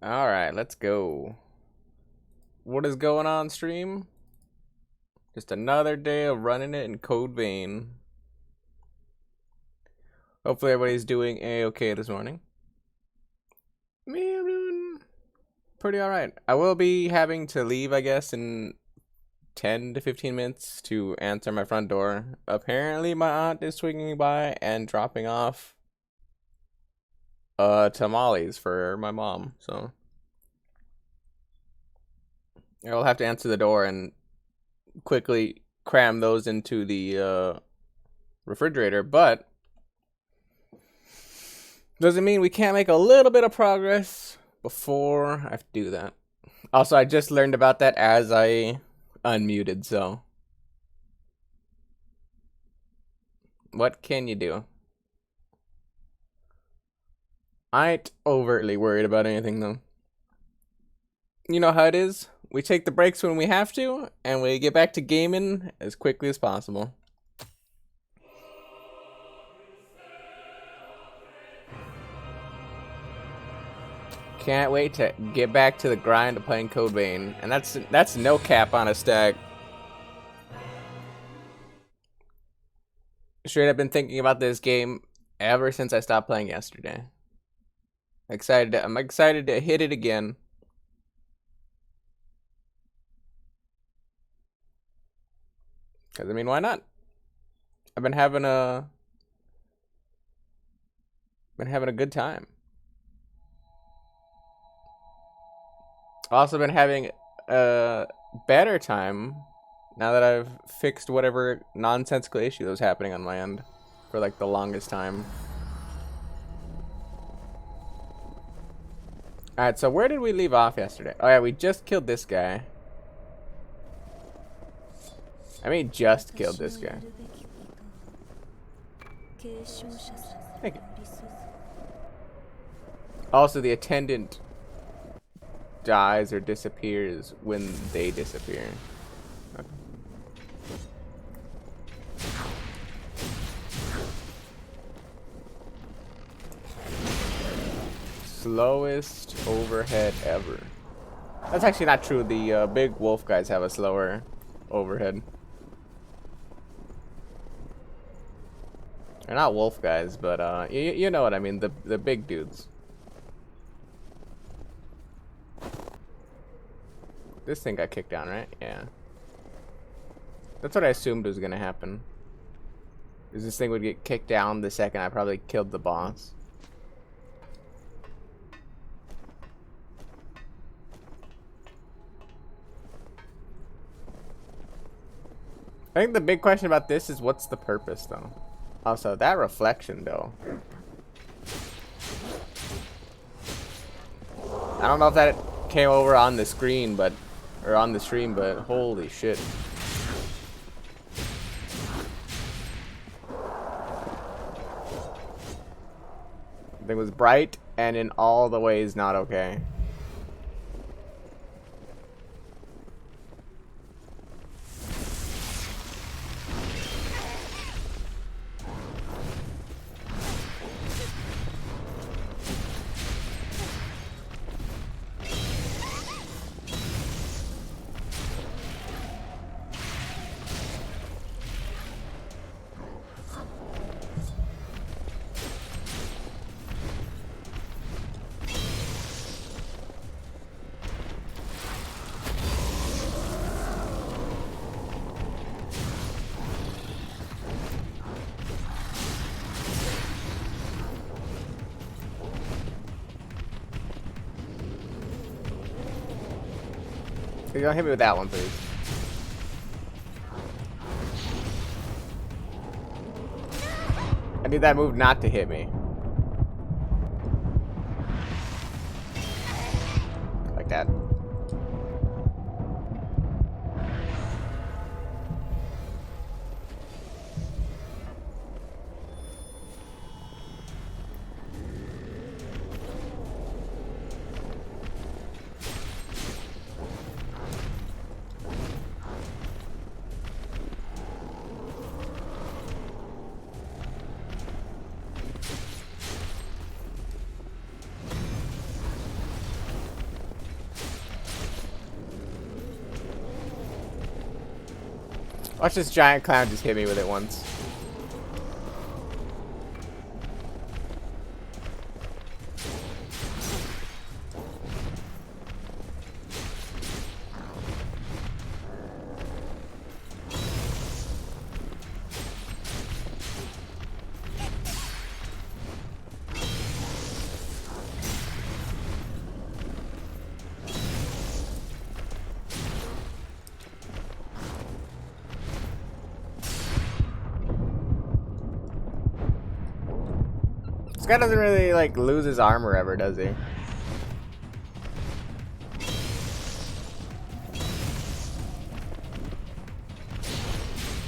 All right, let's go. What is going on, stream? Just another day of running it in Code Vein. Hopefully everybody's doing a-okay this morning. Me, I'm doing pretty all right. I will be having to leave, I guess, in 10 to 15 minutes to answer my front door. Apparently my aunt is swinging by and dropping off tamales for my mom, so I'll have to answer the door and quickly cram those into the refrigerator, but doesn't mean we can't make a little bit of progress before I have to do that. Also, I just learned about that as I unmuted, so what can you do? I ain't overtly worried about anything, though. You know how it is? We take the breaks when we have to, and we get back to gaming as quickly as possible. Can't wait to get back to the grind of playing Code Vein, and that's no cap on a stack. Straight up been thinking about this game ever since I stopped playing yesterday. I'm excited to hit it again. Cause I mean, why not? I've been having a good time. Also been having a better time now that I've fixed whatever nonsensical issue that was happening on my end for like the longest time. Alright, so where did we leave off yesterday? Oh yeah, we just killed this guy. I mean, just killed this guy. Thank you. Also, the attendant dies or disappears when they disappear. Okay. Slowest overhead ever. That's actually not true. The big wolf guys have a slower overhead. They're not wolf guys, but you know what I mean. The big dudes. This thing got kicked down, right? Yeah. That's what I assumed was gonna happen. Is this thing would get kicked down the second I probably killed the boss. I think the big question about this is what's the purpose, though. Also, that reflection, though. I don't know if that came over on the screen, or on the stream, but holy shit. The thing was bright and in all the ways not okay. Don't hit me with that one, please. I need that move not to hit me. Like that. Watch this giant clown just hit me with it once. This guy doesn't really like lose his armor ever, does he?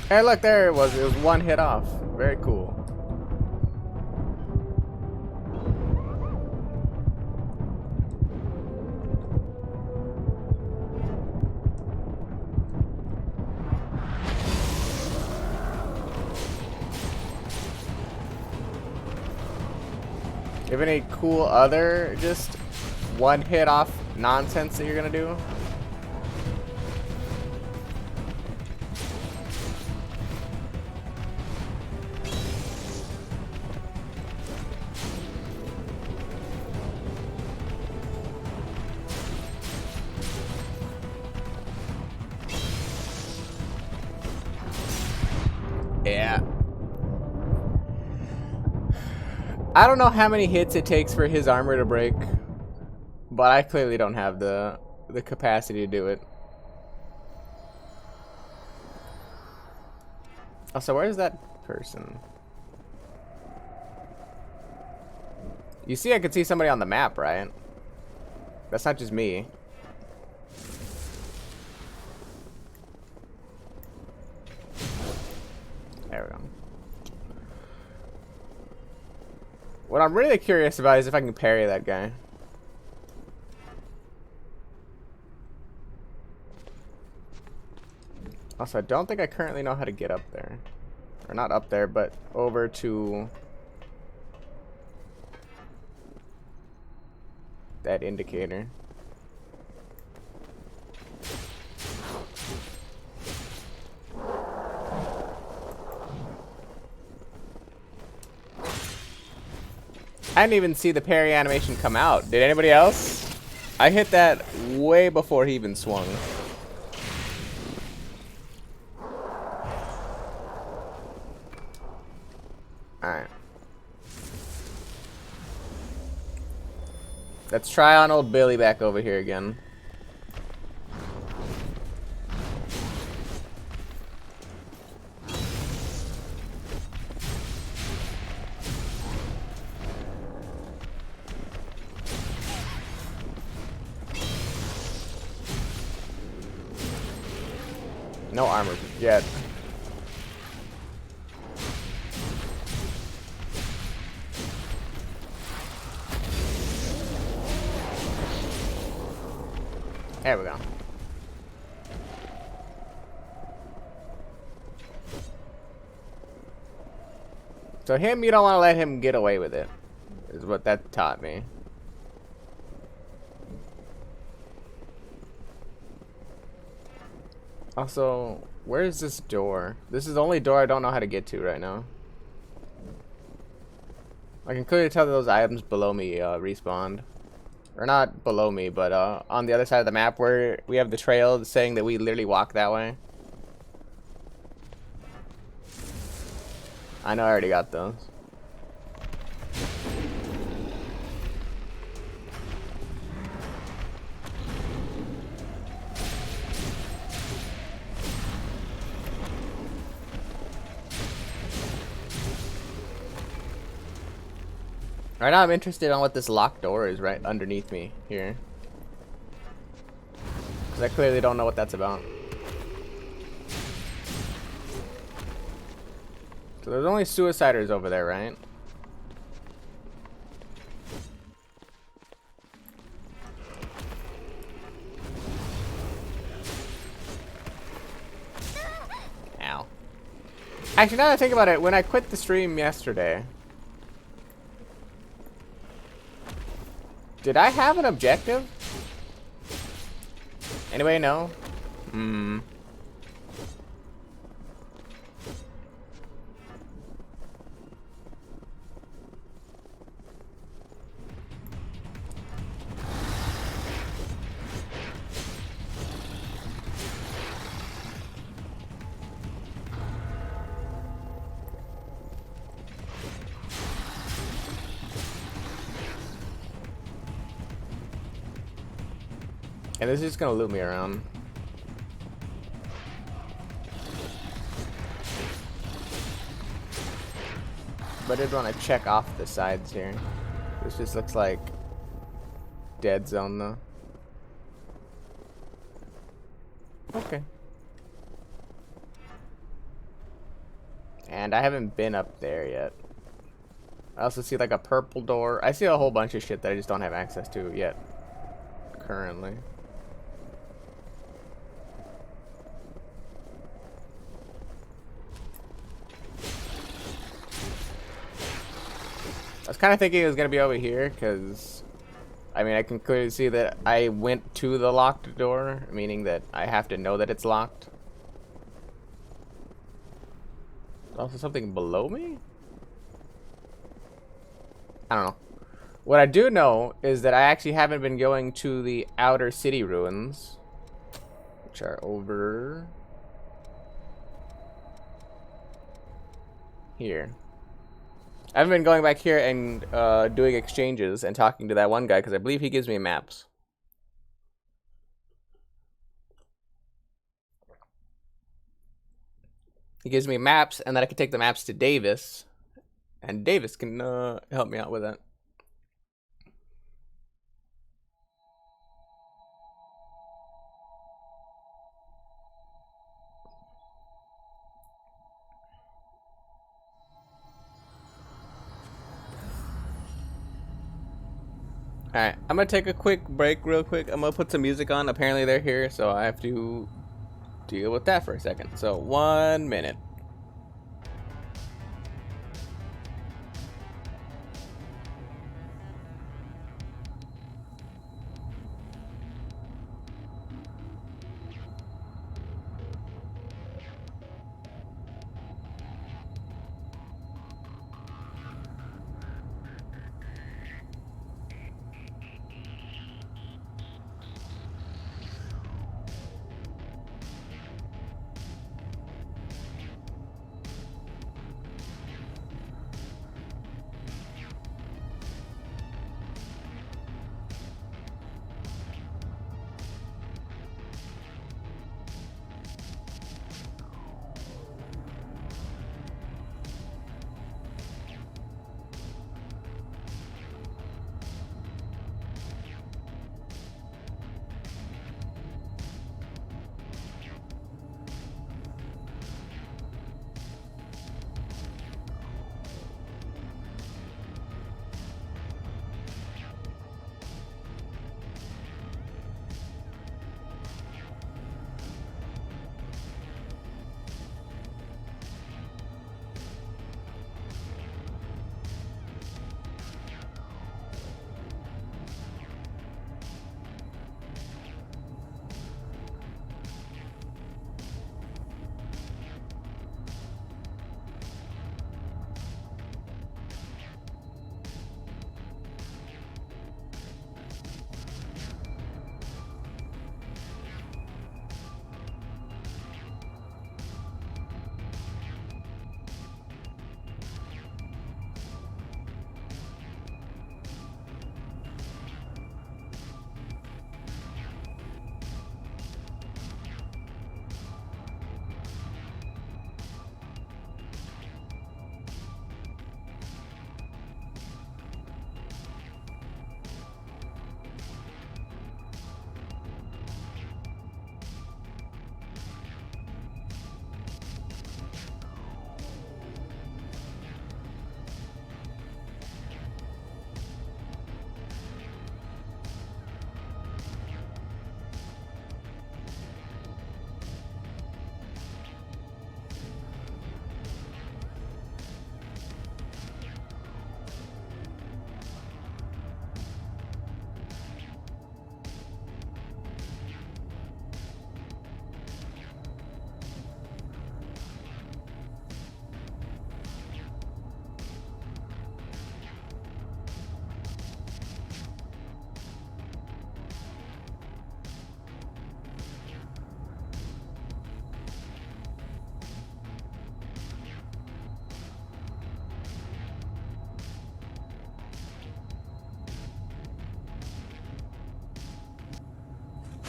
Hey, look, there it was. It was one hit off. Very cool. You have any cool other just one hit off nonsense that you're gonna do? Yeah. I don't know how many hits it takes for his armor to break, but I clearly don't have the capacity to do it. Also, where's that person? You see, I could see somebody on the map, right? That's not just me. There we go. What I'm really curious about is if I can parry that guy. Also, I don't think I currently know how to get up there. Or not up there, but over to that indicator. I didn't even see the parry animation come out. Did anybody else? I hit that way before he even swung. Alright. Let's try on old Billy back over here again. No armor yet. There we go. So him, you don't want to let him get away with it, is what that taught me. Also, where is this door? This is the only door I don't know how to get to right now. I can clearly tell that those items below me respawned. Or not below me, but on the other side of the map where we have the trail saying that we literally walk that way. I know I already got those. Right now I'm interested on what this locked door is right underneath me here. Because I clearly don't know what that's about. So there's only suiciders over there, right? Ow. Actually, now that I think about it, when I quit the stream yesterday, did I have an objective? Anybody know? And this is just gonna loop me around. But I did want to check off the sides here. This just looks like dead zone though. Okay. And I haven't been up there yet. I also see like a purple door. I see a whole bunch of shit that I just don't have access to yet. Currently. I was kind of thinking it was going to be over here, because, I mean, I can clearly see that I went to the locked door, meaning that I have to know that it's locked. There's also something below me? I don't know. What I do know is that I actually haven't been going to the outer city ruins, which are over here. I haven't been going back here and doing exchanges and talking to that one guy because I believe he gives me maps. He gives me maps, and then I can take the maps to Davis, and Davis can help me out with that. Alright, I'm gonna take a quick break real quick. I'm gonna put some music on. Apparently they're here, so I have to deal with that for a second. So 1 minute.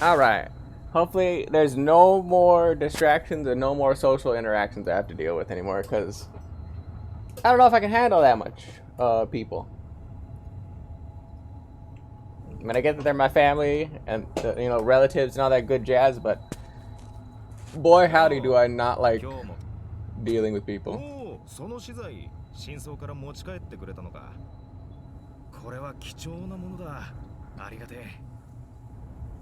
All right. Hopefully, there's no more distractions and no more social interactions I have to deal with anymore. Because I don't know if I can handle that much people. I mean, I get that they're my family and you know, relatives and all that good jazz, but boy, howdy, do I not like dealing with people. その資材、真相から持ち帰ってくれたのか。これは貴重なものだ。ありがてえ。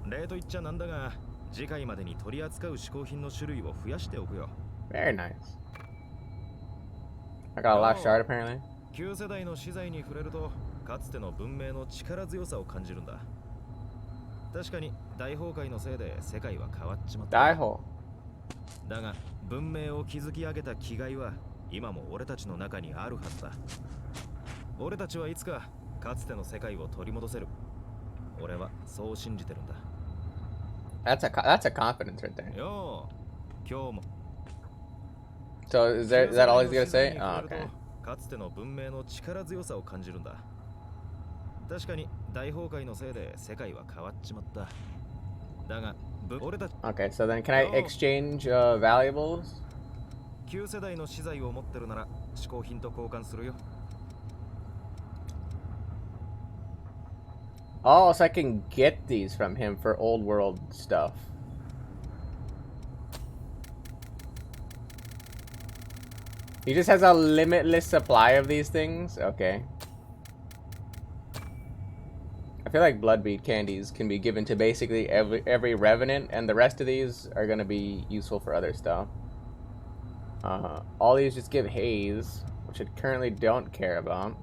例と言っちゃなんだが、次回までに取り扱う嗜好品の種類を増やしておくよ。Very nice. I got a lost shard apparently. 旧世代の資材に触れると、かつての文明の力強さを感じるんだ。確かに大崩壊のせいで世界は変わっちまった。大崩。だが文明を築き上げた気概は今も俺たちの中にあるはずだ。俺たちはいつかかつての世界を取り戻せる。俺はそう信じてるんだ。That's a confidence right there. よう、今日も。So is that all he's gonna say? Oh, okay. かつての文明の力強さを感じるんだ。確かに大崩壊のせいで世界は変わっちまった。だが、俺たち。Okay, so then can I exchange valuables? 旧世代の資材を持ってるなら嗜好品と交換するよ。Oh, so I can get these from him for old world stuff. He just has a limitless supply of these things? Okay. I feel like Bloodbeat candies can be given to basically every revenant, and the rest of these are going to be useful for other stuff. All these just give haze, which I currently don't care about.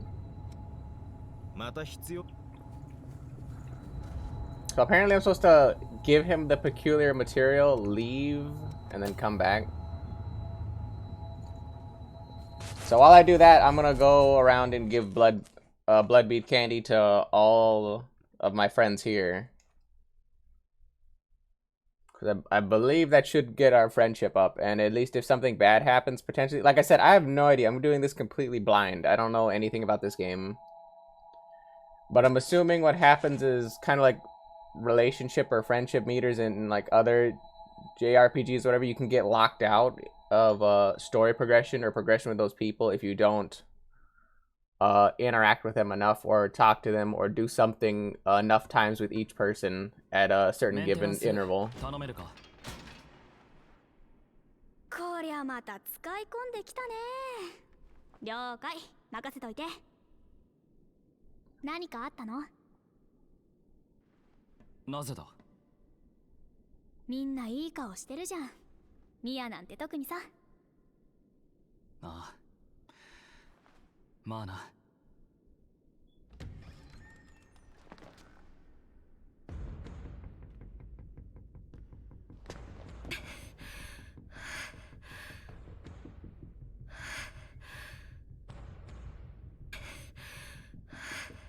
So apparently I'm supposed to give him the peculiar material, leave, and then come back. So while I do that, I'm gonna go around and give Bloodbeat candy to all of my friends here. Because I believe that should get our friendship up, and at least if something bad happens, potentially... Like I said, I have no idea. I'm doing this completely blind. I don't know anything about this game. But I'm assuming what happens is kind of like relationship or friendship meters in like other JRPGs, whatever. You can get locked out of story progression or progression with those people if you don't interact with them enough or talk to them or do something enough times with each person at a certain given interval. こりゃまた使い込んできたね。了解、任せといて。何かあったの？なぜだ？みんないい顔してるじゃん。ミヤなんて特にさ。ああ。まあな。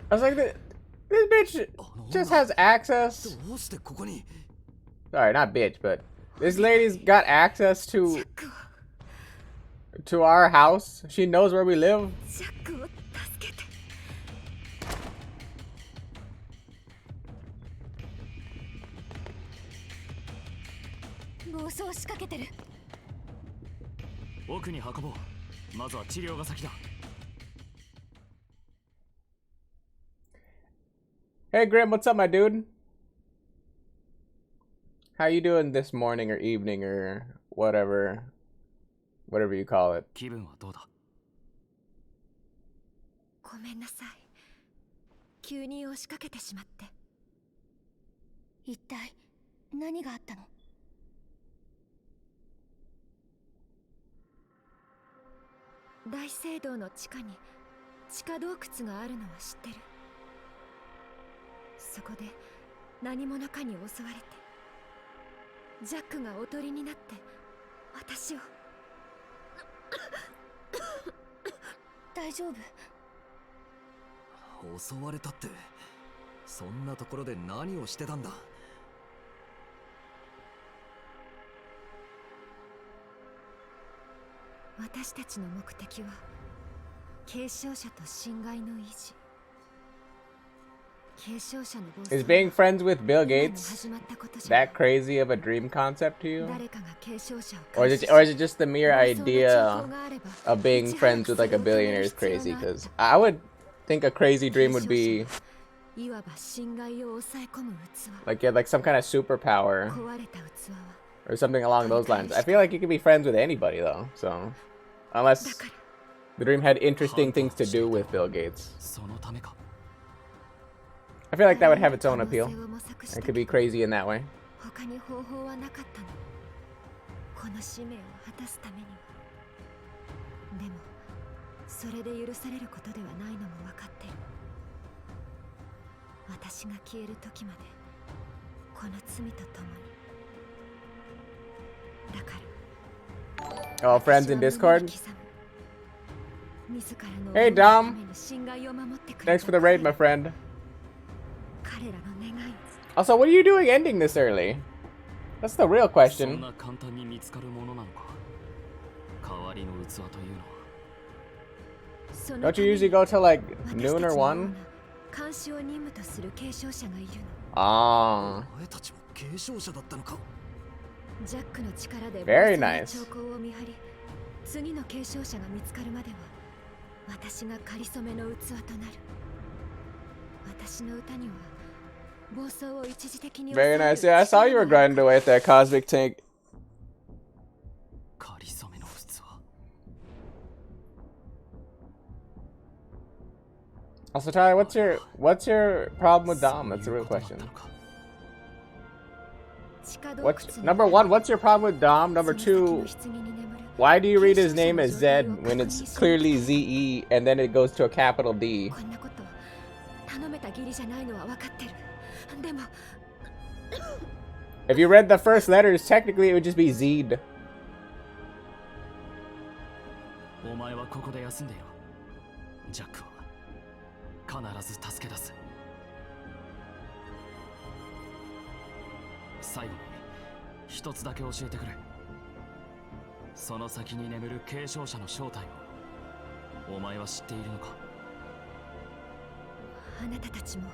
I was like, this bitch just has access. Sorry, not bitch, but this lady's got access to our house. She knows where we live. 暴走しかけてる。奥に運ぼう。まずは治療が先だ。Hey Grim, what's up, my dude? How you doing this morning or evening or whatever you call it? 気分はどうだ？ごめんなさい。急に押しかけてしまって。一体何があったの？大聖堂の地下に地下洞窟があるのは知ってる。そこで何者かに襲われて、ジャックがおとりになって私を大丈夫？襲われたって、そんなところで何をしてたんだ？私たちの目的は継承者と侵害の維持。Is being friends with Bill Gates that crazy of a dream concept to you? Or is it just the mere idea of being friends with like a billionaire is crazy? Because I would think a crazy dream would be like you had like some kind of superpower or something along those lines. I feel like you could be friends with anybody though, so unless the dream had interesting things to do with Bill Gates. そのためか I feel like that would have its own appeal. It could be crazy in that way. 他に方法はなかったの。この使命を果たすためには。でもそれで許されることではないのも分かってる。私が消える時までこの罪と共に。だから。 Oh, friends in Discord? Hey Dom! Thanks for the raid, my friend. Also, what are you doing ending this early? That's the real question. そんな簡単に見つかるものなのか代わりの器というのは Don't you usually go till like noon or 1? 監視を任務とする継承者がいるの。 Ah. お前たちも継承者だったのかジャックの力で Very nice. 兆候を見張り、次の継承者が見つかるまでは私が仮初めの器となる。私の歌には暴走を一時的に Very nice. Yeah, I saw you were grinding away at that cosmic tank. 仮初めの器 Also, Tyler, what's your problem with Dom? That's a real question. Number one, what's your problem with Dom? Number two, why do you read his name as Zed when it's clearly ZE and then it goes to a capital D? If you read the first letters, technically it would just be Zed. お前はここで休んでいろジャックは必ず助け出す最後に一つだけ教えてくれその先に眠る継承者の正体をお前は知っているのかあなたたちも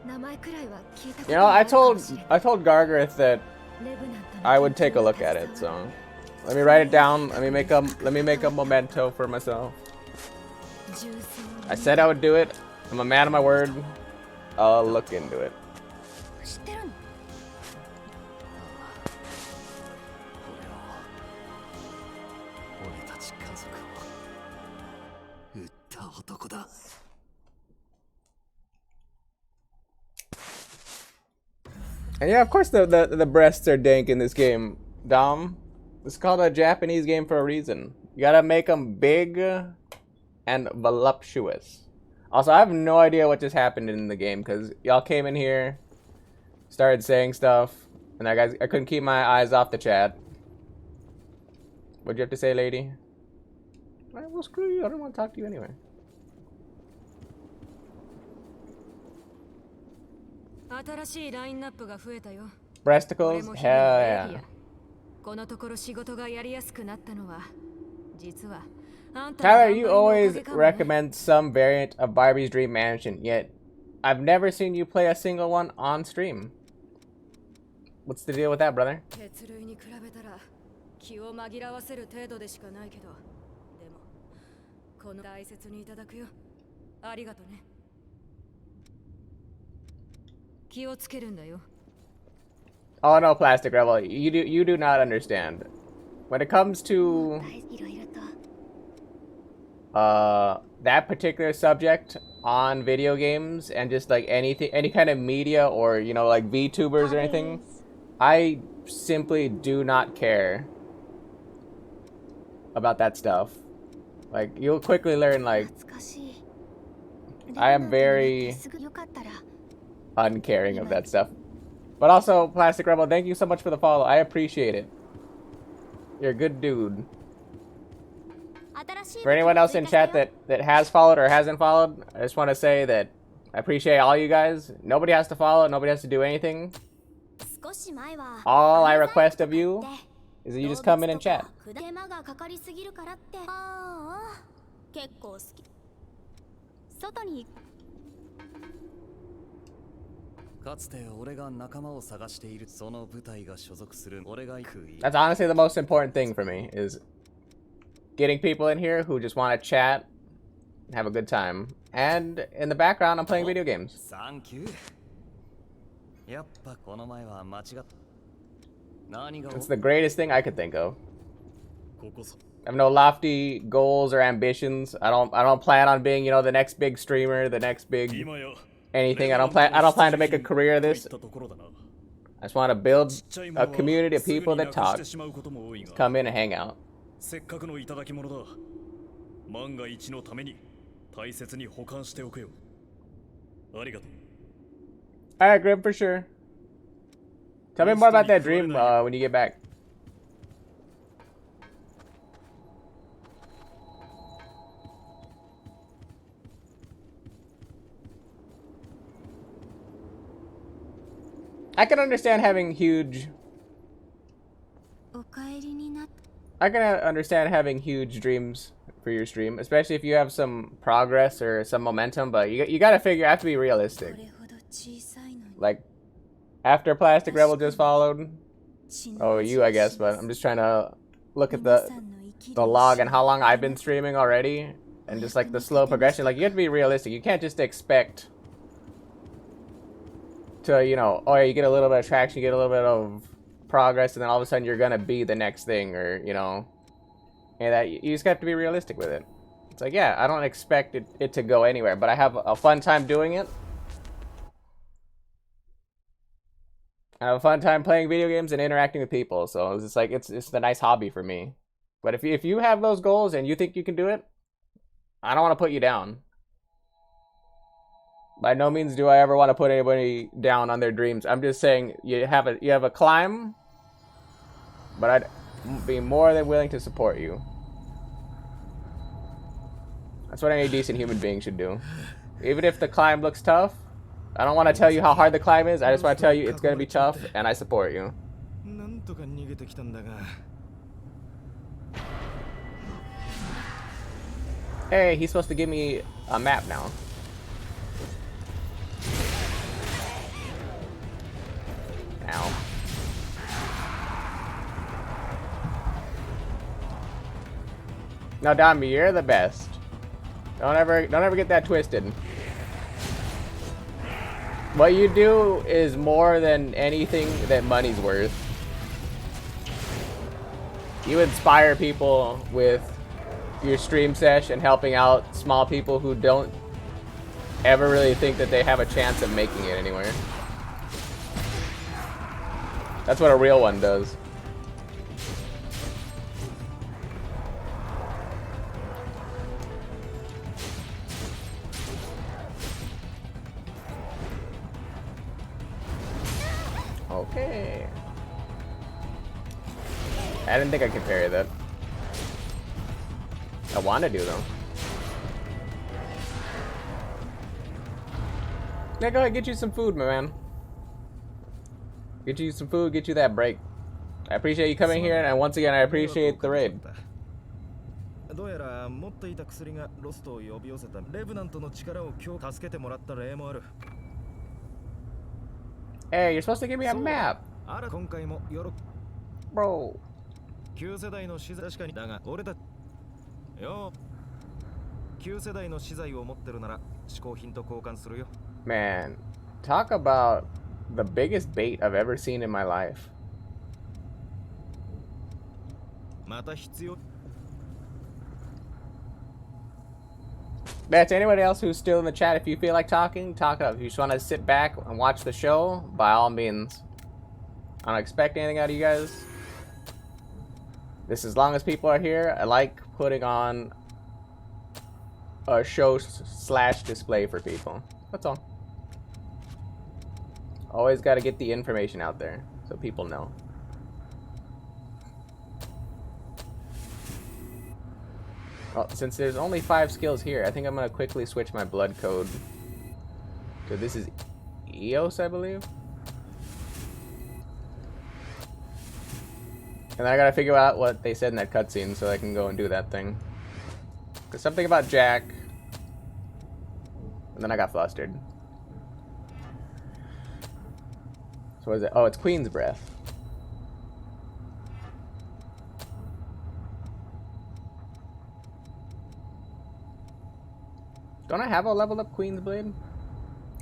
名前くらいは聞いたこと You know, I told Gargareth that I would take a look at it, so let me write it down. Let me make a memento for myself. I said I would do it. I'm a man of my word. I'll look into it. 知ってるの俺たち家族を撃った男だ And yeah, of course the breasts are dank in this game, Dom. It's called a Japanese game for a reason. You gotta make them big and voluptuous. Also, I have no idea what just happened in the game because y'all came in here, started saying stuff, and I couldn't keep my eyes off the chat. What'd you have to say, lady? Alright, well, screw you. I don't want to talk to you anyway. Breasticles? Hell yeah. このところ仕事がやりやすくなったのは実は Tyler, you always recommend some variant of Barbie's Dream Mansion, yet I've never seen you play a single one on stream. What's the deal with that, brother? 血類に比べたら気を紛らわせる程度でしかないけどでもこの大切にいただくよありがとね気をつけるんだよ Oh no, Plastic Rebel, you do not understand. When it comes to that particular subject on video games and just like anything, any kind of media or you know like VTubers or anything, I simply do not care about that stuff. Like you'll quickly learn like I am very uncaring of that stuff. But also, Plastic Rebel, thank you so much for the follow. I appreciate it. You're a good dude. For anyone else in chat that has followed or hasn't followed, I just want to say that I appreciate all you guys. Nobody has to follow. Nobody has to do anything. All I request of you is that you just come in and chat. かつて俺が仲間を探しているその部隊が所属する俺が行く That's honestly the most important thing for me, is getting people in here who just want to chat, have a good time. And in the background, I'm playing video games. サンキュー。やっぱこの前は間違った。何が It's the greatest thing I could think of. ここさ I have no lofty goals or ambitions. I don't plan on being, you know, the next big streamer, the next big anything. I don't plan to make a career of this. I just want to build a community of people that talk, come in and hang out. せっかくの頂き物だ。万が一のために大切に保管しておくよ。ありがとう。 Alright, Grim, for sure. Tell me more about that dream when you get back. I can understand having huge... お帰りになっ I can understand having huge dreams for your stream, especially if you have some progress or some momentum, but you gotta figure, you have to be こ realistic. れほど小さいのに Like, after Plastic Rebel just followed, 血の oh, you, I guess, but I'm just trying to look at 皆 the さんの生きる the log and how long I've been streaming already, and just like the slow progression. Like, you have to be realistic. You can't just expect to, you know, oh yeah, you get a little bit of traction, you get a little bit of progress, and then all of a sudden you're gonna be the next thing, or, you know, and that you just have to be realistic with it. It's like, yeah, I don't expect it to go anywhere, but I have a fun time doing it. I have a fun time playing video games and interacting with people, so it's just like it's a nice hobby for me. But if you have those goals and you think you can do it, I don't want to put you down. By no means do I ever want to put anybody down on their dreams. I'm just saying you have a climb, but I'd be more than willing to support you. That's what any decent human being should do. Even if the climb looks tough, I don't want to tell you how hard the climb is. I just want to tell you it's going to be tough, and I support you. なんとか逃げてきたんだが。 Hey, he's supposed to give me a map now. Ow. Now, Dami, you're the best. Don't ever get that twisted. What you do is more than anything that money's worth. You inspire people with your stream sesh and helping out small people who don't ever really think that they have a chance of making it anywhere. That's what a real one does. Okay. I didn't think I could parry that. I want to do though. Yeah, go ahead, get you some food, my man. Get you some food, get you that break. I appreciate you coming here, and once again, I appreciate the raid. どうやら持っていた薬がロストを呼び寄せたレブナントの力を今日助けてもらった例もある。 Hey, you're supposed to give me a map. あら今回もよろ Bro. 旧世代の資材確かにだが俺たよ旧世代の資材を持ってるなら嗜好品と交換するよ。 Man, talk about the biggest bait I've ever seen in my life. また必要 That's anybody else who's still in the chat. If you feel like talking, talk up. If you just want to sit back and watch the show, by all means. I don't expect anything out of you guys. This, as long as people are here, I like putting on a show slash display for people. That's all. Always got to get the information out there so people know. Well, since there's only 5 skills here, I think I'm going to quickly switch my blood code. So this is Eos, I believe. And I got to figure out what they said in that cutscene so I can go and do that thing. There's something about Jack. And then I got flustered. So what is it? Oh, it's Queen's Breath. Don't I have a leveled up Queen's Blade?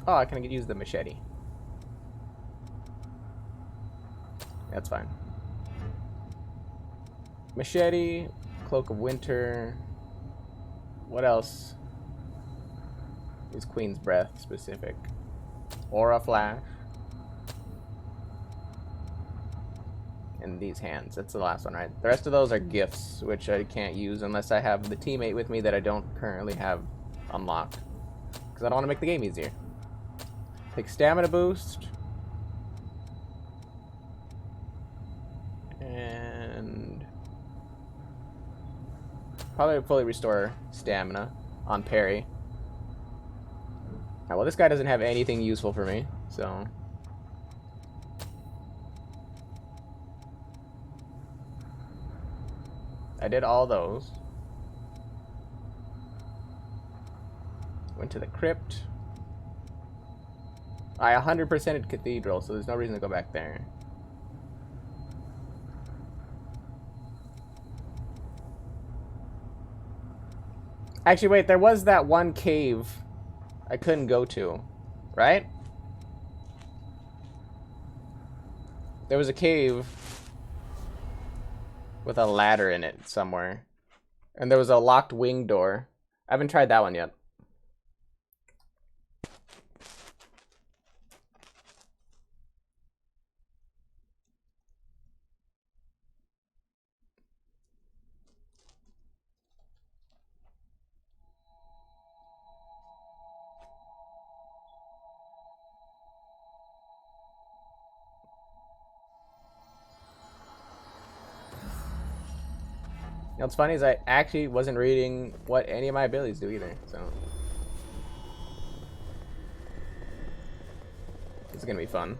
Oh, I can use the machete. That's fine. Machete, Cloak of Winter. What else is Queen's Breath specific? Aura Flash. And these hands. That's the last one, right? The rest of those are gifts, which I can't use unless I have the teammate with me that I don't currently have unlocked. Because I don't want to make the game easier. Take stamina boost. And probably fully restore stamina on parry. Alright, well, this guy doesn't have anything useful for me, so I did all those. Went to the crypt. I 100%ed Cathedral, so there's no reason to go back there. Actually, wait, there was that one cave I couldn't go to, right? There was a cave with a ladder in it somewhere. And there was a locked wing door. I haven't tried that one yet. You know, what's funny is I actually wasn't reading what any of my abilities do either, so this is gonna be fun.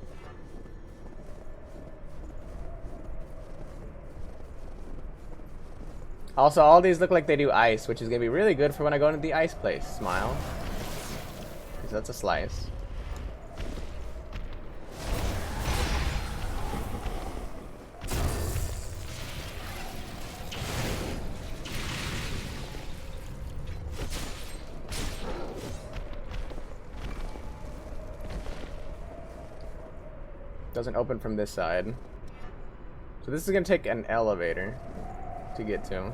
Also, all these look like they do ice, which is gonna be really good for when I go into the ice place. Smile, because that's a slice. Doesn't open from this side. So this is gonna take an elevator to get to.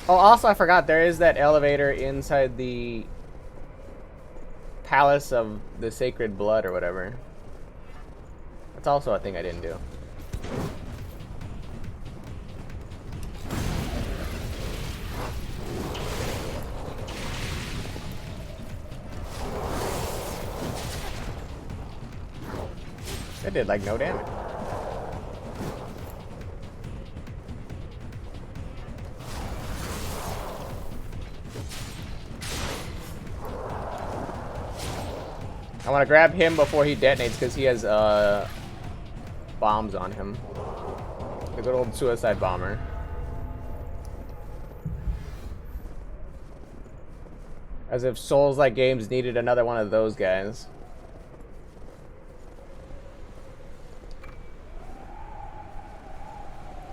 Oh, also I forgot there is that elevator inside the Palace of the Sacred Blood or whatever. That's also a thing I didn't do. It did like no damage. I want to grab him before he detonates because he has bombs on him. The good old suicide bomber. As if Souls-like games needed another one of those guys.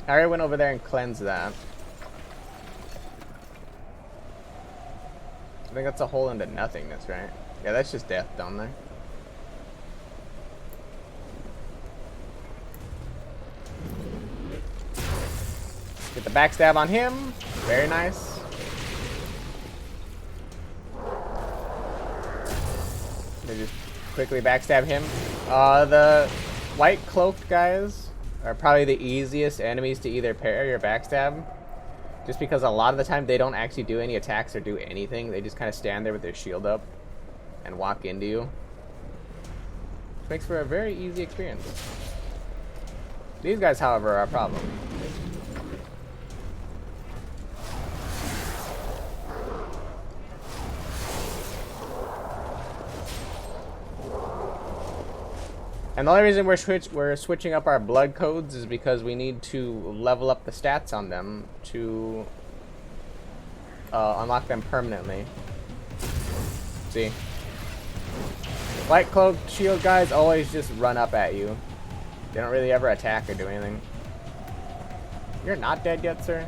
I already went over there and cleansed that. I think that's a hole into nothingness, right? Yeah, that's just death down there. Get the backstab on him. Very nice. They just quickly backstab him. The white cloaked guys are probably the easiest enemies to either parry or backstab. Just because a lot of the time they don't actually do any attacks or do anything. They just kind of stand there with their shield up and walk into you. Which makes for a very easy experience. These guys, however, are a problem. And the only reason we're switching up our blood codes is because we need to level up the stats on them to unlock them permanently. See? White cloak shield guys always just run up at you. They don't really ever attack or do anything. You're not dead yet, sir?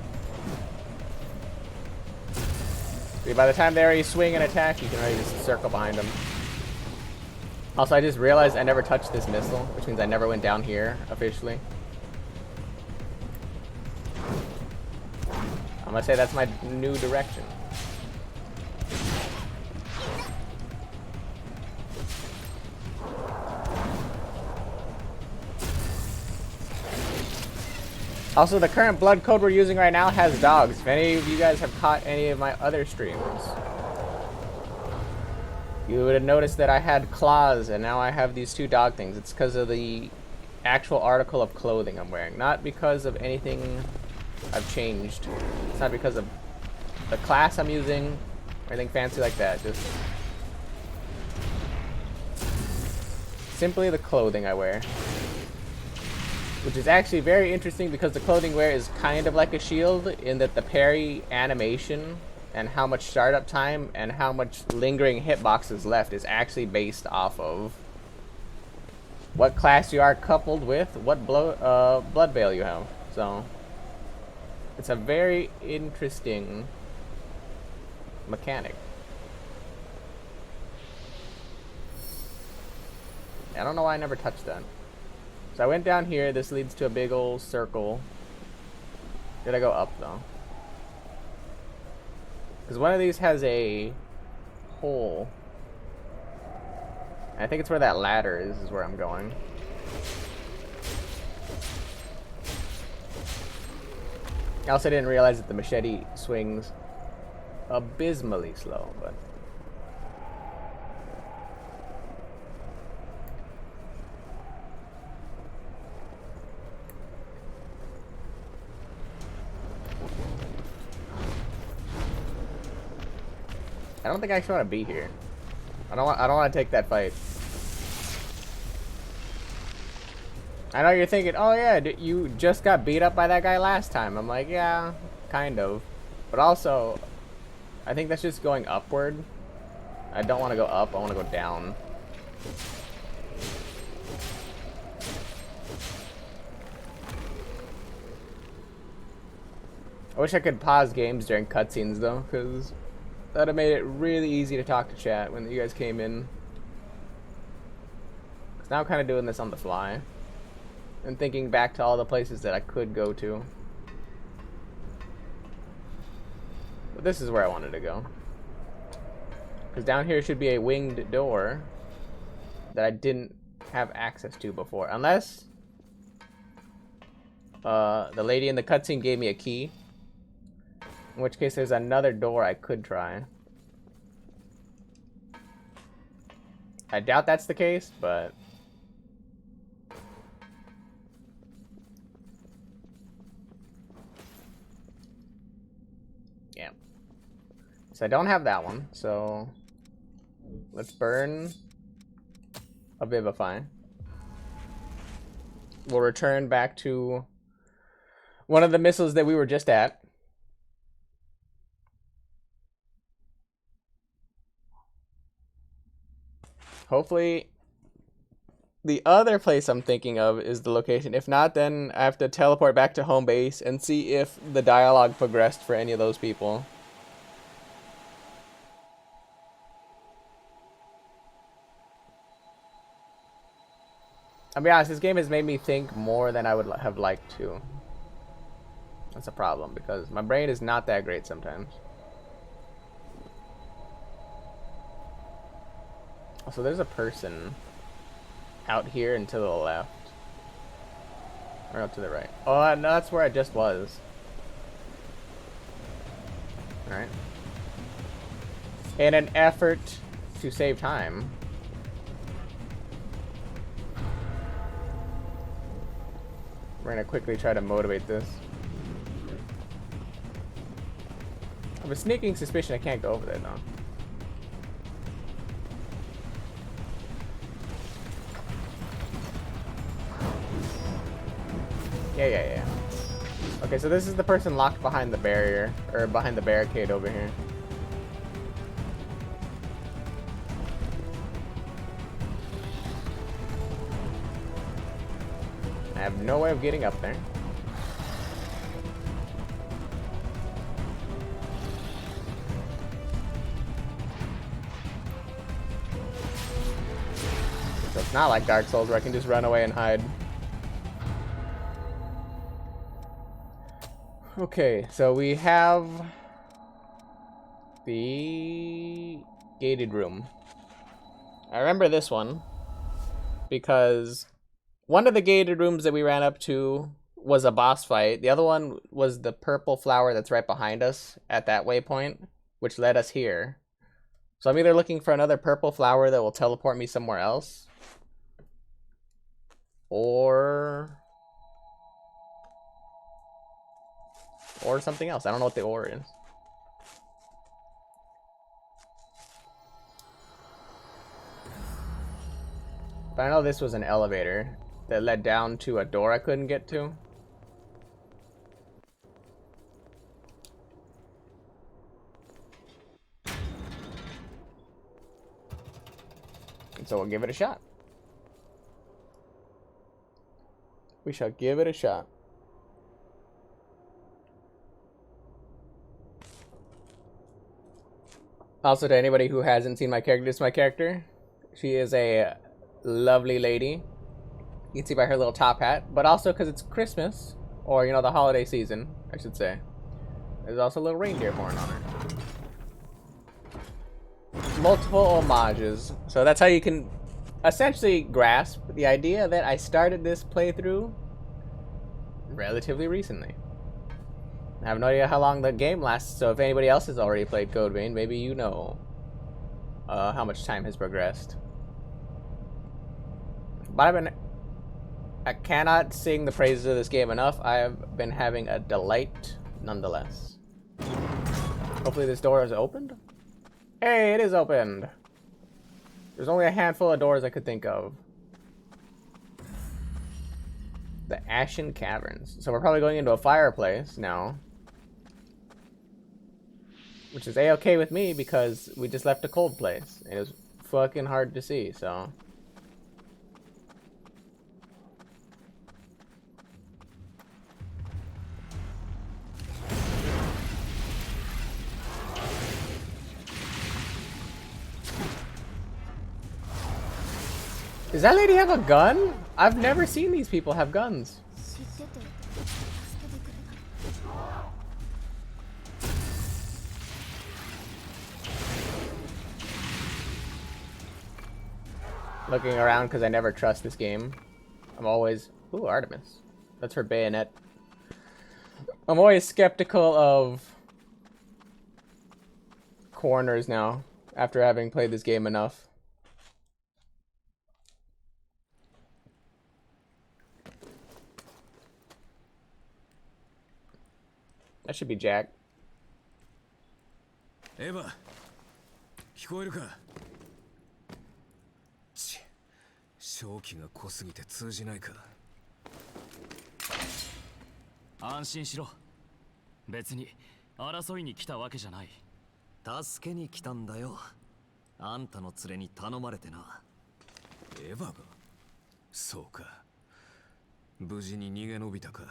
See, by the time they already swing and attack, you can already just circle behind them. Also, I just realized I never touched this missile, which means I never went down here officially. I'm gonna say that's my new direction. Also, the current blood code we're using right now has dogs. If any of you guys have caught any of my other streams, you would have noticed that I had claws and now I have these two dog things. It's because of the actual article of clothing I'm wearing, not because of anything I've changed. It's not because of the class I'm using or anything fancy like that. Just simply the clothing I wear. Which is actually very interesting because the clothing wear is kind of like a shield in that the parry animation and how much startup time and how much lingering hitboxes left is actually based off of what class you are coupled with what blood veil you have. So it's a very interesting mechanic. I don't know why I never touched that. So I went down here. This leads to a big old circle. Did I go up though? Because one of these has a hole. I think it's where that ladder is where I'm going. I also didn't realize that the machete swings abysmally slow, but I don't think I actually want to be here. I don't want to take that fight. I know you're thinking, oh yeah, you just got beat up by that guy last time. I'm like, yeah, kind of. But also, I think that's just going upward. I don't want to go up, I want to go down. I wish I could pause games during cutscenes though, because that would have made it really easy to talk to chat when you guys came in. Because now I'm kind of doing this on the fly. And thinking back to all the places that I could go to. But this is where I wanted to go. Because down here should be a winged door that I didn't have access to before. Unless the lady in the cutscene gave me a key. In which case there's another door I could try. I doubt that's the case, but yeah. So I don't have that one, so let's burn a Vivify. We'll return back to one of the missiles that we were just at. Hopefully, the other place I'm thinking of is the location. If not, then I have to teleport back to home base and see if the dialogue progressed for any of those people. I'll be honest, this game has made me think more than I would have liked to. That's a problem, because my brain is not that great sometimes. So there's a person out here and to the left. Or up to the right. Oh, no, that's where I just was. Alright. In an effort to save time, we're gonna quickly try to motivate this. I have a sneaking suspicion I can't go over there though. Yeah. Okay, so this is the person locked behind the barrier, or behind the barricade over here. I have no way of getting up there. So it's not like Dark Souls where I can just run away and hide. Okay, so we have the gated room. I remember this one because one of the gated rooms that we ran up to was a boss fight. The other one was the purple flower that's right behind us at that waypoint, which led us here. So I'm either looking for another purple flower that will teleport me somewhere else, or something else. I don't know what the or is. But I know this was an elevator that led down to a door I couldn't get to. And so we'll give it a shot. We shall give it a shot. Also, to anybody who hasn't seen my character, this is my character. She is a lovely lady. You can see by her little top hat, but also because it's Christmas, or, you know, the holiday season, I should say. There's also a little reindeer horn on her. Multiple homages. So that's how you can essentially grasp the idea that I started this playthrough relatively recently. I have no idea how long the game lasts, so if anybody else has already played Code Vein, maybe you know how much time has progressed. But I cannot sing the praises of this game enough. I have been having a delight nonetheless. Hopefully this door is opened. Hey, it is opened. There's only a handful of doors I could think of. The Ashen Caverns. So we're probably going into a fireplace now. Which is a-okay with me because we just left a cold place. It was fucking hard to see, so. Does that lady have a gun? I've never seen these people have guns. Looking around because I never trust this game. I'm always... Ooh, Artemis. That's her bayonet. I'm always skeptical of corners now, after having played this game enough. That should be Jack. Eva, 聞こえるか? 正気が濃すぎて通じないか。安心しろ。別に争いに来たわけじゃない。助けに来たんだよ。あんたの連れに頼まれてな。エヴァが？そうか。無事に逃げ延びたか。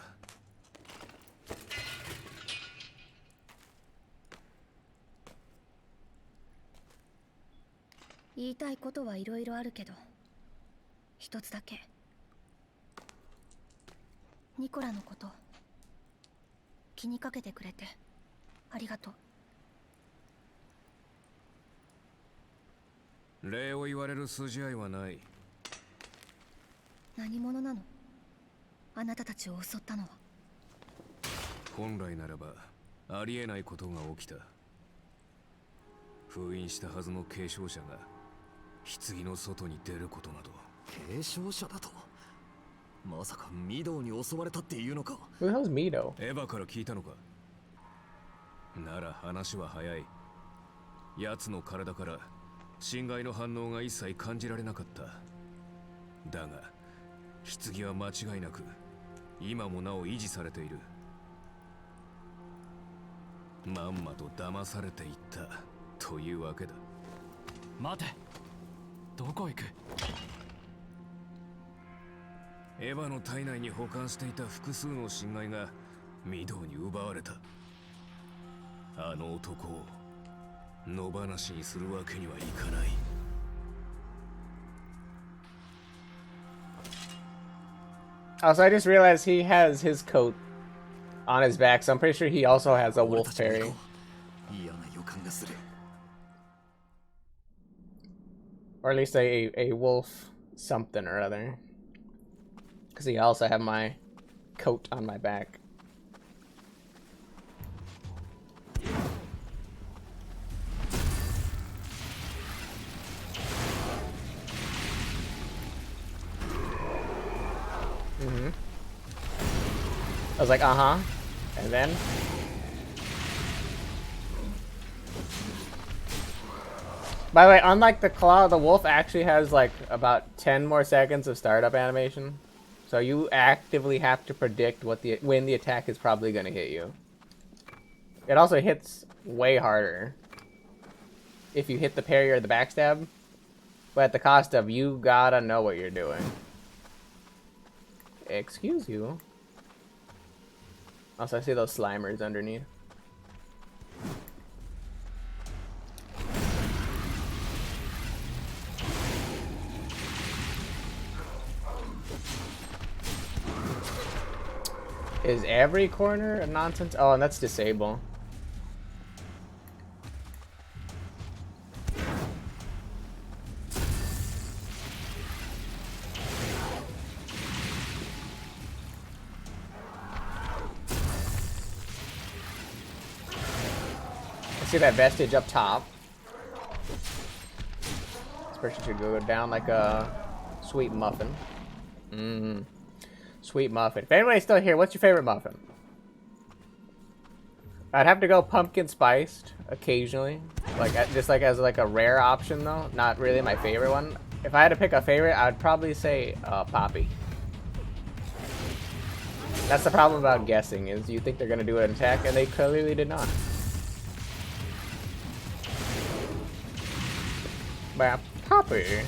言いたいことはいろいろあるけど、一つだけ。ニコラのこと気にかけてくれてありがとう。礼を言われる筋合いはない。何者なの？あなたたちを襲ったのは。本来ならばありえないことが起きた。封印したはずの継承者が棺の外に出ることなど。継承者だと？まさかミドウに襲われたっていうのか？ Who the hell is Mido? エヴァから聞いたのか？なら話は早い。奴の体から侵害の反応が一切感じられなかった。だが棺は間違いなく今もなお維持されている。まんまと騙されていったというわけだ。待て、どこ行く？エヴァの体内に保管していた複数の侵害が御堂に奪われた。あの男を野放しにするわけにはいかない。Also, I just realized he has his coat on his back, so I'm pretty sure he also has a wolf parry. 嫌な予感がする。 Or at least a wolf something or other. Because he also have my coat on my back. I was like, uh-huh. And then... By the way, unlike the claw, the wolf actually has like about 10 more seconds of startup animation. So you actively have to predict when the attack is probably going to hit you. It also hits way harder if you hit the parry or the backstab, but at the cost of you gotta know what you're doing. Excuse you. Also, I see those Slimers underneath. Is every corner a nonsense? Oh, and that's disable. I see that vestige up top. This person should go down like a sweet muffin. Sweet muffin. If anybody's still here, what's your favorite muffin? I'd have to go pumpkin spiced occasionally, like just like as like a rare option though. Not really my favorite one. If I had to pick a favorite, I'd probably say Poppy. That's the problem about guessing, is you think they're gonna do an attack and they clearly did not. But Poppy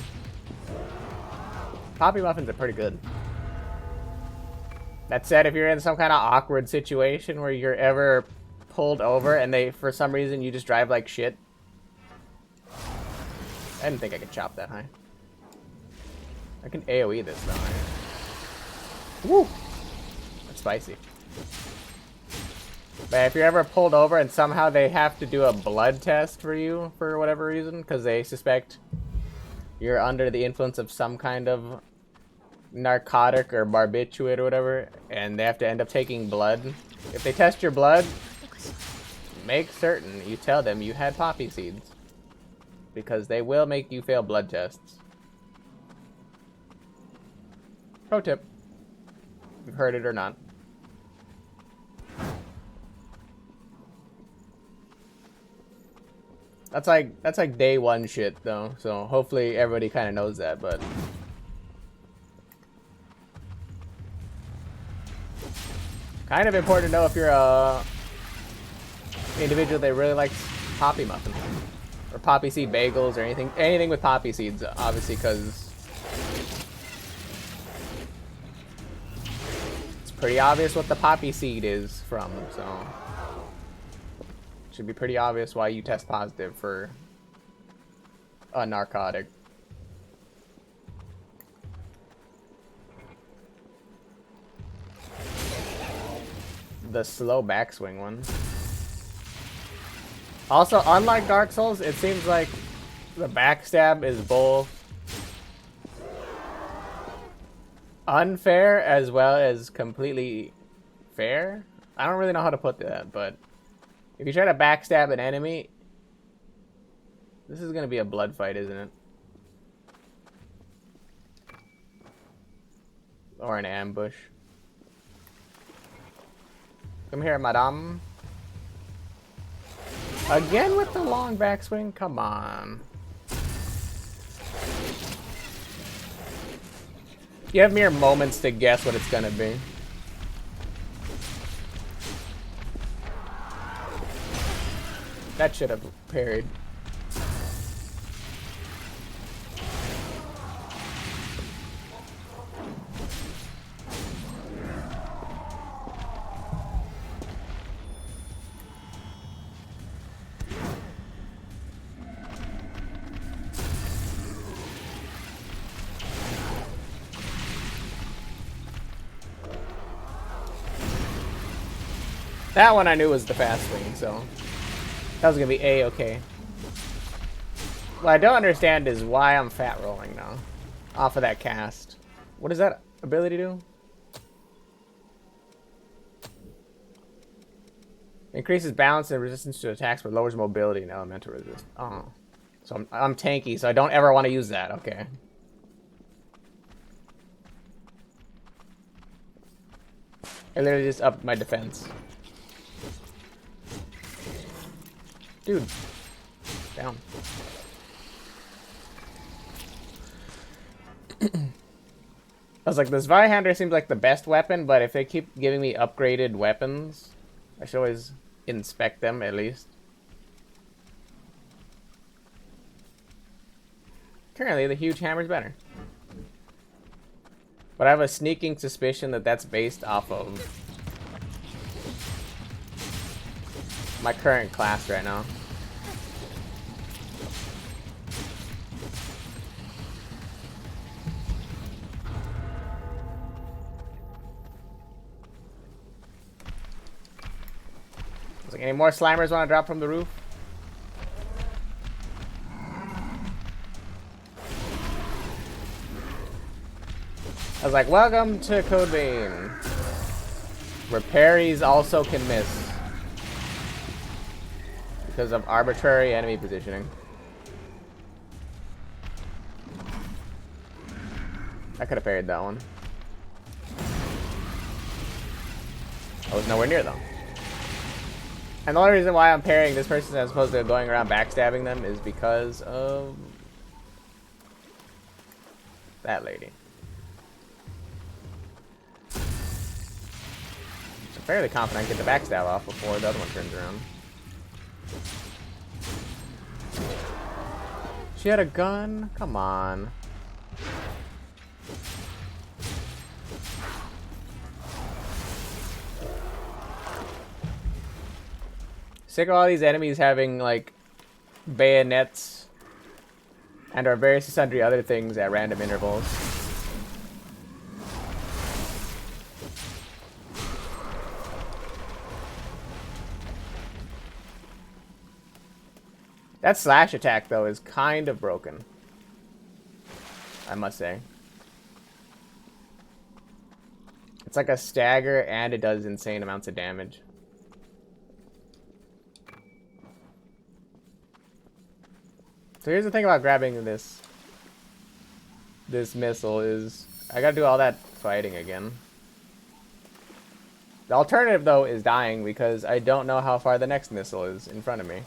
muffins are pretty good. That said, if you're in some kind of awkward situation where you're ever pulled over and they, for some reason, you just drive like shit. I didn't think I could chop that high. I can AoE this though. Woo! That's spicy. But if you're ever pulled over and somehow they have to do a blood test for you for whatever reason, because they suspect you're under the influence of some kind of narcotic or barbiturate or whatever, and they have to end up taking blood. If they test your blood, make certain you tell them you had poppy seeds, because they will make you fail blood tests. Pro tip, if you've heard it or not. That's like day one shit though, so hopefully everybody kind of knows that, but kind of important to know if you're a individual that really likes poppy muffins or poppy seed bagels or anything with poppy seeds, obviously, because it's pretty obvious what the poppy seed is from, so it should be pretty obvious why you test positive for a narcotic. The slow backswing one. Also, unlike Dark Souls, it seems like the backstab is both unfair as well as completely fair. I don't really know how to put that, but if you try to backstab an enemy, this is gonna be a blood fight, isn't it? Or an ambush. Come here, madame. Again with the long backswing? Come on. You have mere moments to guess what it's gonna be. That should have parried. That one I knew was the fast thing, so that was gonna be A-okay. What I don't understand is why I'm fat rolling now off of that cast. What does that ability do? Increases balance and resistance to attacks, but lowers mobility and elemental resist. Oh, so I'm tanky, so I don't ever want to use that. Okay. I literally just upped my defense. Dude, down. I was like, this Zweihander seems like the best weapon, but if they keep giving me upgraded weapons, I should always inspect them at least. Currently, the huge hammer's better. But I have a sneaking suspicion that that's based off of my current class right now. Like, any more Slimers want to drop from the roof? I was like, welcome to Code Vein, where parries also can miss because of arbitrary enemy positioning. I could have parried that one. I was nowhere near though. And the only reason why I'm parrying this person as opposed to going around backstabbing them is because of that lady. I'm fairly confident I can get the backstab off before the other one turns around. She had a gun? Come on. Sick of all these enemies having, like, bayonets and or various sundry other things at random intervals. That slash attack, though, is kind of broken, I must say. It's like a stagger, and it does insane amounts of damage. So here's the thing about grabbing this missile is I gotta do all that fighting again. The alternative, though, is dying because I don't know how far the next missile is in front of me.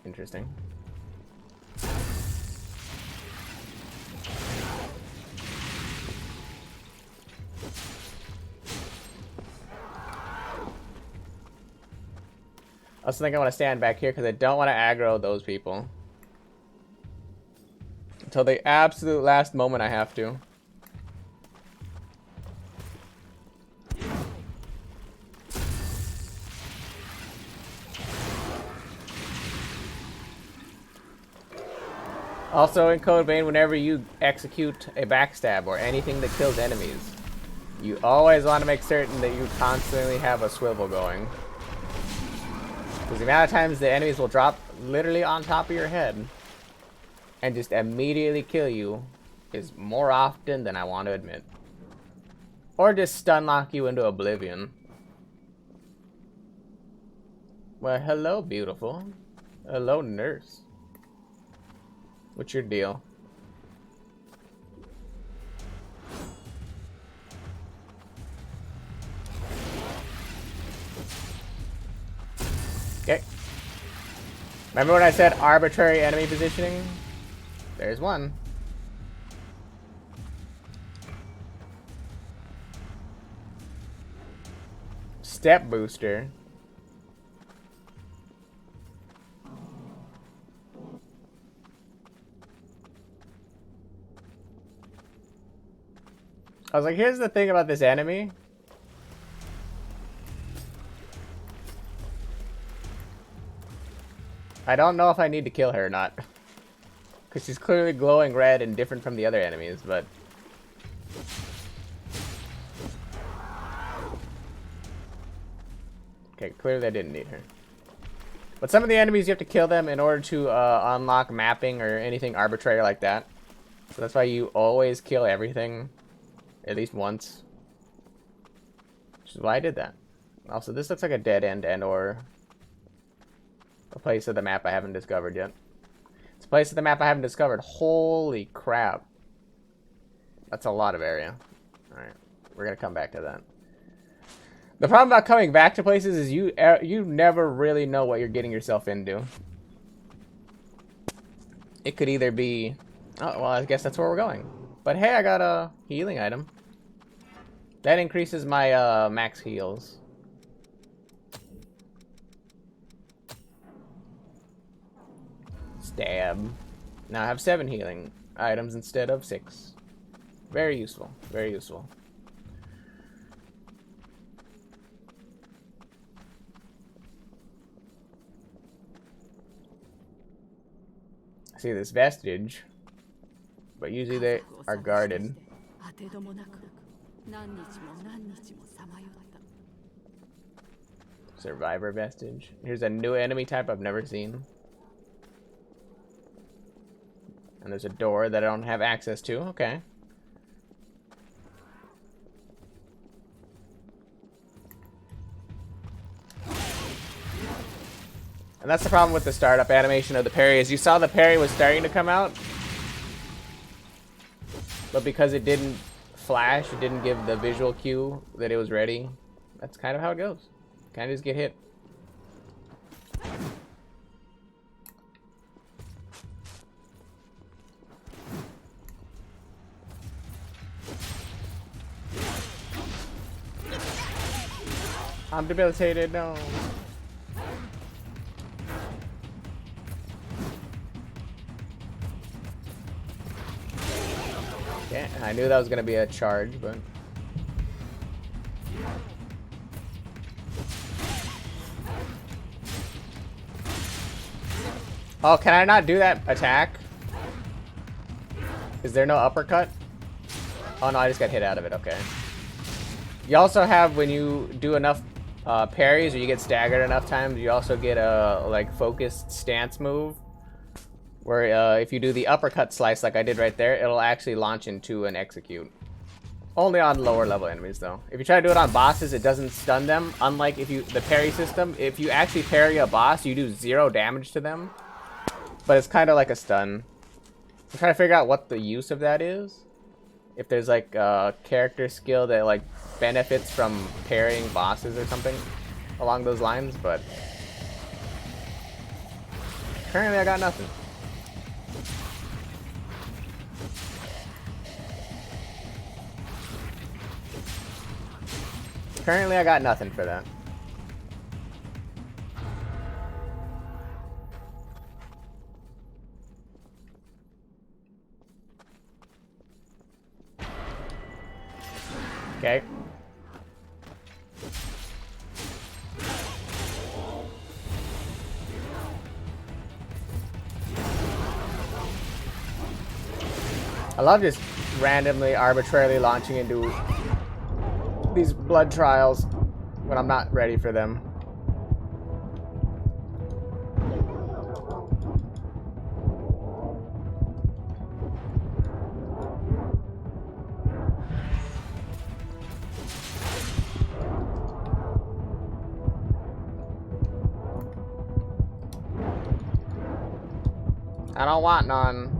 Interesting. I also think I want to stand back here because I don't want to aggro those people. Until the absolute last moment I have to. Also in Code Vein, whenever you execute a backstab or anything that kills enemies, you always want to make certain that you constantly have a swivel going. Because the amount of times the enemies will drop literally on top of your head and just immediately kill you is more often than I want to admit. Or just stun lock you into oblivion. Well, hello, beautiful. Hello, nurse. What's your deal? Okay. Remember when I said arbitrary enemy positioning? There's one. step booster. I was like, here's the thing about this enemy. I don't know if I need to kill her or not. Because she's clearly glowing red and different from the other enemies, but... Okay, clearly I didn't need her. But some of the enemies, you have to kill them in order to unlock mapping or anything arbitrary like that. So that's why you always kill everything at least once. Which is why I did that. Also, this looks like a dead end or a place of the map I haven't discovered yet. It's a place of the map I haven't discovered. Holy crap. That's a lot of area. Alright, we're going to come back to that. The problem about coming back to places is you never really know what you're getting yourself into. It could either be... Oh, well, I guess that's where we're going. But hey, I got a healing item. That increases my max heals. Stab. Now I have 7 healing items instead of 6. Very useful. Very useful. I see this vestige, but usually they are guarded. Survivor vestige. Here's a new enemy type I've never seen. And there's a door that I don't have access to. Okay. And that's the problem with the startup animation of the parry, is you saw the parry was starting to come out, but because it didn't flash, it didn't give the visual cue that it was ready. That's kind of how it goes. Kind of just get hit. I'm debilitated, no. Okay, I knew that was gonna be a charge, but... Oh, can I not do that attack? Is there no uppercut? Oh no, I just got hit out of it, okay. You also have, when you do enough parries, or you get staggered enough times, you also get a like focused stance move. Where if you do the uppercut slice like I did right there, it'll actually launch into an execute. Only on lower level enemies though. If you try to do it on bosses, it doesn't stun them. Unlike if you the parry system, if you actually parry a boss, you do 0 damage to them. But it's kind of like a stun. I'm trying to figure out what the use of that is. If there's like a character skill that like benefits from parrying bosses or something along those lines, but currently I got nothing. Currently, I got nothing for that. Okay. I love just randomly, arbitrarily launching into these blood trials when I'm not ready for them. I don't want none.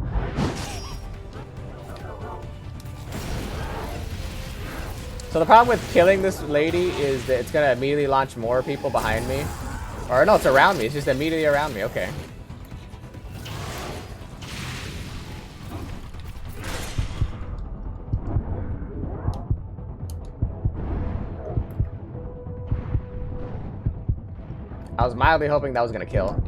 So the problem with killing this lady is that it's gonna immediately launch more people behind me. Or no, it's around me. It's just immediately around me. Okay. I was mildly hoping that was gonna kill.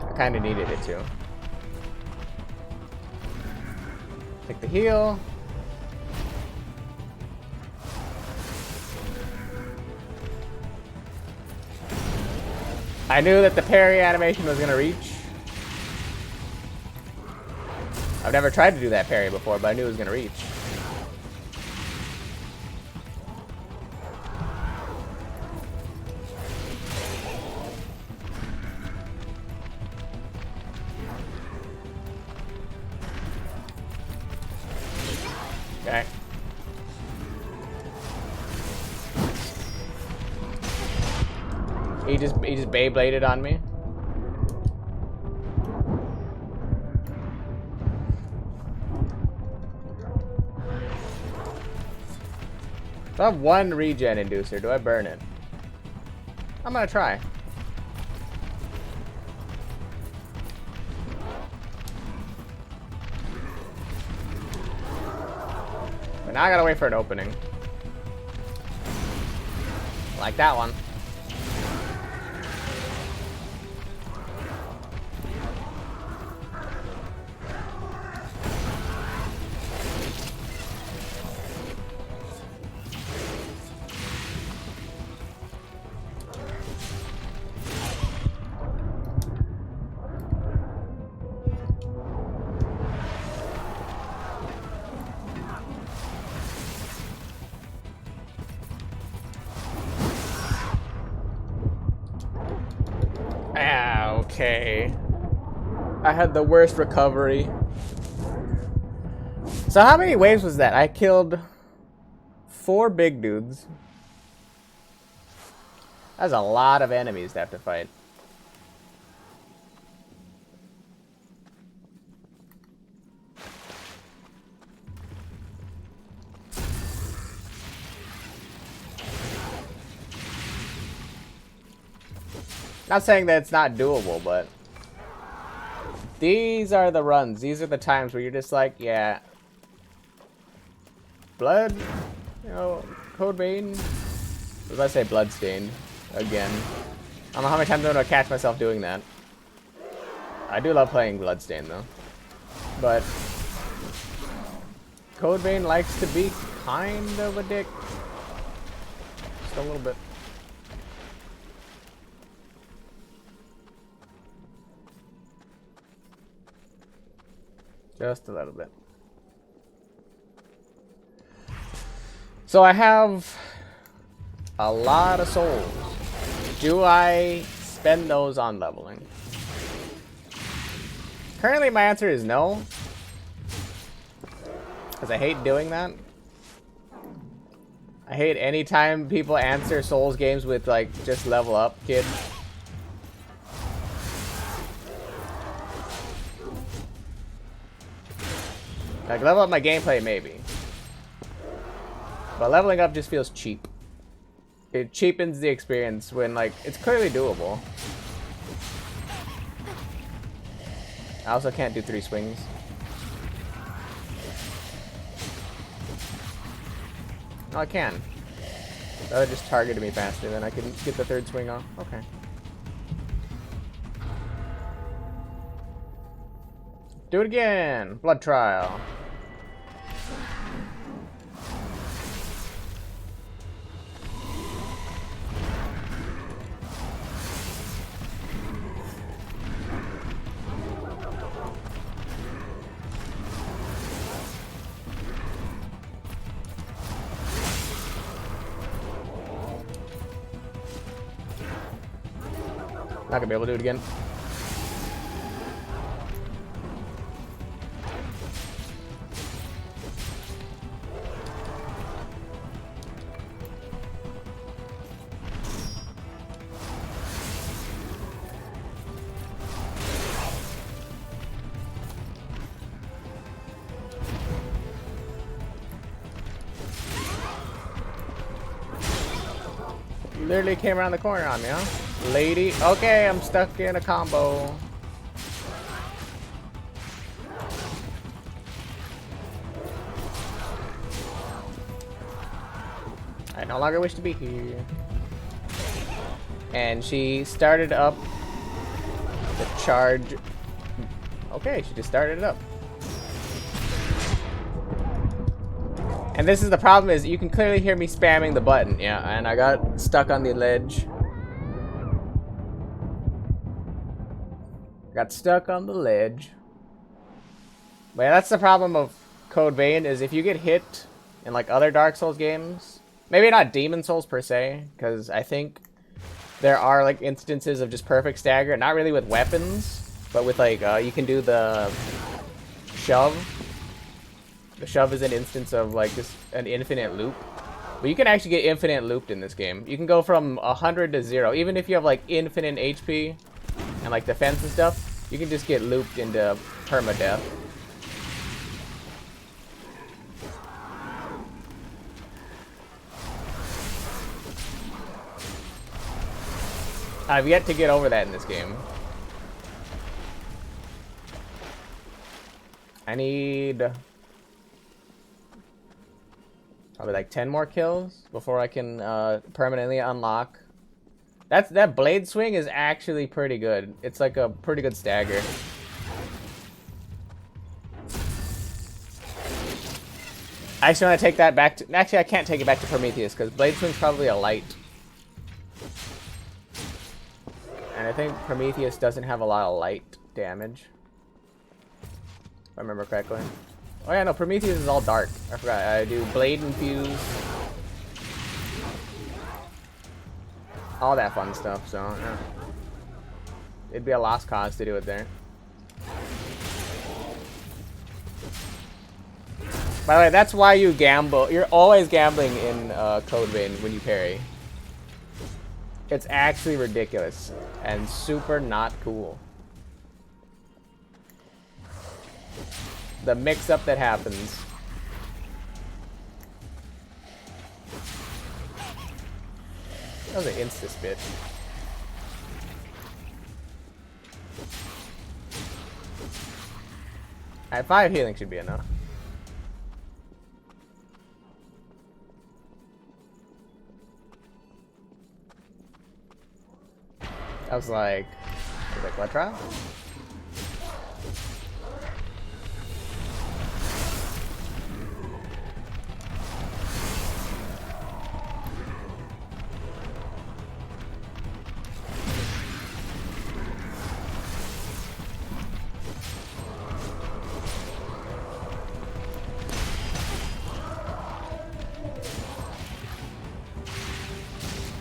I kinda needed it to. Take the heal. I knew that the parry animation was gonna reach. I've never tried to do that parry before, but I knew it was gonna reach. Okay. He just Beybladed on me. So I have one regen inducer. Do I burn it? I'm gonna try. But now I gotta wait for an opening. Like that one. Okay. I had the worst recovery. So how many waves was that? I killed 4 big dudes. That's a lot of enemies to have to fight. Not saying that it's not doable, but these are the runs. These are the times where you're just like, yeah. Blood, you know, Code Vein. What did I say? Bloodstained. Again. I don't know how many times I'm gonna catch myself doing that. I do love playing Bloodstained though. But Code Vein likes to be kind of a dick. Just a little bit. Just a little bit. So I have a lot of souls. Do I spend those on leveling? Currently my answer is no. Because I hate doing that. I hate any time people answer Souls games with like, just level up, kid. Like, level up my gameplay, maybe. But leveling up just feels cheap. It cheapens the experience when, like, it's clearly doable. I also can't do 3 swings. No, I can. That would just targeted me faster, then I can get the 3rd swing off. Okay. Do it again! Blood trial. Not gonna be able to do it again. Literally came around the corner on me, huh? Lady. Okay, I'm stuck in a combo. no longer wish to be here. And she started up the charge. Okay, she just started it up. And this is the problem, is you can clearly hear me spamming the button. Yeah, and I got stuck on the ledge. Got stuck on the ledge. But yeah, that's the problem of Code Vein, is if you get hit in like other Dark Souls games, maybe not Demon Souls per se, because I think there are like instances of just perfect stagger, not really with weapons, but with like, you can do the shove. The shove is an instance of like just an infinite loop. But you can actually get infinite looped in this game. You can go from 100 to 0. Even if you have like infinite HP and like defense and stuff, you can just get looped into permadeath. I've yet to get over that in this game. I need probably like 10 more kills before I can permanently unlock. That blade swing is actually pretty good. It's like a pretty good stagger. I actually want to take that back to... Actually, I can't take it back to Prometheus because blade swing's probably a light. And I think Prometheus doesn't have a lot of light damage, if I remember correctly. Oh yeah, no, Prometheus is all dark. I forgot. I do blade infused. All that fun stuff, so yeah. It'd be a lost cause to do it there. By the way, that's why you gamble. You're always gambling in Code Vein when you parry. It's actually ridiculous and super not cool. The mix-up that happens. That was an insta-spit. Alright, 5 healing should be enough. I was like, what trial?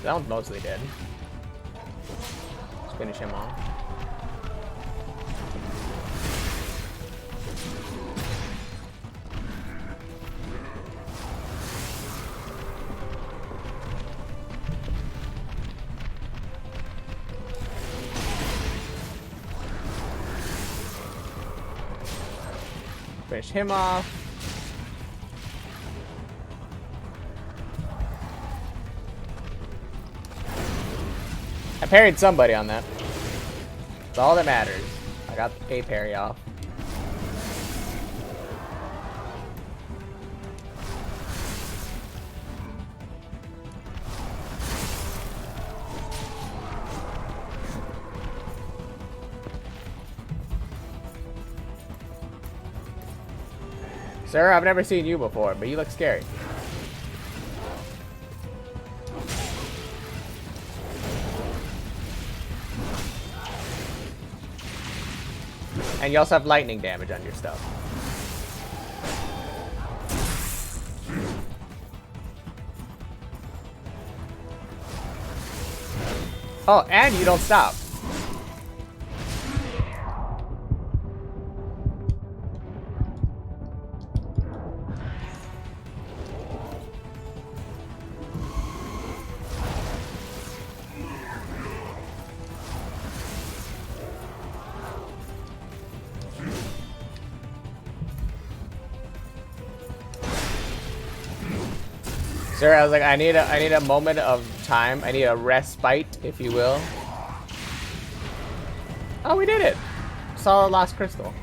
That one's mostly dead. Let's finish him off. Finish him off. I parried somebody on that. That's all that matters. I got a parry off. Sir, I've never seen you before, but you look scary. And you also have lightning damage on your stuff. Oh, and you don't stop. Sir, I was like, I need a moment of time. I need a respite, if you will. Oh, we did it! Solid Lost Crystal.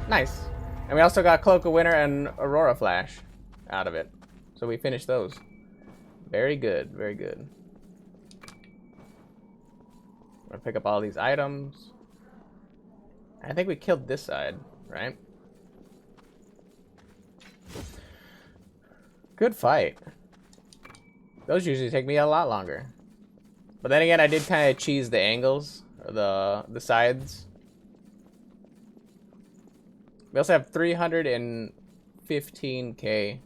Nice. And we also got Cloak of Winter and Aurora Flash out of it. So we finished those. Very good, very good. I'm gonna pick up all these items. I think we killed this side, right? Good fight. Those usually take me a lot longer. But then again, I did kind of cheese the angles, or the sides. We also have 315k.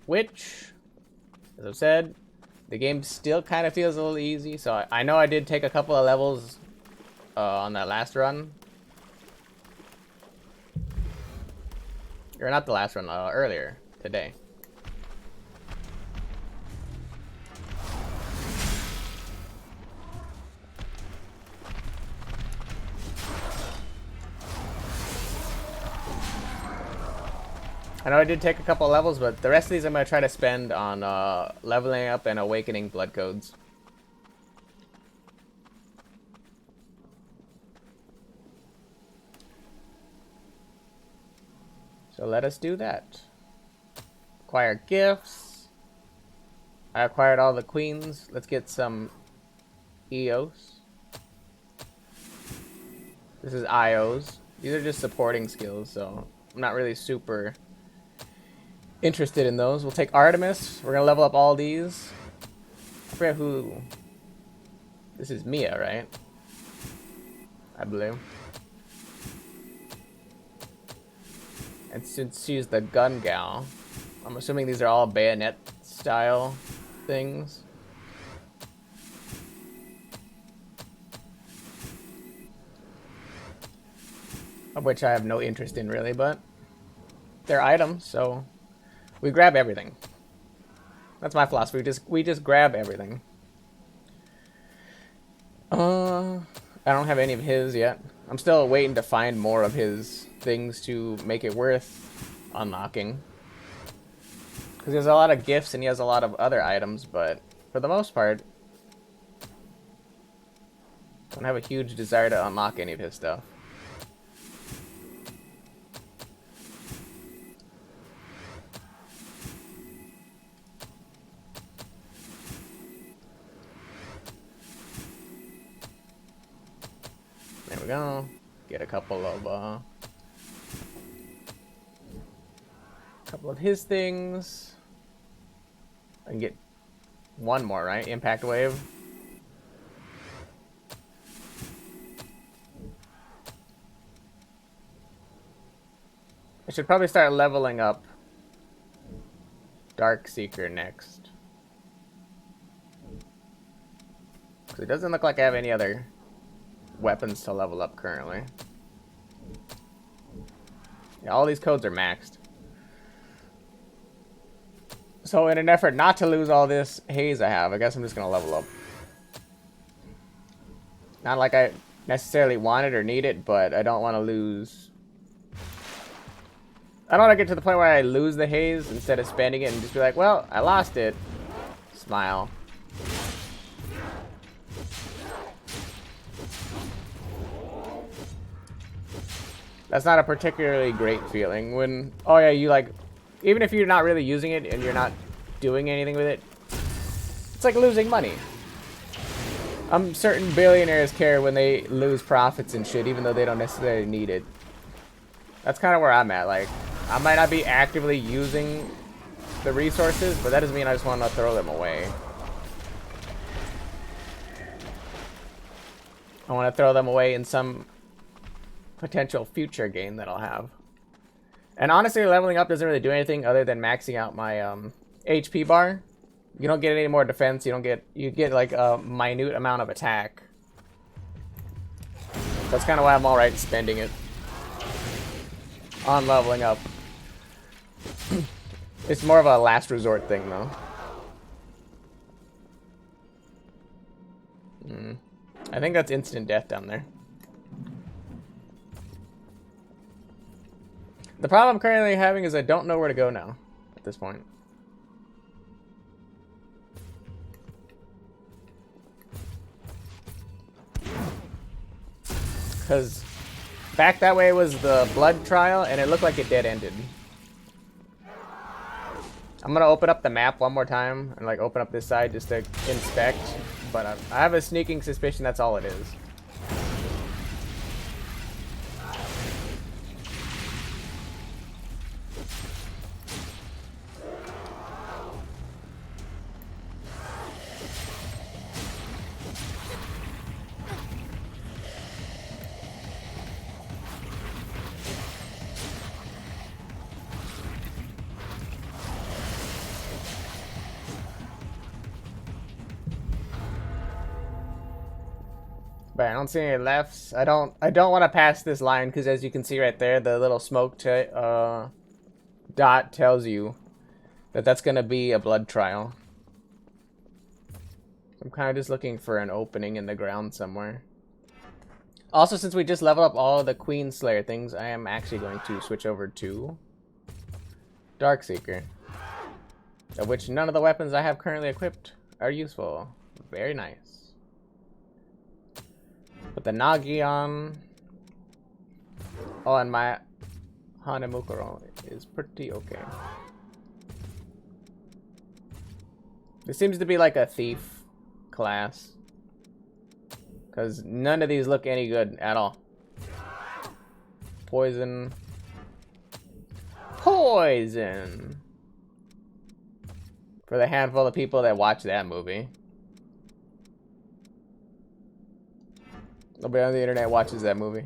Which, as I've said, the game still kind of feels a little easy. So I know I did take a couple of levels on that last run. Or not the last run, earlier today. I know I did take a couple of levels, but the rest of these I'm going to try to spend on leveling up and awakening blood codes. So let us do that. Acquire gifts. I acquired all the queens. Let's get some EOS. This is IOs. These are just supporting skills, so I'm not really super interested in those. We'll take Artemis. We're gonna level up all these. I forget who. This is Mia, right? I believe. And since she's the gun gal, I'm assuming these are all bayonet style things. Of which I have no interest in really, but they're items, so we grab everything. That's my philosophy. We just grab everything. I don't have any of his yet. I'm still waiting to find more of his things to make it worth unlocking. Because he has a lot of gifts and he has a lot of other items, but for the most part, I don't have a huge desire to unlock any of his stuff. There we go. Get a couple of his things. I can get one more, right? Impact wave. I should probably start leveling up Dark Seeker next. Because it doesn't look like I have any other weapons to level up currently. Yeah, all these codes are maxed. So in an effort not to lose all this haze I have, I guess I'm just gonna level up. Not like I necessarily want it or need it, but I don't want to lose. I don't want to get to the point where I lose the haze instead of spending it and just be like, well, I lost it. Smile. That's not a particularly great feeling when, oh yeah, you like, even if you're not really using it and you're not doing anything with it, it's like losing money. Certain billionaires care when they lose profits and shit, even though they don't necessarily need it. That's kind of where I'm at. Like, I might not be actively using the resources, but that doesn't mean I just want to throw them away. I want to throw them away in some potential future game that I'll have. And honestly, leveling up doesn't really do anything other than maxing out my HP bar. You don't get any more defense. You get like a minute amount of attack. That's kind of why I'm alright spending it on leveling up. It's more of a last resort thing though. I think that's instant death down there. The problem I'm currently having is I don't know where to go now at this point. Because back that way was the blood trial and it looked like it dead ended. I'm gonna open up the map one more time and like open up this side just to inspect. But I have a sneaking suspicion that's all it is. But I don't see any lefts. I don't want to pass this line because as you can see right there, the little smoke dot tells you that that's gonna be a blood trial. I'm kind of just looking for an opening in the ground somewhere. Also, since we just leveled up all of the Queen Slayer things, I am actually going to switch over to Darkseeker, of which none of the weapons I have currently equipped are useful. Very nice. Put the Nagi on. Oh, and my Hanemukuro is pretty okay. This seems to be like a thief class, because none of these look any good at all. Poison. Poison! For the handful of people that watch that movie. Nobody on the internet watches that movie.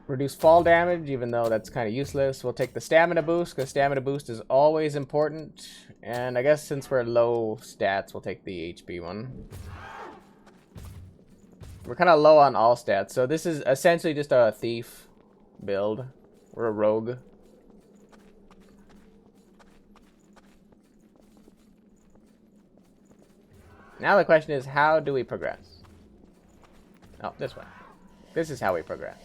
Reduce fall damage, even though that's kind of useless. We'll take the stamina boost, because stamina boost is always important. And I guess since we're low stats, we'll take the HP one. We're kind of low on all stats, so this is essentially just a thief build. We're a rogue. Now the question is, how do we progress? Oh, this way. This is how we progress.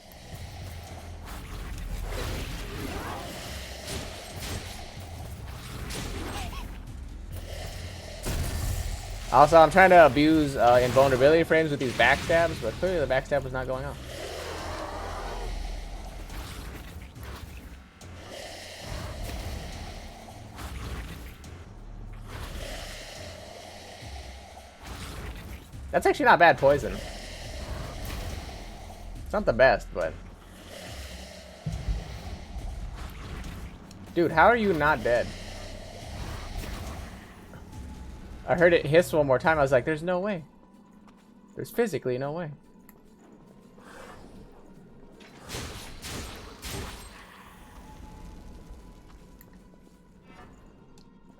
Also, I'm trying to abuse invulnerability frames with these backstabs, but clearly the backstab was not going on. That's actually not bad poison. It's not the best, but... Dude, how are you not dead? I heard it hiss one more time. I was like, there's no way. There's physically no way.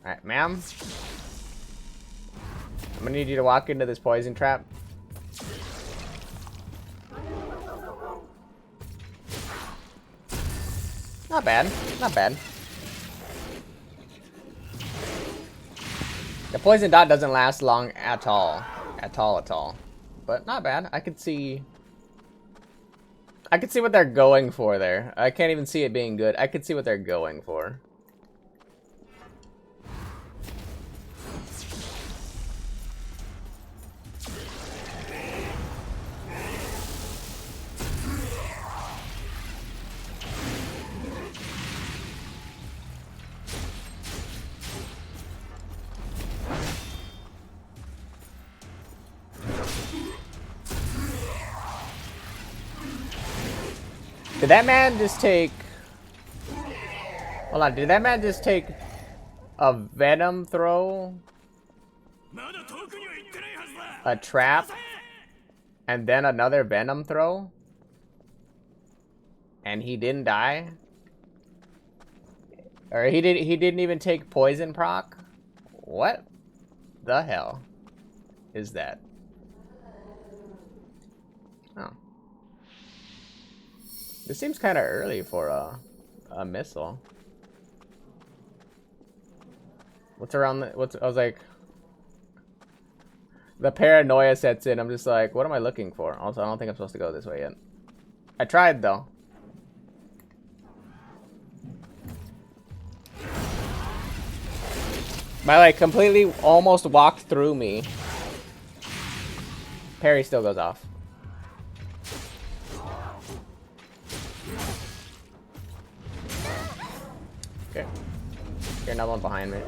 Alright, ma'am. I'm gonna need you to walk into this poison trap. Not bad. Not bad. The poison dot doesn't last long at all. At all. But not bad. I could see what they're going for there. I can't even see it being good. I could see what they're going for. Did that man just take... Hold on, did that man just take a venom throw? A trap? And then another venom throw? And he didn't die? Or he didn't even take poison proc? What the hell is that? Oh. This seems kind of early for a missile. What's around the, I was like, the paranoia sets in. I'm just like, what am I looking for? Also, I don't think I'm supposed to go this way yet. I tried though. My like completely almost walked through me. Parry still goes off. You're another one behind me.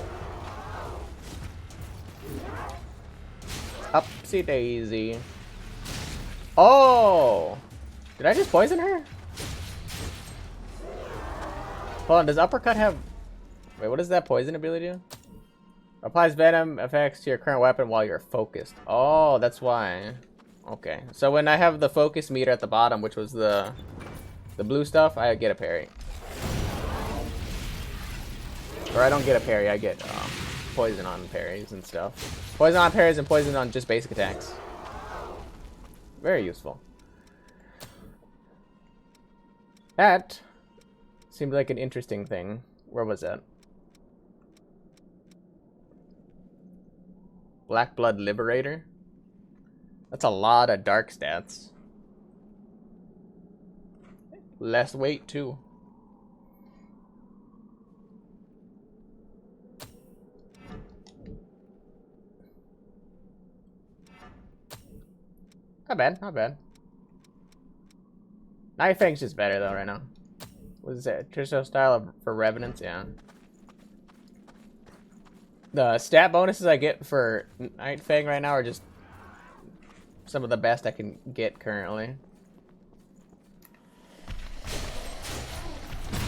Upsy daisy. Oh! Did I just poison her? Hold on, does uppercut have... Wait, what does that poison ability do? Applies venom effects to your current weapon while you're focused. Oh, that's why. Okay, so when I have the focus meter at the bottom, which was the blue stuff, I get a parry. Or I don't get a parry, I get poison on parries and stuff. Poison on parries and poison on just basic attacks. Very useful. That seemed like an interesting thing. Where was that? Black Blood Liberator? That's a lot of dark stats. Less weight too. Not bad, not bad. Knife Fang's just better though right now. What is that? Traditional style for Revenants? Yeah. The stat bonuses I get for Night Fang right now are just some of the best I can get currently.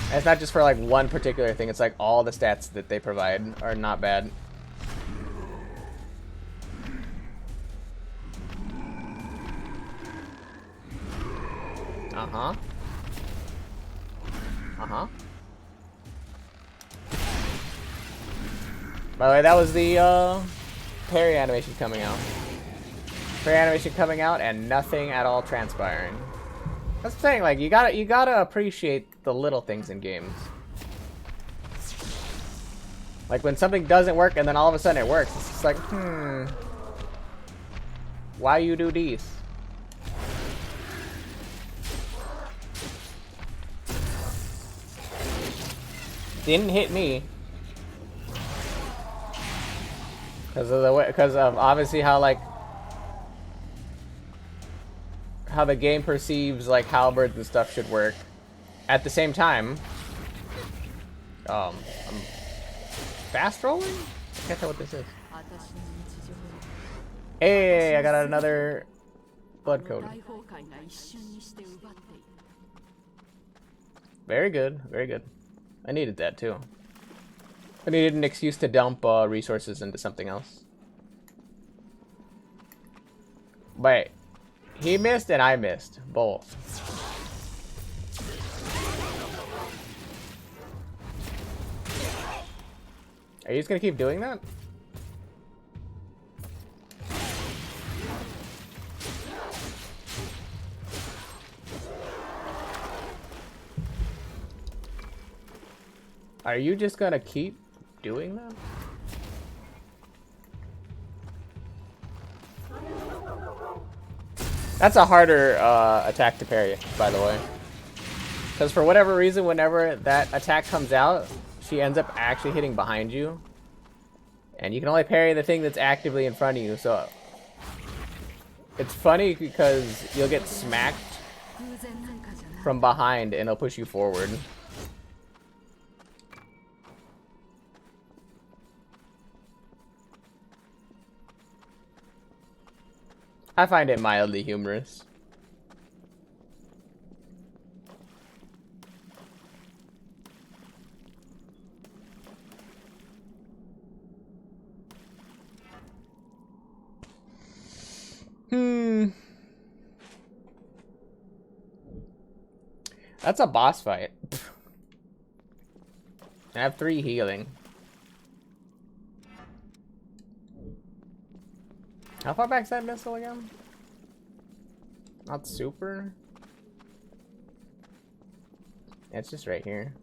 And it's not just for like one particular thing, it's like all the stats that they provide are not bad. Uh-huh. Uh-huh. By the way, that was the parry animation coming out. Parry animation coming out and nothing at all transpiring. That's the thing, like you gotta appreciate the little things in games. Like when something doesn't work and then all of a sudden it works, it's just like, why you do these? Didn't hit me because of the way, because of obviously how like how the game perceives like halberds and stuff should work. At the same time, I'm fast rolling. I can't tell what this is. Hey, I got another blood code. Very good, very good. I needed that too. I needed an excuse to dump resources into something else. But he missed and I missed. Both. Are you just gonna keep doing that? Are you just gonna keep doing that? That's a harder attack to parry, by the way. Because for whatever reason, whenever that attack comes out, she ends up actually hitting behind you. And you can only parry the thing that's actively in front of you, so... It's funny because you'll get smacked from behind and it'll push you forward. I find it mildly humorous. That's a boss fight. I have 3 healing. How far back's that missile again? Not super. Yeah, it's just right here.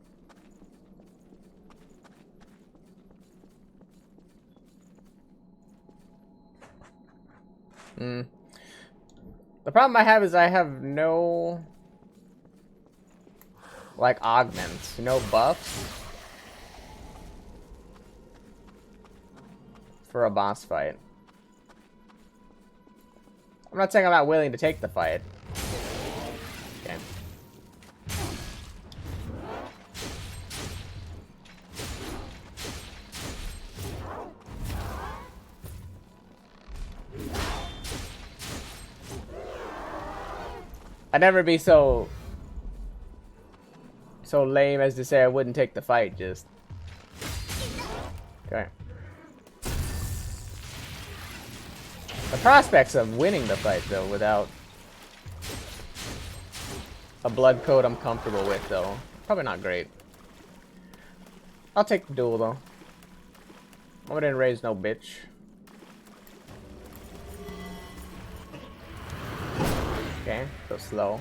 The problem I have is I have no like augments, no buffs for a boss fight. I'm not saying I'm not willing to take the fight. Okay. I'd never be so lame as to say I wouldn't take the fight, just. Okay. The prospects of winning the fight, though, without a blood code I'm comfortable with, though, probably not great. I'll take the duel, though. I didn't raise no bitch. Okay, go slow.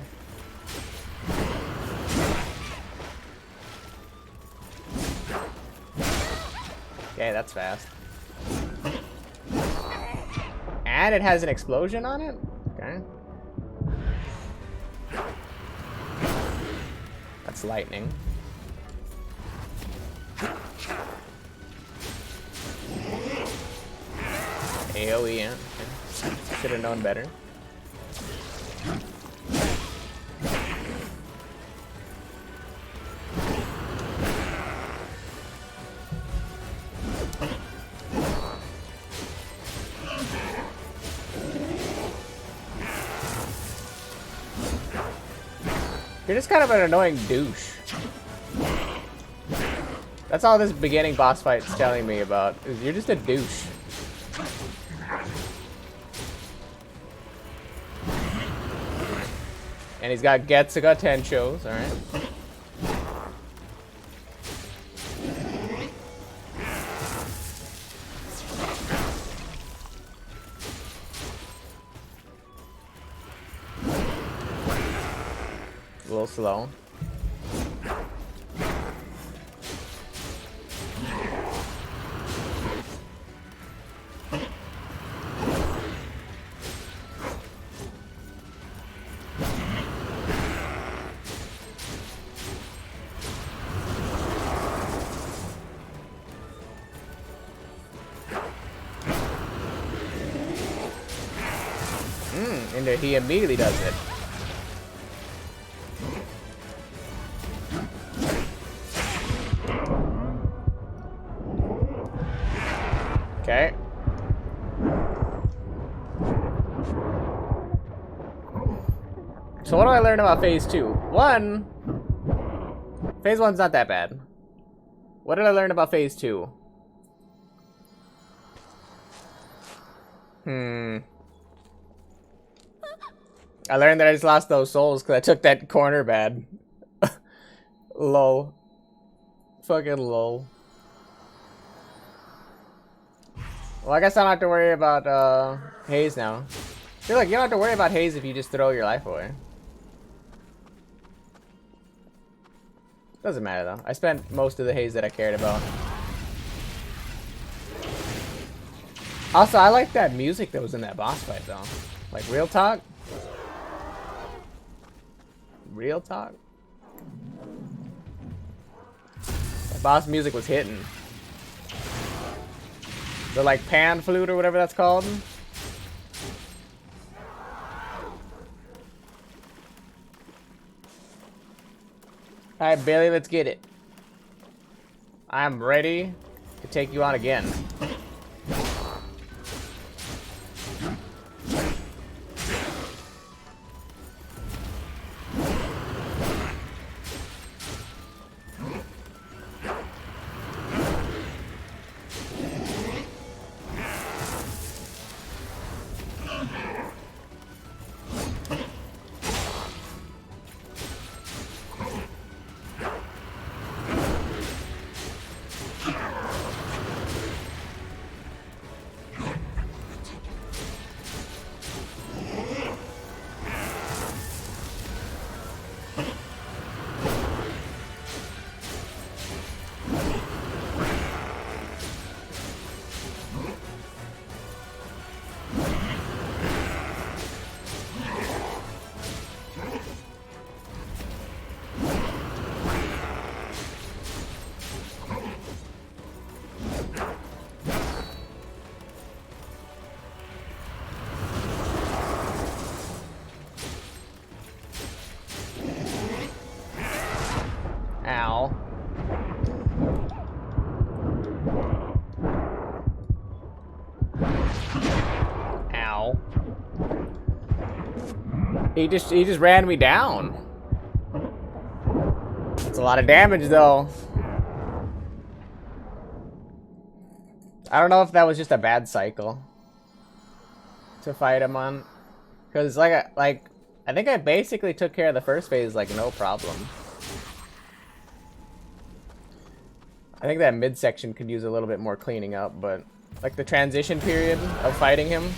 Okay, that's fast. And it has an explosion on it? Okay. That's lightning. AoE, yeah. Okay. Should have known better. You're just kind of an annoying douche. That's all this beginning boss fight's telling me about, is you're just a douche. And he's got Getsuga Tenshos, alright. A little slow. And then he immediately does it. Okay. So what do I learn about phase 2? One, phase 1's not that bad. What did I learn about phase 2? I learned that I just lost those souls because I took that corner bad. Lol. Fucking lol. Well, I guess I don't have to worry about Haze now. I feel like you don't have to worry about Haze if you just throw your life away. Doesn't matter though. I spent most of the Haze that I cared about. Also, I like that music that was in that boss fight though. Like, real talk. Real talk. The boss music was hitting. The like pan flute or whatever that's called. Alright, Billy, let's get it. I'm ready to take you on again. He just ran me down. It's a lot of damage though. I don't know if that was just a bad cycle to fight him on, because I think I basically took care of the first phase like no problem. I think that midsection could use a little bit more cleaning up, but like the transition period of fighting him.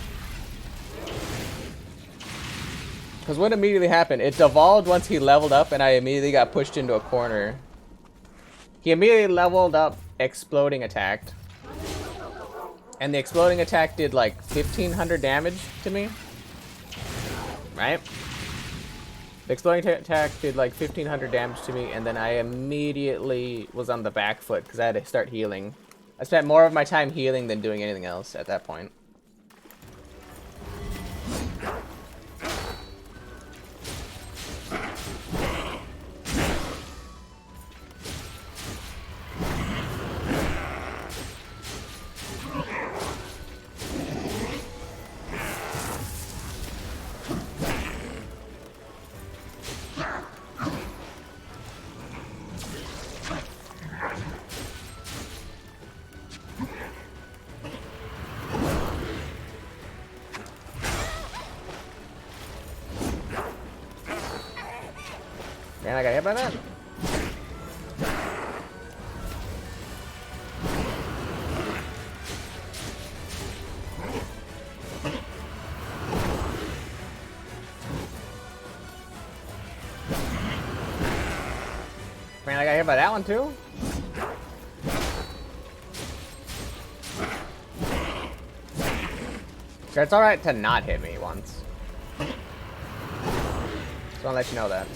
Because what immediately happened, it devolved once he leveled up and I immediately got pushed into a corner. He immediately leveled up exploding attack. And the exploding attack did like 1500 damage to me. Right? The exploding attack did like 1500 damage to me, and then I immediately was on the back foot because I had to start healing. I spent more of my time healing than doing anything else at that point. Man, I got hit by that? Man, I got hit by that one too? Sure, it's alright to not hit me once. Just wanna let you know that.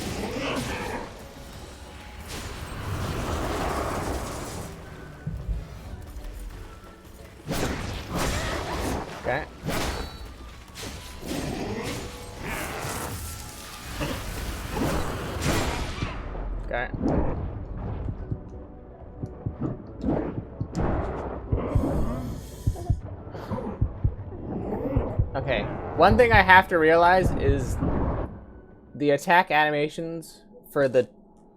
Okay. Okay. Okay. One thing I have to realize is the attack animations for the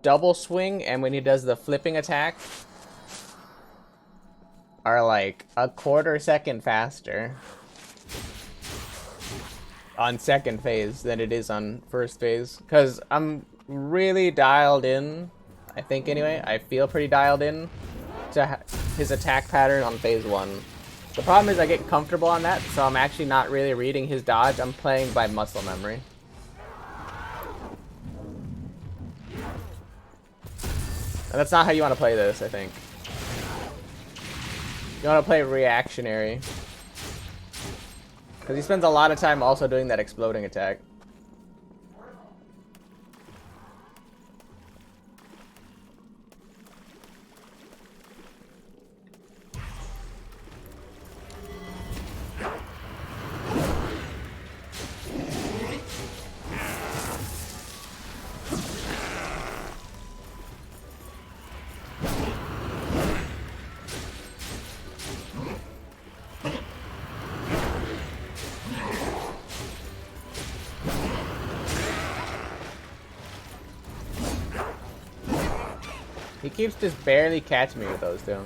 double swing and when he does the flipping attack are like a quarter second faster on second phase than it is on first phase, because I'm really dialed in, I think anyway, I feel pretty dialed in to his attack pattern on phase 1. The problem is I get comfortable on that, so I'm actually not really reading his dodge, I'm playing by muscle memory. And that's not how you want to play this, I think. You want to play reactionary. Because he spends a lot of time also doing that exploding attack. He keeps just barely catching me with those two.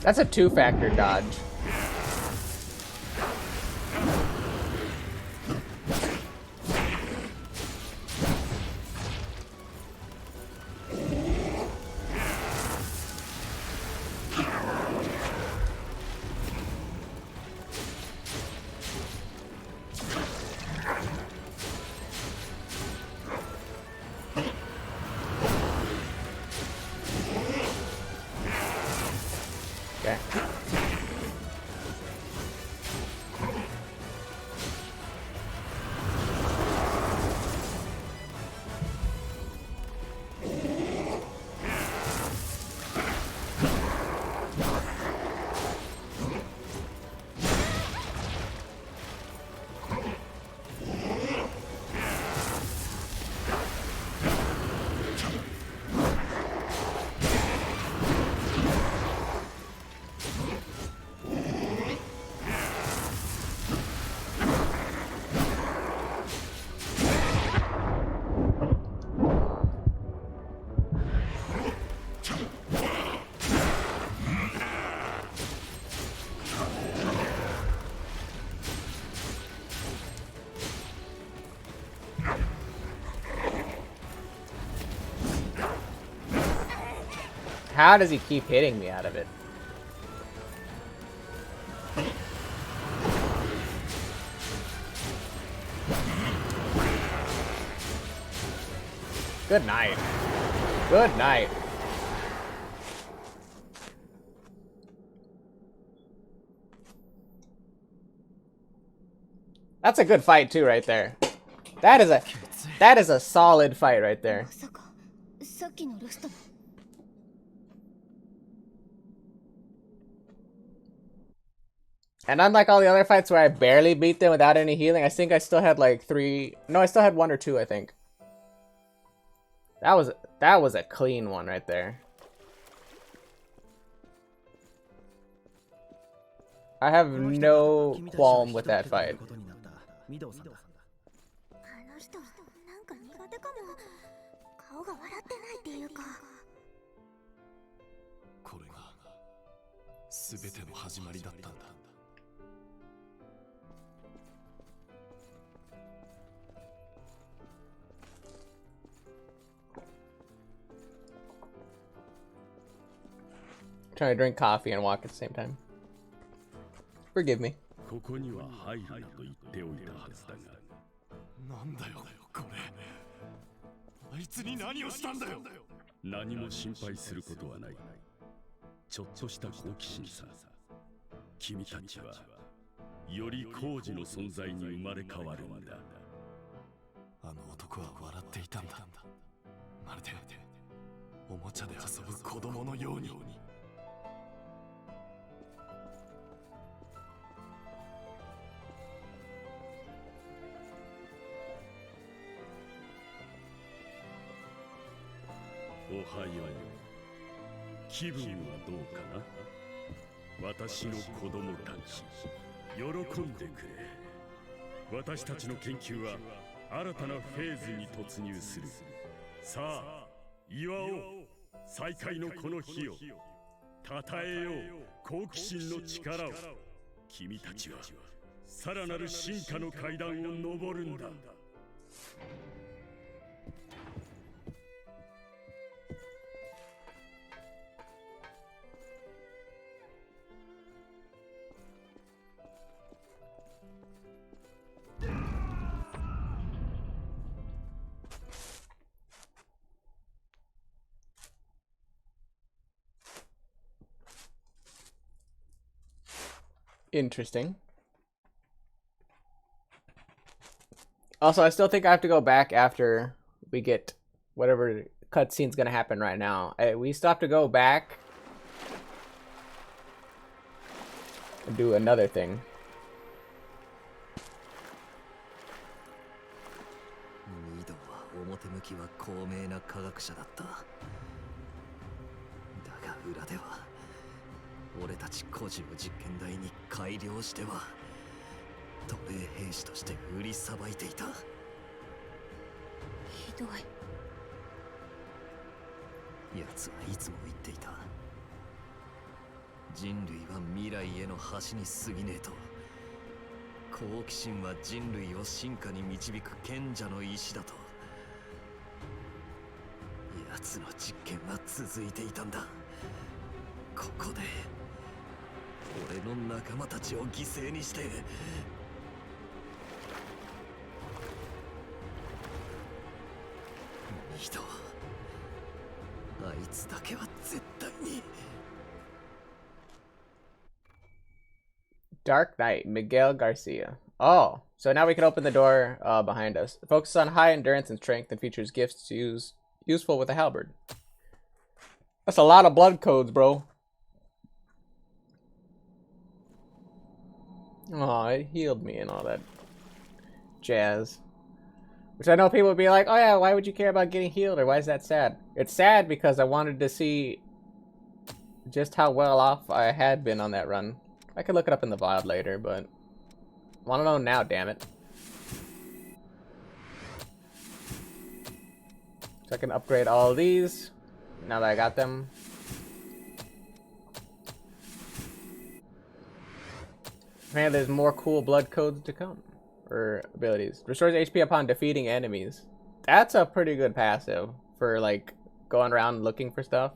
That's a two-factor dodge. How does he keep hitting me out of it? Good night. Good night. That's a good fight too, right there. That is a solid fight right there. まさかさっきのロストも And unlike all the other fights where I barely beat them without any healing, I think I still had like 3. No, I still had 1 or 2, I think. That was a clean one right there. I have no qualm with that fight. あの人なんか苦手かも顔が笑ってないっていうかこれが全ての始まりだったんだ。Trying to drink coffee and walk at the same time. Forgive me. ここには入るなと言っておいたはずだが、なんだよこれ。あいつに何をしたんだよ。何も心配することはない。ちょっとした好奇心さ。君たちはより高次の存在に生まれ変わるんだ。あの男は笑っていたんだ。まるでおもちゃで遊ぶ子供のように。おはよう。気分はどうかな？私の子供たち、喜んでくれ。私たちの研究は新たなフェーズに突入する。さあ、祝おう。再会のこの日を。称えよう。好奇心の力を。君たちはさらなる進化の階段を登るんだ。Interesting. Also, I still think I have to go back after we get whatever cutscene's gonna happen right now. We still have to go back and do another thing. ミドは表向きは高名な科学者だった。だが裏では俺たち孤児を実験台に改良しては奴隷兵士として売りさばいていた。ひどい奴はいつも言っていた。人類は未来への橋に過ぎねえと。好奇心は人類を進化に導く賢者の石だと。奴の実験は続いていたんだ。ここで俺の仲間たちを犠牲にしてミド、あいつだけは絶対に。 Dark Knight, Miguel Garcia. Oh, so now we can open the door behind us. It focuses on high endurance and strength and features gifts useful with a halberd. That's a lot of blood codes, bro. Oh, it healed me and all that jazz. Which I know people would be like, oh yeah, why would you care about getting healed, or why is that sad? It's sad because I wanted to see just how well off I had been on that run. I could look it up in the VOD later, but I want to know now, damn it. So I can upgrade all of these now that I got them. Man, there's more cool blood codes to come. Or abilities. Restores HP upon defeating enemies. That's a pretty good passive for like going around looking for stuff.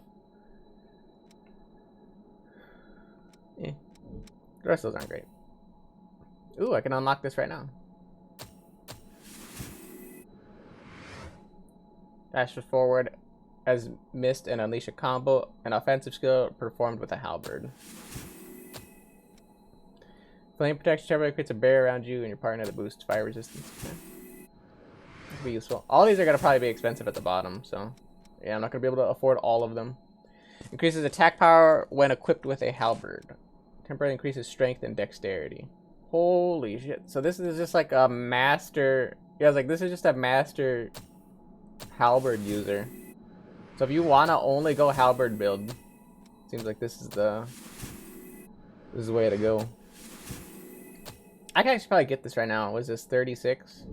The rest of those aren't great. Ooh, I can unlock this right now. Dash forward as missed and unleash a combo. An offensive skill performed with a halberd. Flame protection temporarily creates a barrier around you and your partner to boost fire resistance. Okay. That could be useful. All these are going to probably be expensive at the bottom, so yeah, I'm not going to be able to afford all of them. Increases attack power when equipped with a halberd. Temporarily increases strength and dexterity. Holy shit. So this is just like a master... Yeah, I was like, this is just a master halberd user. So if you want to only go halberd build, seems like this is the way to go. I can actually probably get this right now. Was this 36?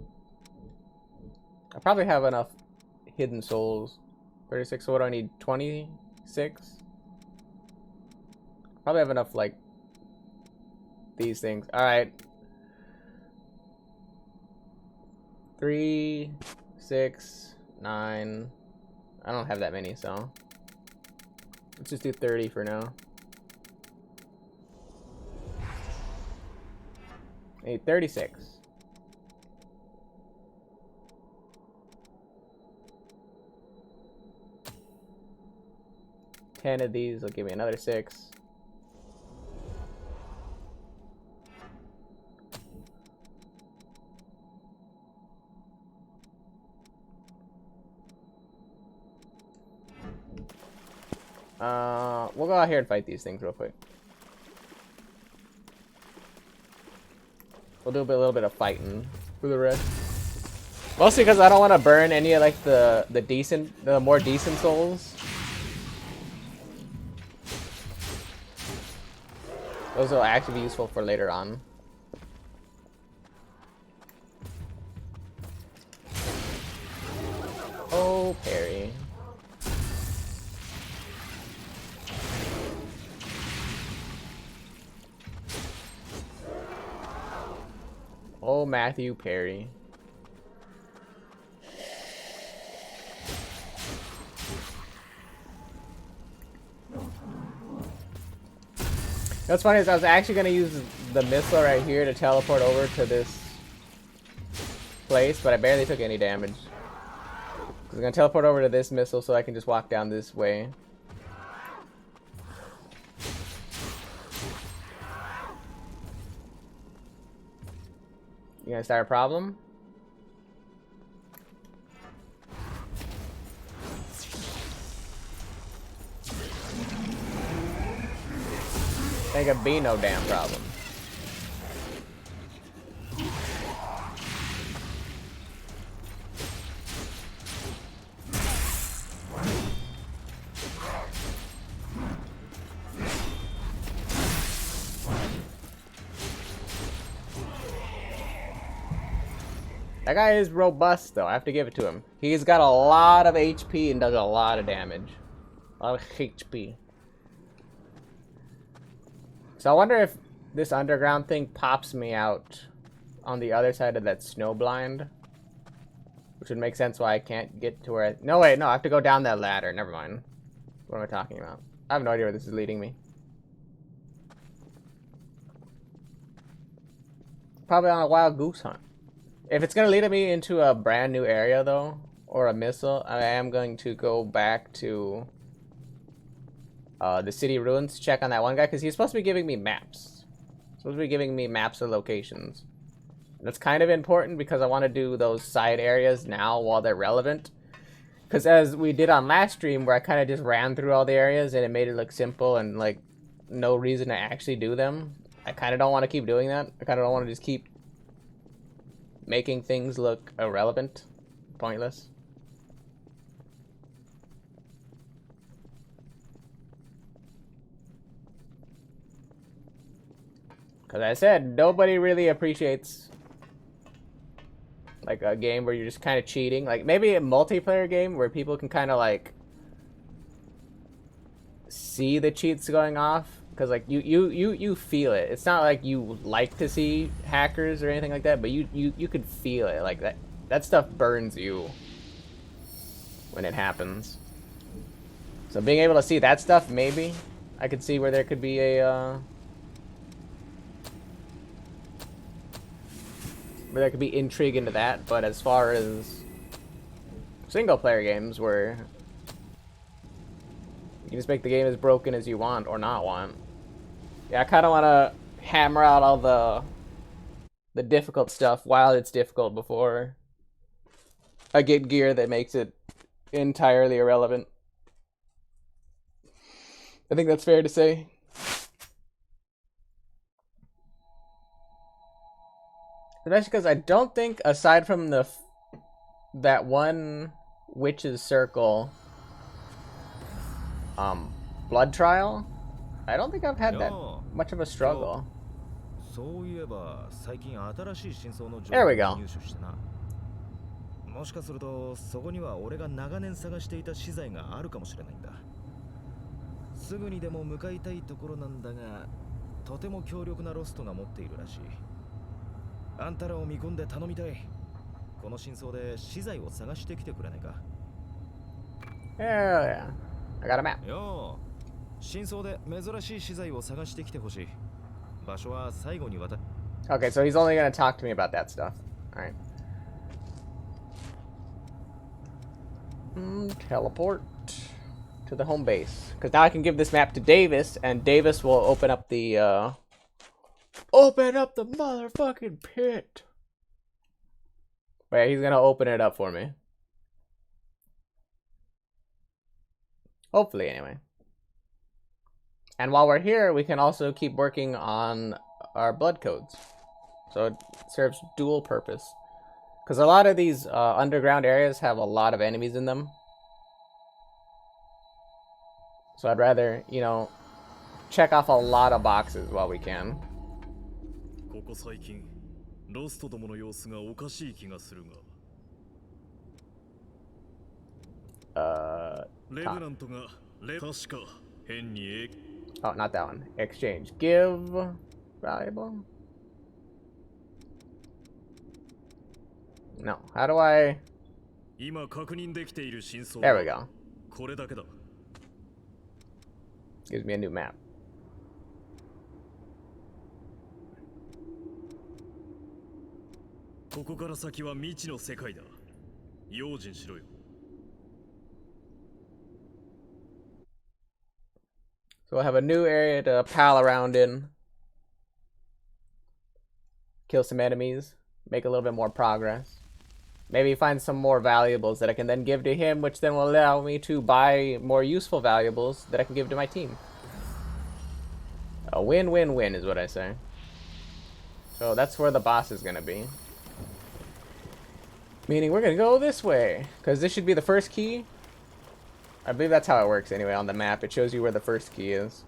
I probably have enough hidden souls. 36, so what do I need? 26? Probably have enough, like, these things. Alright. 3, 6, 9. I don't have that many, so let's just do 30 for now. 36. Ten of these will give me another 6. We'll go out here and fight these things real quick. We'll do a little bit of fighting for the rest. Mostly because I don't want to burn any of like the more decent souls. Those will actually be useful for later on. Oh, parry. Oh, Matthew Perry. What's funny is I was actually going to use the missile right here to teleport over to this place, but I barely took any damage. I'm going to teleport over to this missile so I can just walk down this way. You gonna start a problem? Ain't gonna be no damn problem. That guy is robust, though. I have to give it to him. He's got a lot of HP and does a lot of damage. A lot of HP. So I wonder if this underground thing pops me out on the other side of that snow blind. Which would make sense why I can't get to where I... No, wait, no. I have to go down that ladder. Never mind. What am I talking about? I have no idea where this is leading me. Probably on a wild goose hunt. If it's going to lead me into a brand new area, though, or a missile, I am going to go back to the city ruins to check on that one guy, because he's supposed to be giving me maps. He's supposed to be giving me maps of locations. That's kind of important because I want to do those side areas now while they're relevant. Because as we did on last stream, where I kind of just ran through all the areas and it made it look simple and like no reason to actually do them, I kind of don't want to keep doing that. I kind of don't want to just keep making things look irrelevant, pointless. Because I said, nobody really appreciates like a game where you're just kind of cheating. Like maybe a multiplayer game where people can kind of like see the cheats going off. Because like you feel it. It's not like you like to see hackers or anything like that, but you could feel it. Like that stuff burns you when it happens. So being able to see that stuff, maybe I could see where there could be a there could be intrigue into that, but as far as single player games where you can just make the game as broken as you want or not want. Yeah, I kind of want to hammer out all the difficult stuff while it's difficult before I get gear that makes it entirely irrelevant. I think that's fair to say. Especially because I don't think, aside from that one Witch's Circle blood trial, I don't think I've had that much of a struggle. There we go. もしかするとそこには俺が長年探していた資材があるかもしれないんだ。すぐにでも向かいたいところなんだが、とても強力なロストが持っているらしい。あんたらを見込んで頼みたい。この真相で資材を探してきてくれないか。Yeah, I got a map. よう、真相で珍しい資材を探してきてほしい。場所は最後に渡。Okay, so he's only gonna talk to me about that stuff. All right. Teleport to the home base, because now I can give this map to Davis, and Davis will open up the motherfucking pit. But yeah, he's gonna open it up for me. Hopefully, anyway. And while we're here, we can also keep working on our blood codes, so it serves dual purpose. Because a lot of these underground areas have a lot of enemies in them. So I'd rather, you know, check off a lot of boxes while we can. ここ最近ロストどもの様子がおかしい気がするが。レブナントが確か変に Oh, not that one. Exchange. Give valuable. No. How do I? 今確認できている真相 There we go. これだけだ。 Gives me a new map. ここから先は未知の世界だ。用心しろよ。 So we'll have a new area to pal around in. Kill some enemies. Make a little bit more progress. Maybe find some more valuables that I can then give to him, which then will allow me to buy more useful valuables that I can give to my team. A win-win-win is what I say. So that's where the boss is going to be. Meaning we're going to go this way, because this should be the first key. I believe that's how it works anyway on the map. It shows you where the first key is.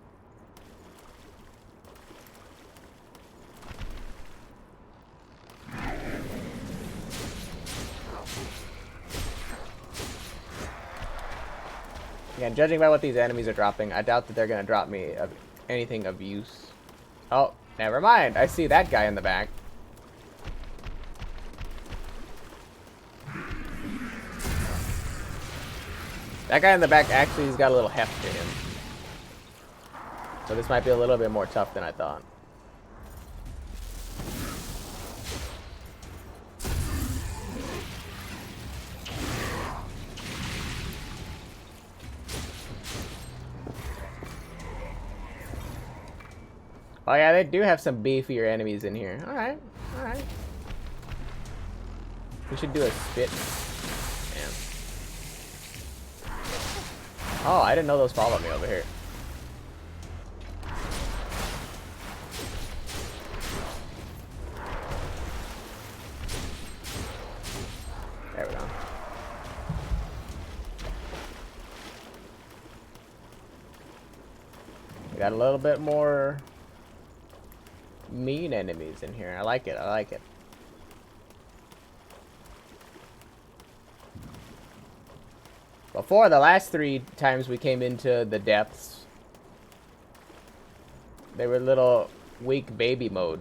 Again, judging by what these enemies are dropping, I doubt that they're going to drop me anything of use. Oh, never mind. I see that guy in the back. That guy in the back actually has got a little heft to him. So this might be a little bit more tough than I thought. Oh yeah, they do have some beefier enemies in here. Alright, alright. We should do a spit. Damn. Oh, I didn't know those followed me over here. There we go. We got a little bit more mean enemies in here. I like it. I like it. Before, the last 3 times we came into the depths, they were little weak baby mode.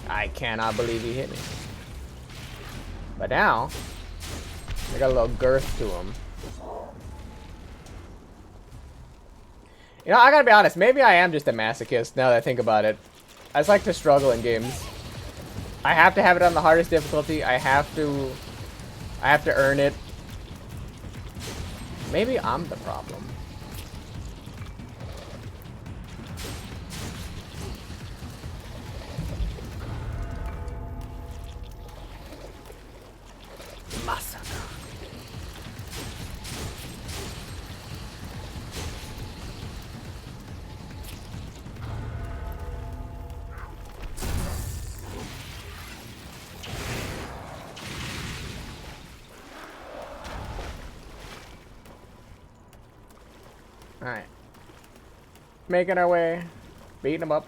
I cannot believe he hit me. But now, they got a little girth to them. You know, I gotta be honest, maybe I am just a masochist now that I think about it. I just like to struggle in games. I have to have it on the hardest difficulty. I have to earn it. Maybe I'm the problem. Masaka. Alright. Making our way. Beating them up.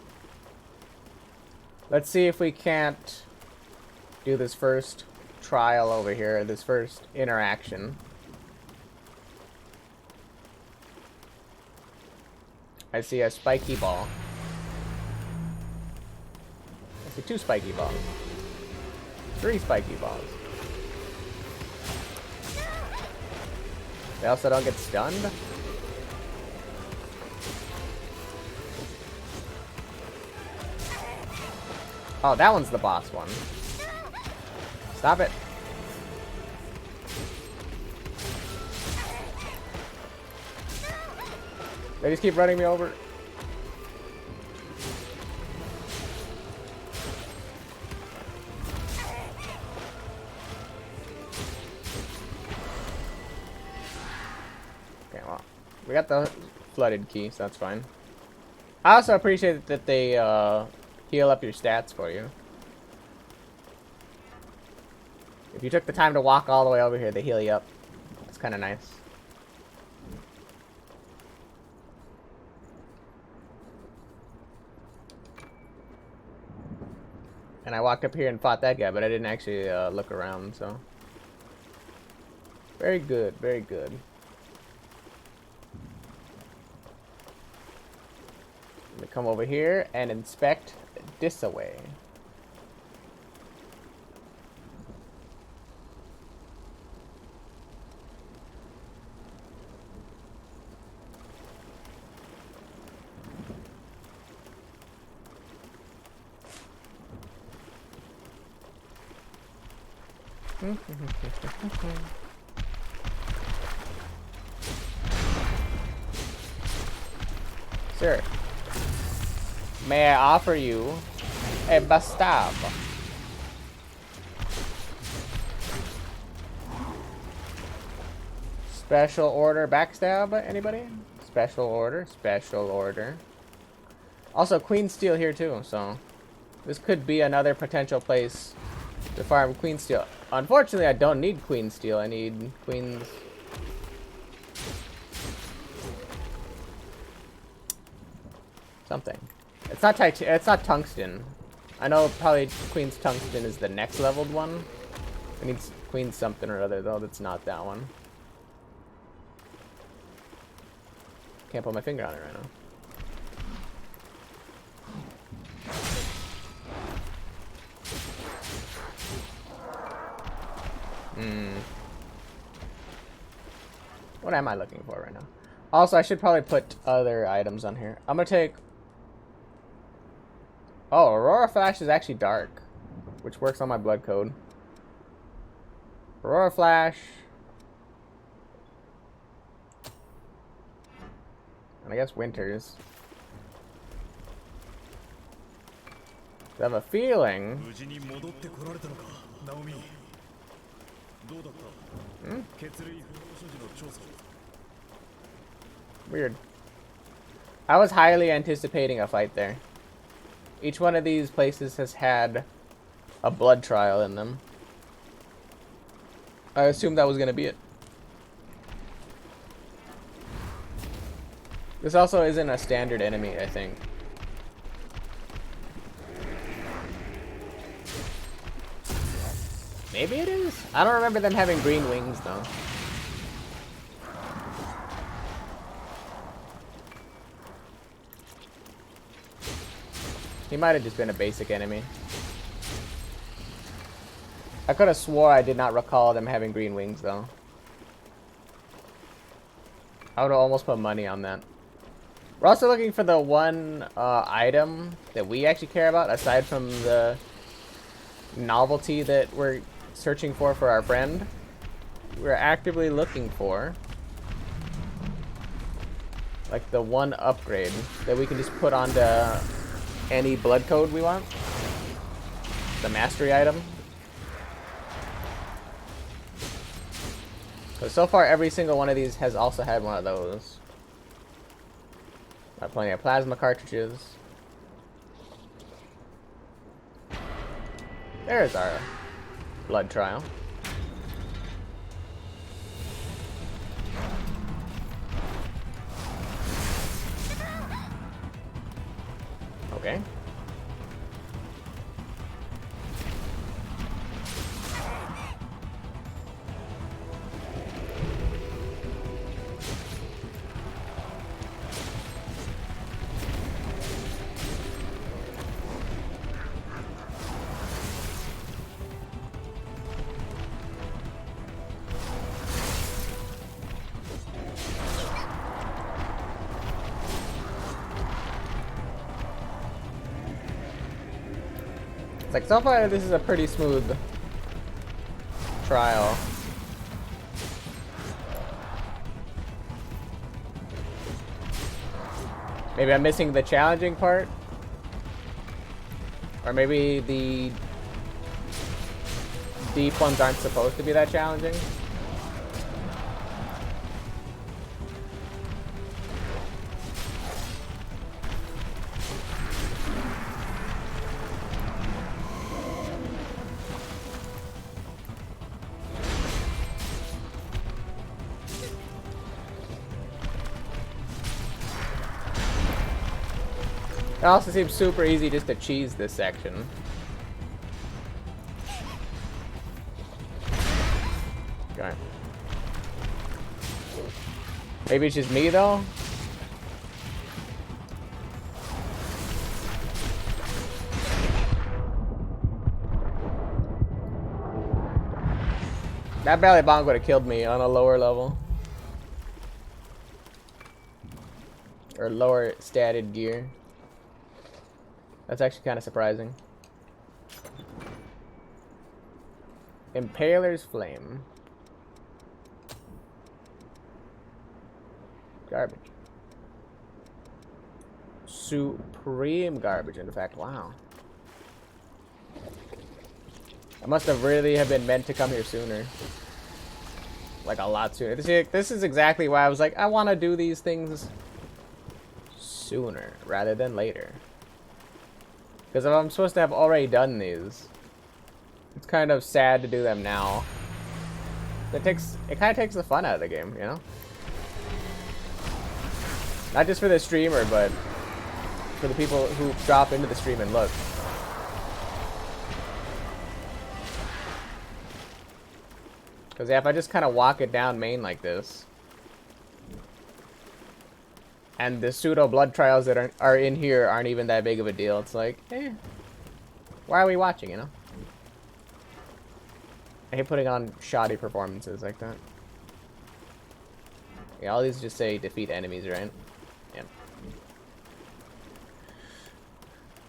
Let's see if we can't do this first trial over here. This first interaction. I see a spiky ball. I see 2 spiky balls. 3 spiky balls. They also don't get stunned. Oh, that one's the boss one. Stop it. They just keep running me over. Okay, well, we got the flooded key, so that's fine. I also appreciate that they heal up your stats for you. If you took the time to walk all the way over here, they heal you up. It's kind of nice. And I walked up here and fought that guy, but I didn't actually look around, so. Very good, very good. Let me come over here and inspect this away. Sir, may I offer you a bastab? Special order backstab, anybody? Special order, special order. Also, Queen Steel here too, so this could be another potential place to farm Queen Steel. Unfortunately, I don't need Queen Steel. I need Queen's... something. It's not it's not tungsten. I know probably Queen's tungsten is the next leveled one. I need Queen's something or other though. That's not that one. Can't put my finger on it right now. What am I looking for right now? Also, I should probably put other items on here. I'm gonna take... Oh, Aurora Flash is actually dark, which works on my blood code. Aurora Flash. And I guess Winters. I have a feeling... Weird. I was highly anticipating a fight there. Each one of these places has had a blood trial in them. I assumed that was going to be it. This also isn't a standard enemy, I think. Maybe it is? I don't remember them having green wings, though. He might have just been a basic enemy. I could have swore I did not recall them having green wings, though. I would have almost put money on that. We're also looking for the one item that we actually care about, aside from the novelty that we're searching for our friend. We're actively looking for like the one upgrade that we can just put onto any blood code we want. The mastery item. So far every single one of these has also had one of those. Got plenty of plasma cartridges. There's our blood trial. Okay. Like, so far this is a pretty smooth trial. Maybe I'm missing the challenging part, or maybe the deep ones aren't supposed to be that challenging. It also seems super easy just to cheese this section. Okay. Maybe it's just me though? That belly bomb would have killed me on a lower level. Or lower statted gear. That's actually kind of surprising. Impaler's Flame. Garbage. Supreme garbage, in fact. Wow. I must have really have been meant to come here sooner. Like, a lot sooner. This is exactly why I was like, I want to do these things sooner rather than later. Because if I'm supposed to have already done these, it's kind of sad to do them now. It kind of takes the fun out of the game, you know? Not just for the streamer, but for the people who drop into the stream and look. Because yeah, if I just kind of walk it down main like this, and the pseudo blood trials that are in here aren't even that big of a deal. It's like, eh, why are we watching, you know? I hate putting on shoddy performances like that. Yeah, all these just say defeat enemies, right? Yeah.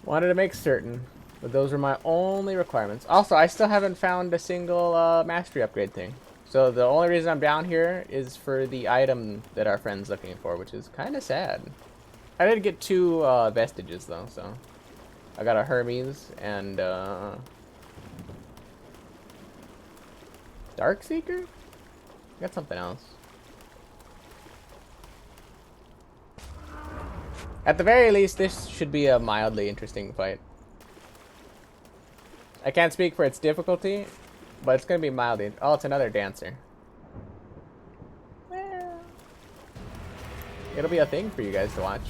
Wanted to make certain, but those were my only requirements. Also, I still haven't found a single mastery upgrade thing. So the only reason I'm down here is for the item that our friend's looking for, which is kind of sad. I did get 2 vestiges though, so I got a Hermes and Darkseeker? I got something else. At the very least, this should be a mildly interesting fight. I can't speak for its difficulty, but it's gonna be mildly. Oh, it's another dancer. Well, it'll be a thing for you guys to watch.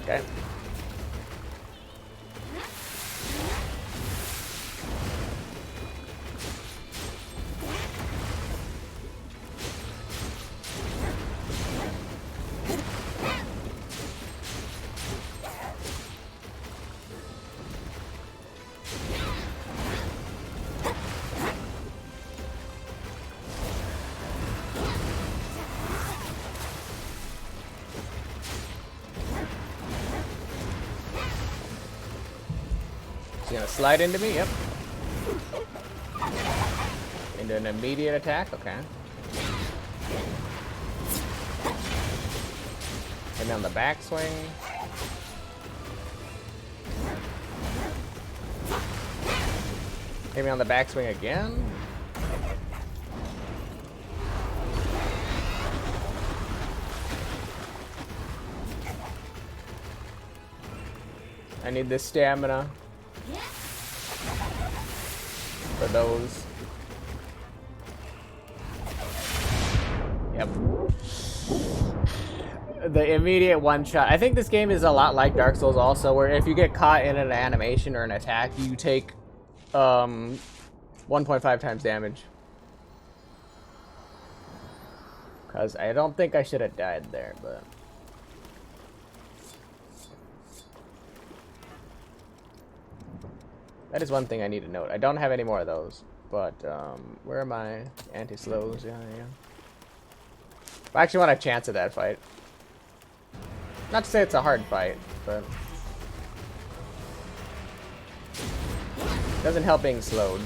Okay. He's gonna slide into me, yep. Into an immediate attack, okay. Hit me on the backswing. Hit me on the backswing again. I need this stamina for those. Yep. The immediate one shot. I think this game is a lot like Dark Souls also, where if you get caught in an animation or an attack, you take 1.5 times damage. Because I don't think I should have died there, but... That is one thing I need to note. I don't have any more of those. But, where are my anti-slows? Yeah. I actually want a chance at that fight. Not to say it's a hard fight, but... Doesn't help being slowed.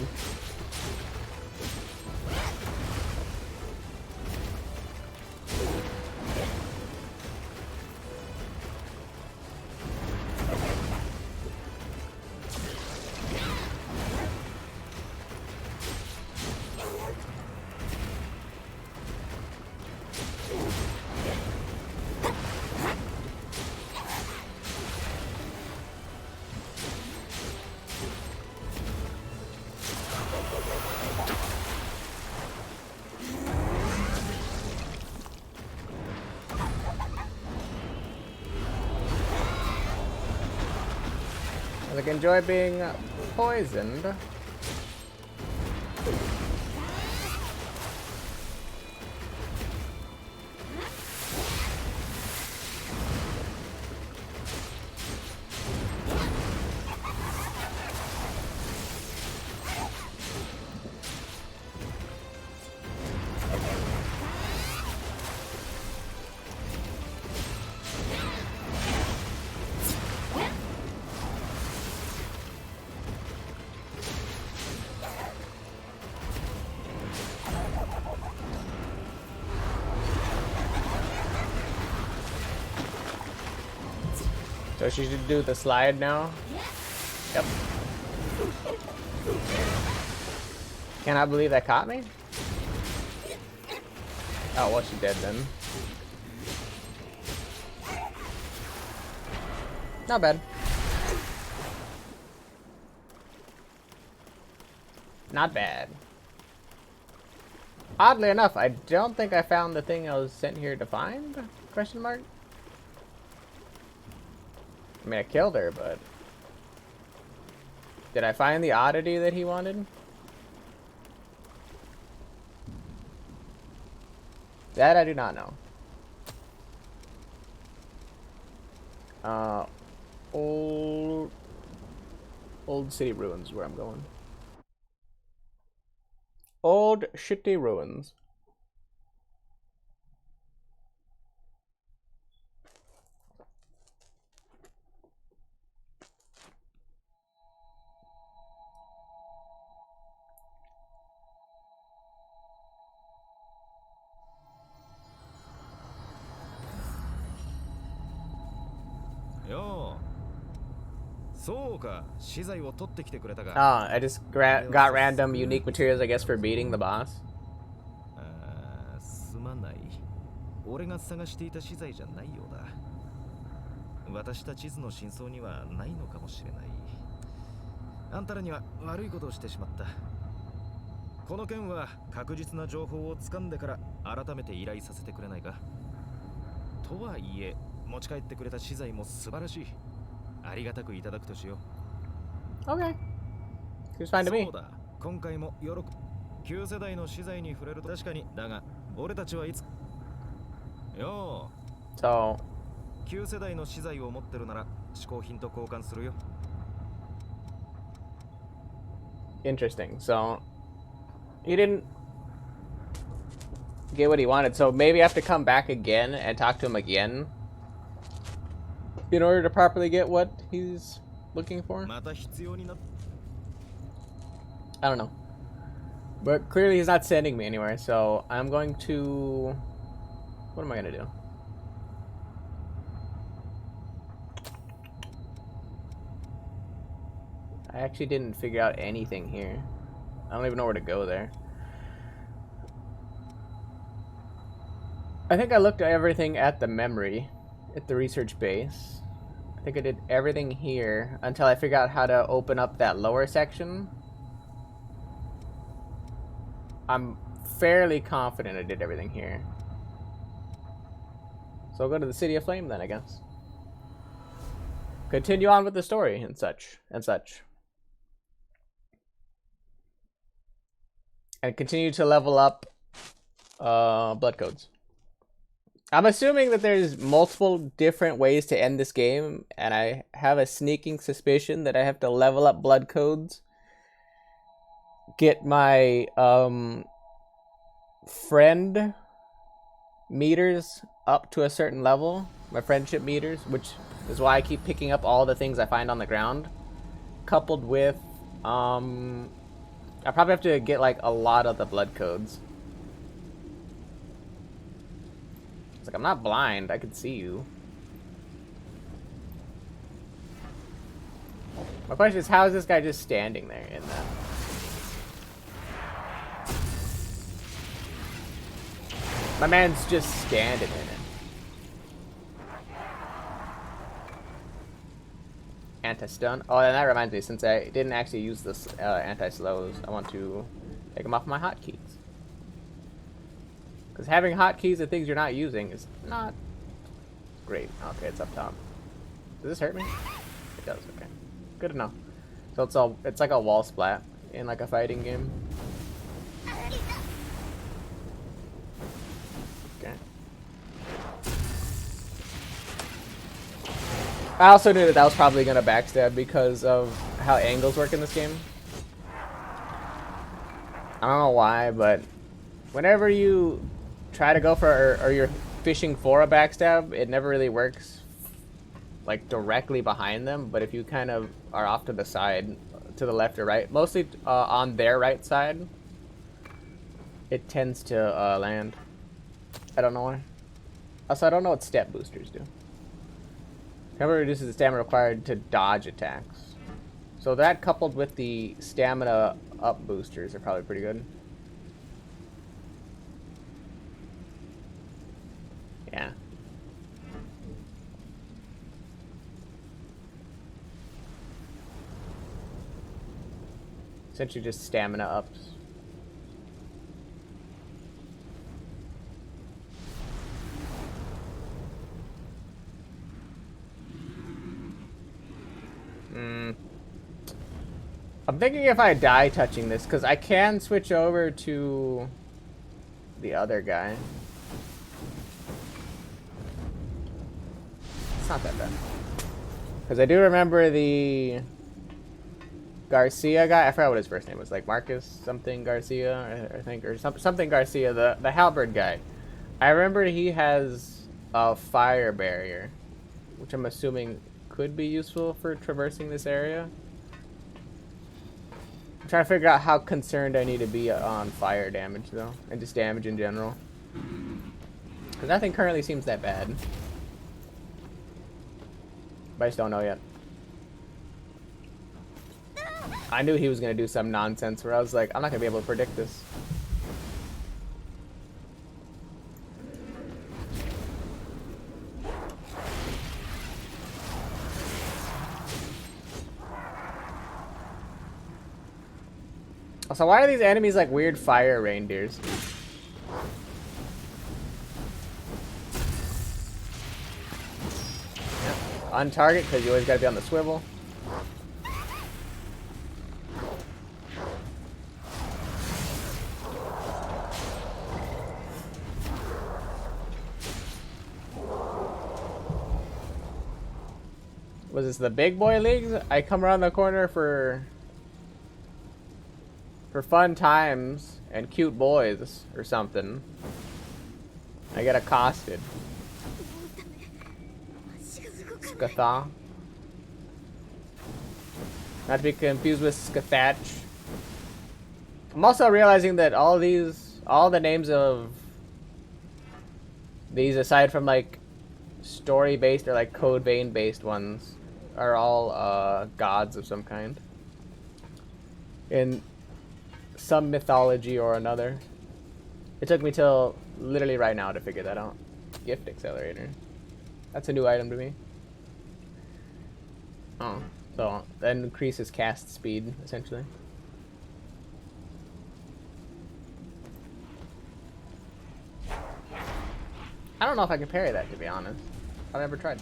I like enjoy being poisoned. So she should do the slide now? Yep. Cannot believe that caught me? Oh, well, she did then. Not bad. Not bad. Oddly enough, I don't think I found the thing I was sent here to find? Question mark? I mean, I killed her, but... Did I find the oddity that he wanted? That I do not know. Old City Ruins is where I'm going. Old shitty ruins. I just got random unique materials, I guess, for beating the boss. すまない。俺が探していた資材じゃないようだ。渡した地図の真相にはないのかもしれない。あんたらには悪いことをしてしまった。この件は確実な情報を掴んでから改めて依頼させてくれないか。とはいえ、持ち帰ってくれた資材も素晴らしい。ありがたくいただくとしよう。 Okay. Seems fine to me. そうだ、今回も旧世代の資材に触れると確かにだが、俺たちはいつよ So, う、旧世代の資材を持ってるなら嗜好品と交換するよ。 interesting. So, he didn't get what he wanted. So maybe I have to come back again and talk to him again in order to properly get what he's looking for. また必要になっ I don't know. But clearly he's not sending me anywhere, so I'm going to... What am I going to do? I actually didn't figure out anything here. I don't even know where to go there. I think I looked at everything at the memory, at the research base. I think I did everything here until I figured out how to open up that lower section. I'm fairly confident I did everything here. So I'll go to the City of Flame then, I guess. Continue on with the story and such. And continue to level up blood codes. I'm assuming that there's multiple different ways to end this game, and I have a sneaking suspicion that I have to level up blood codes, get my friend meters up to a certain level, my friendship meters, which is why I keep picking up all the things I find on the ground, coupled with I probably have to get like a lot of the blood codes. It's like, I'm not blind, I can see you. My question is, how is this guy just standing there in that? My man's just standing in it. Anti-stun. Oh, and that reminds me, since I didn't actually use this anti-slows, I want to take them off my hotkeys. Because having hotkeys and things you're not using is not great. Okay, it's up top. Does this hurt me? It does, okay. Good enough. So it's like a wall splat in like a fighting game. Okay. I also knew that was probably gonna backstab because of how angles work in this game. I don't know why, but whenever you try to go for, or you're fishing for a backstab, it never really works like directly behind them, but if you kind of are off to the side, to the left or right, mostly on their right side, it tends to land. I don't know why. Also, I don't know what step boosters do. Recovery reduces the stamina required to dodge attacks. So that coupled with the stamina up boosters are probably pretty good. Yeah. Essentially just stamina ups. I'm thinking if I die touching this, because I can switch over to the other guy. It's not that bad. Because I do remember the Garcia guy. I forgot what his first name was. Like Marcus something Garcia, I think, or something Garcia. The halberd guy. I remember he has a fire barrier, which I'm assuming could be useful for traversing this area. I'm trying to figure out how concerned I need to be on fire damage though, and just damage in general. Because nothing currently seems that bad. But I just don't know yet. I knew he was going to do some nonsense where I was like, I'm not going to be able to predict this. Also, why are these enemies like weird fire reindeers? on target because you always got to be on the swivel. Was this the big boy leagues? I come around the corner for fun times and cute boys or something. I get accosted. Skatha. Not to be confused with Skathach. I'm also realizing that all the names of these, aside from like story-based or like code vein-based ones, are all gods of some kind in some mythology or another. It took me till literally right now to figure that out. Gift accelerator. That's a new item to me. Oh, so that increases cast speed essentially. I don't know if I can parry that, to be honest. I've never tried.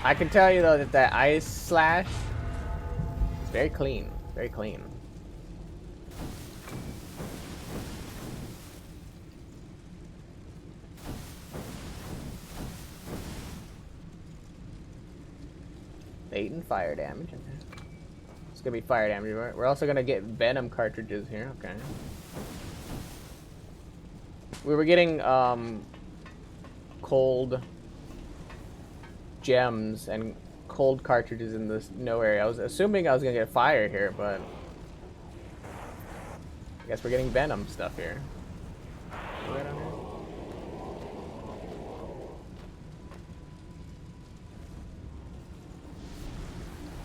I can tell you though that that ice slash is very clean, very clean. Eight and fire damage. Okay. It's gonna be fire damage. We're also gonna get venom cartridges here. Okay. We were getting cold gems and cold cartridges in this no area. I was assuming I was gonna get fire here, but I guess we're getting venom stuff here. Right on here.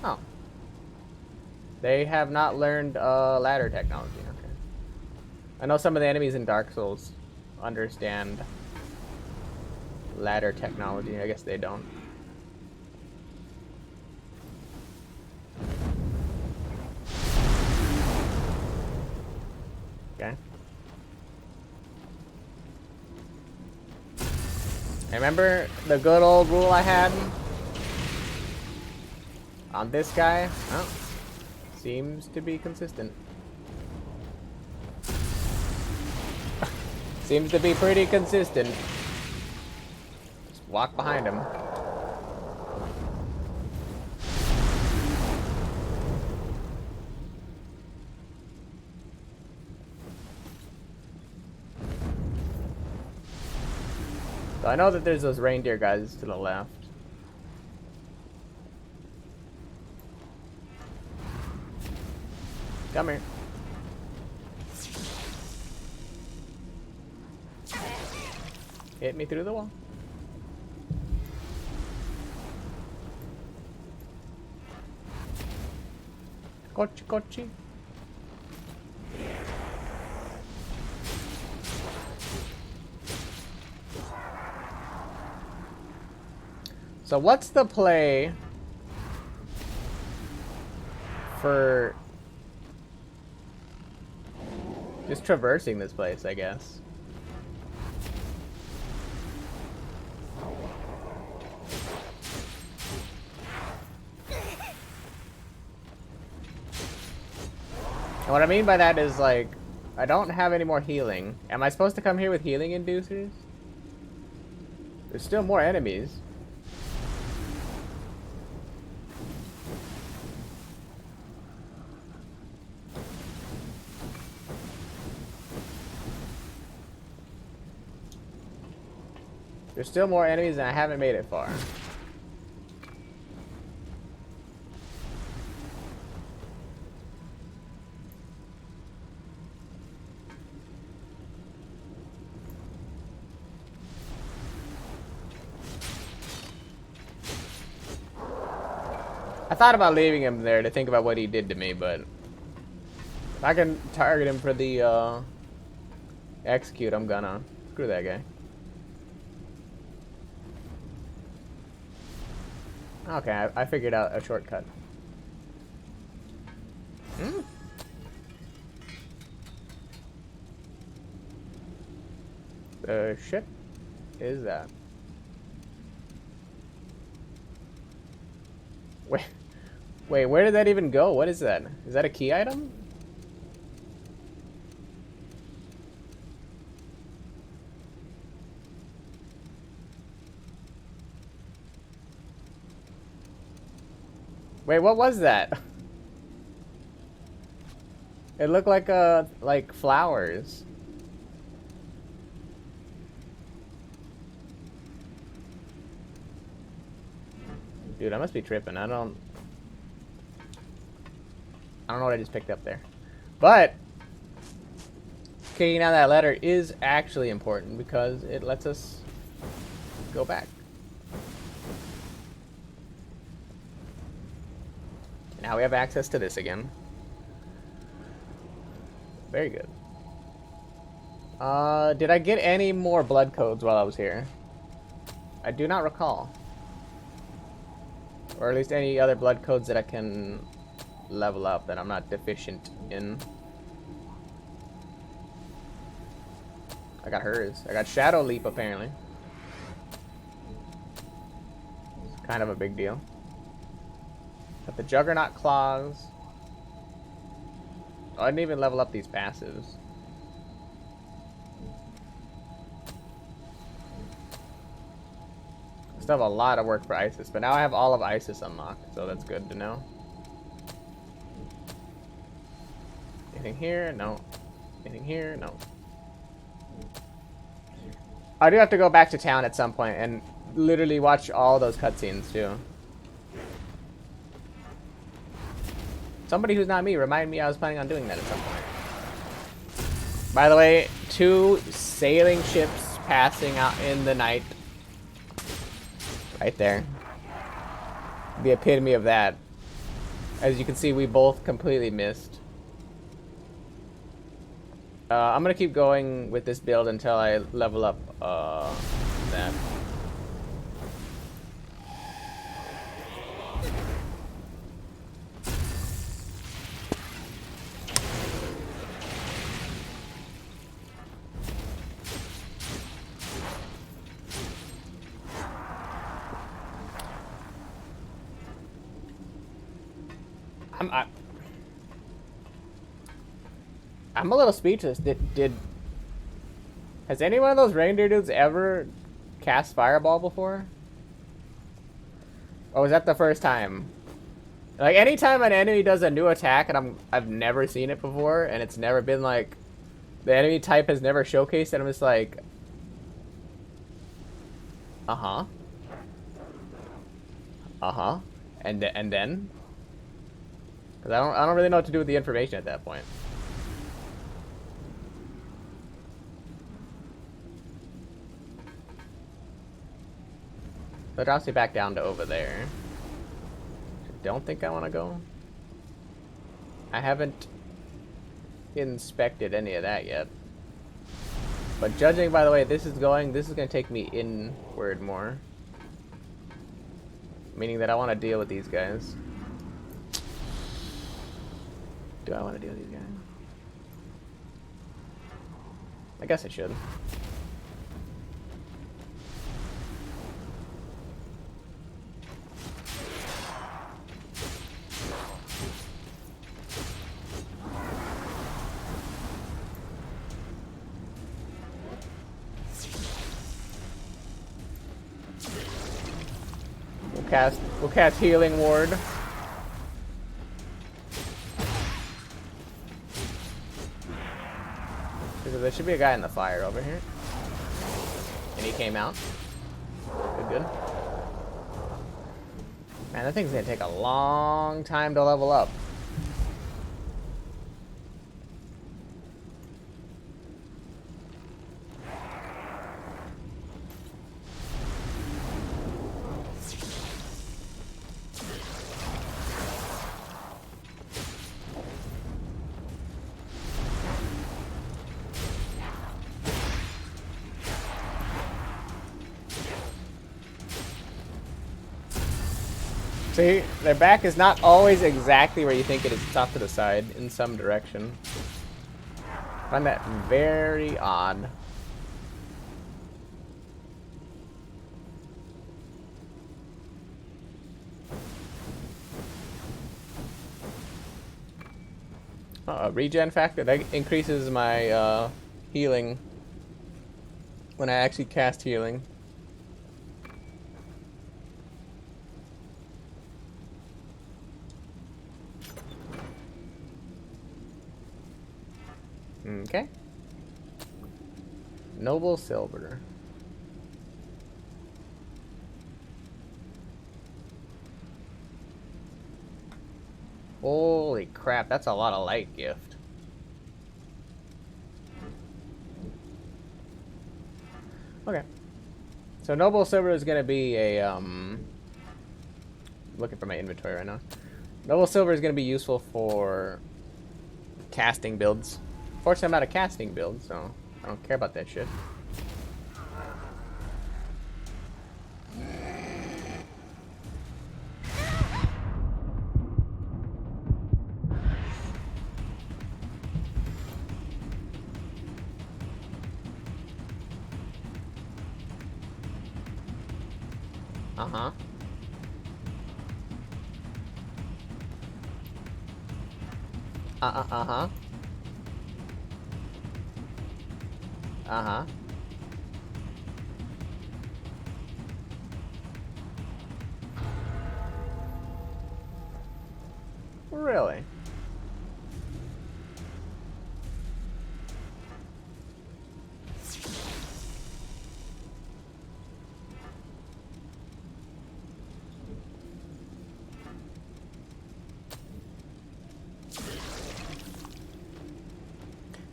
Oh. They have not learned ladder technology. Okay. I know some of the enemies in Dark Souls understand ladder technology. I guess they don't. Okay. Remember the good old rule I had on this guy? Oh, seems to be consistent. Seems to be pretty consistent. Just walk behind him. So I know that there's those reindeer guys to the left. Come here. Hit me through the wall. Kochi, kochi. So what's the play for just traversing this place, I guess? And what I mean by that is, like, I don't have any more healing. Am I supposed to come here with healing inducers? There's still more enemies. There's still more enemies and I haven't made it far. I thought about leaving him there to think about what he did to me, but if I can target him for the execute, I'm gonna. Screw that guy. Okay, I figured out a shortcut. The shit is that? Wait, where did that even go? What is that? Is that a key item? Wait, what was that? It looked like flowers. Dude, I must be tripping. I don't know what I just picked up there. But kicking out that letter is actually important because it lets us go back. Now we have access to this again. Very good. Did I get any more blood codes while I was here? I do not recall. Or at least any other blood codes that I can level up that I'm not deficient in. I got hers. I got Shadow Leap apparently. It's kind of a big deal. Got the Juggernaut Claws. Oh, I didn't even level up these passives. Still have a lot of work for Isis, but now I have all of Isis unlocked, so that's good to know. Anything here? No. Anything here? No. I do have to go back to town at some point and literally watch all those cutscenes too. Somebody who's not me, remind me I was planning on doing that at some point. By the way, 2 sailing ships passing out in the night. Right there. The epitome of that. As you can see, we both completely missed. I'm gonna keep going with this build until I level up that. I'm a little speechless. Has any one of those reindeer dudes ever cast Fireball before? Or was that the first time? Like, anytime an enemy does a new attack and I've never seen it before, and it's never been like, the enemy type has never showcased, and I'm just like, uh-huh. Uh-huh. And then? Because I don't really know what to do with the information at that point. That drops me back down to over there. I don't think I want to go. I haven't inspected any of that yet. But judging by the way this is going to take me inward more. Meaning that I want to deal with these guys. Do I want to deal with these guys? I guess I should. We'll cast Healing Ward. There should be a guy in the fire over here. And he came out. Good. Man, that thing's gonna take a long time to level up. See, their back is not always exactly where you think it is. It's off to the side in some direction. I find that very odd. Regen factor, that increases my healing when I actually cast healing. Okay. Noble Silver. Holy crap, that's a lot of light gift. Okay. So Noble Silver is gonna be a looking for my inventory right now. Noble Silver is gonna be useful for casting builds. Fortunately, I'm not a casting build, so I don't care about that shit. Uh-huh. Uh-huh. Uh-huh. Really?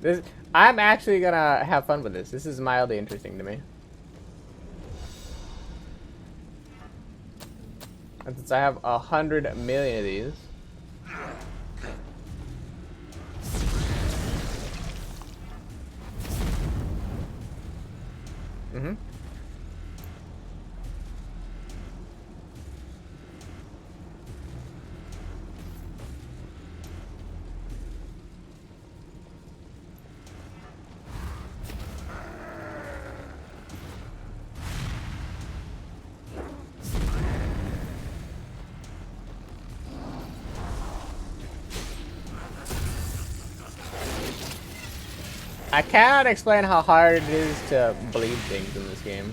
This, I'm actually gonna have fun with this. This is mildly interesting to me. And since I have 100 million of these. Mm-hmm. I cannot explain how hard it is to bleed things in this game.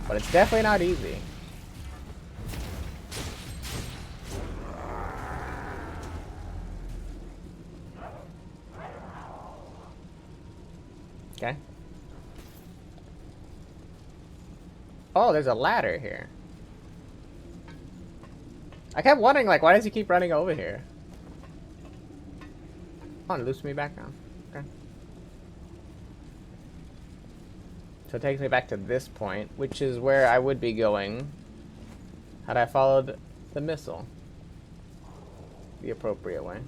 But it's definitely not easy. Okay. Oh, there's a ladder here. I kept wondering, like, why does he keep running over here? Come on, loose me back now. Okay. So it takes me back to this point, which is where I would be going had I followed the missile the appropriate way.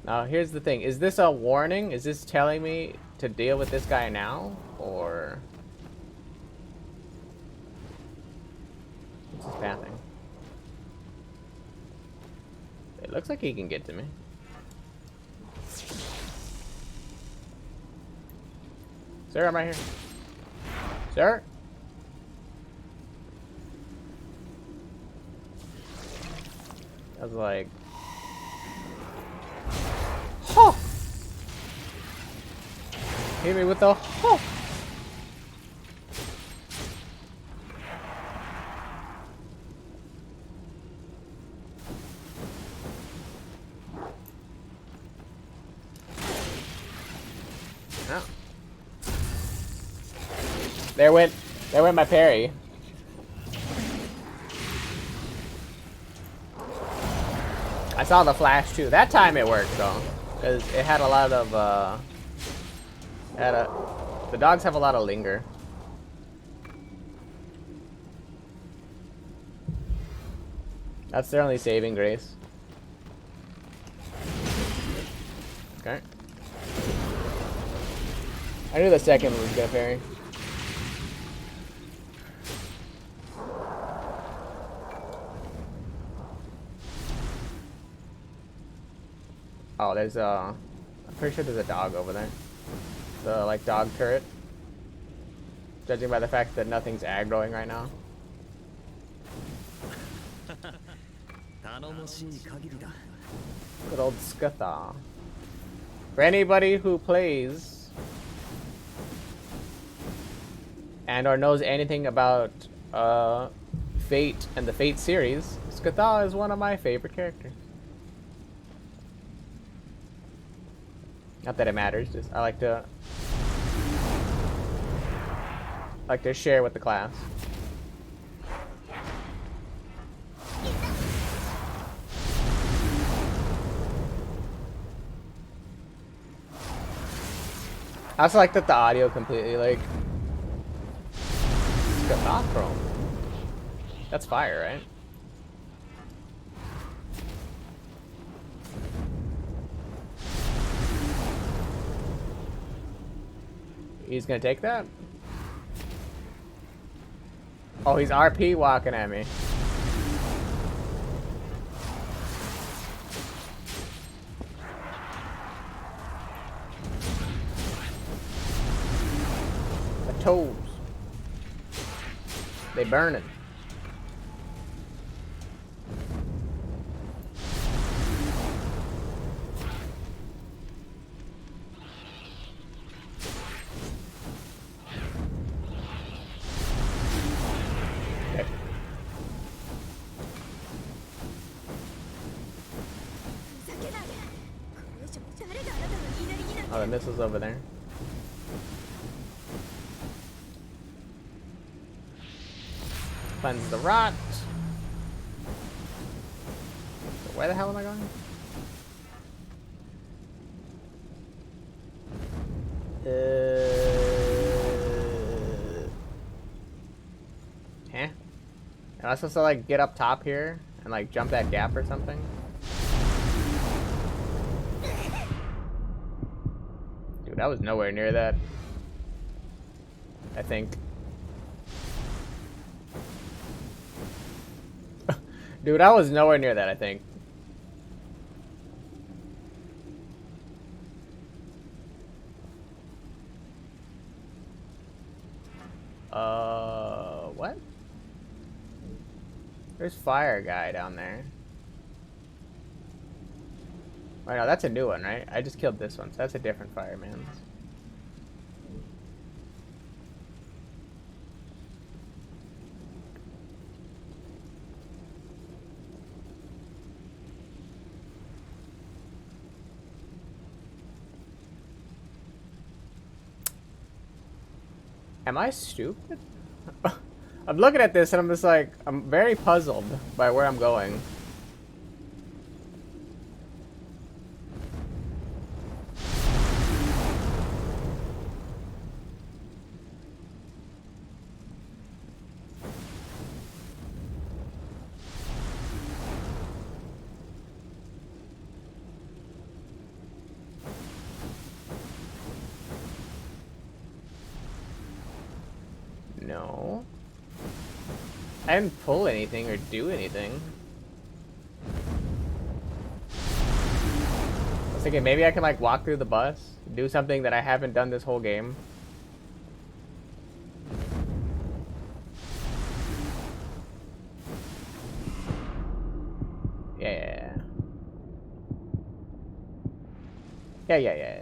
Now, here's the thing. Is this a warning? Is this telling me to deal with this guy now? Or... what's his pathing? It looks like he can get to me. Sir, I'm right here. Sir? I was like... huh! Hit me with the huh! Oh. There went my parry. I saw the flash too. That time it worked though, because it had a lot of the dogs have a lot of linger. That's their only saving grace. Okay. I knew the second one was gonna parry. Oh, there's a... I'm pretty sure there's a dog over there. The, like, dog turret. Judging by the fact that nothing's aggroing right now. 頼もしい限りだ。 Good old Skatha. For anybody who plays and or knows anything about Fate and the Fate series, Skatha is one of my favorite characters. Not that it matters, just I like to share with the class. I also like that the audio completely like Skatha. That's fire, right? He's gonna take that? Oh, he's RP walking at me. The toes. They burning. Oh, the missile's over there. Cleanse the rot. So where the hell am I going? Am I supposed to like get up top here and like jump that gap or something? Dude, I was nowhere near that. I think. Dude, I was nowhere near that, I think. What? There's fire guy down there. Oh no, that's a new one, right? I just killed this one, so that's a different fireman. Am I stupid? I'm looking at this and I'm just like, I'm very puzzled by where I'm going. No. I didn't pull anything or do anything. I was thinking maybe I can like walk through the bus, do something that I haven't done this whole game. Yeah. Yeah.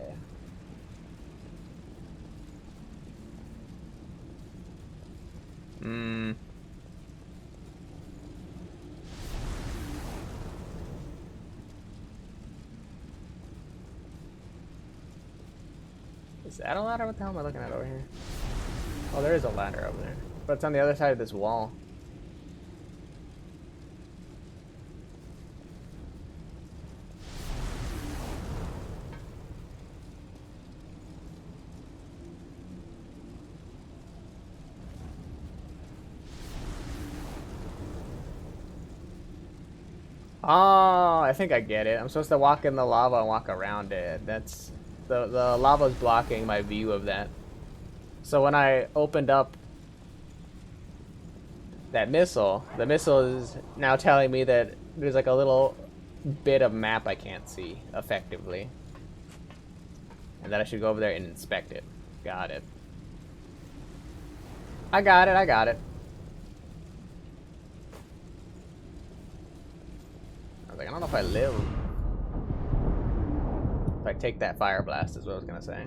Is that a ladder? What the hell am I looking at over here? Oh, there is a ladder over there. But it's on the other side of this wall. Oh, I think I get it. I'm supposed to walk in the lava and walk around it. That's... The lava's blocking my view of that. So when I opened up that missile, the missile is now telling me that there's like a little bit of map I can't see effectively. And that I should go over there and inspect it. Got it. I got it, I got it. I was like, I don't know if I live. If I take that fire blast is what I was gonna say.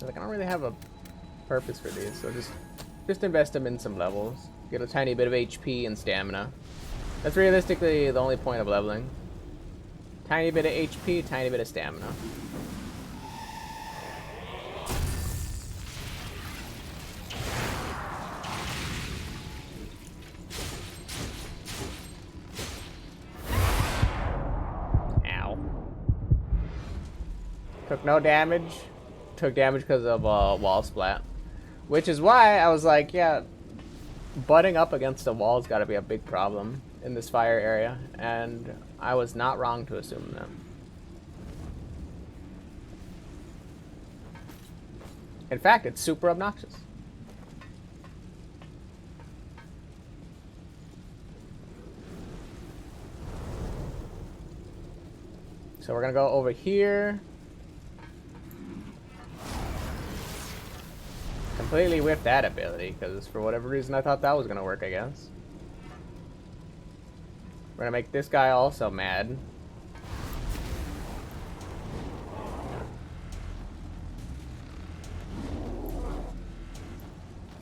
Like I don't really have a purpose for these, so just invest them in some levels. Get a tiny bit of HP and stamina. That's realistically the only point of leveling. Tiny bit of HP, tiny bit of stamina. Ow. Took no damage. Took damage because of wall splat. Which is why I was like, yeah, butting up against the wall's got to be a big problem in this fire area, and I was not wrong to assume that. In fact, it's super obnoxious. So we're gonna go over here. Completely whiffed that ability, because for whatever reason I thought that was gonna work, I guess. We're gonna make this guy also mad.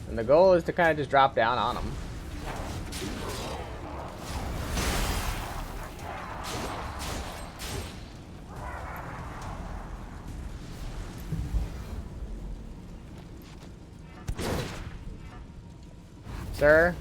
And the goal is to kind of just drop down on him. Sir?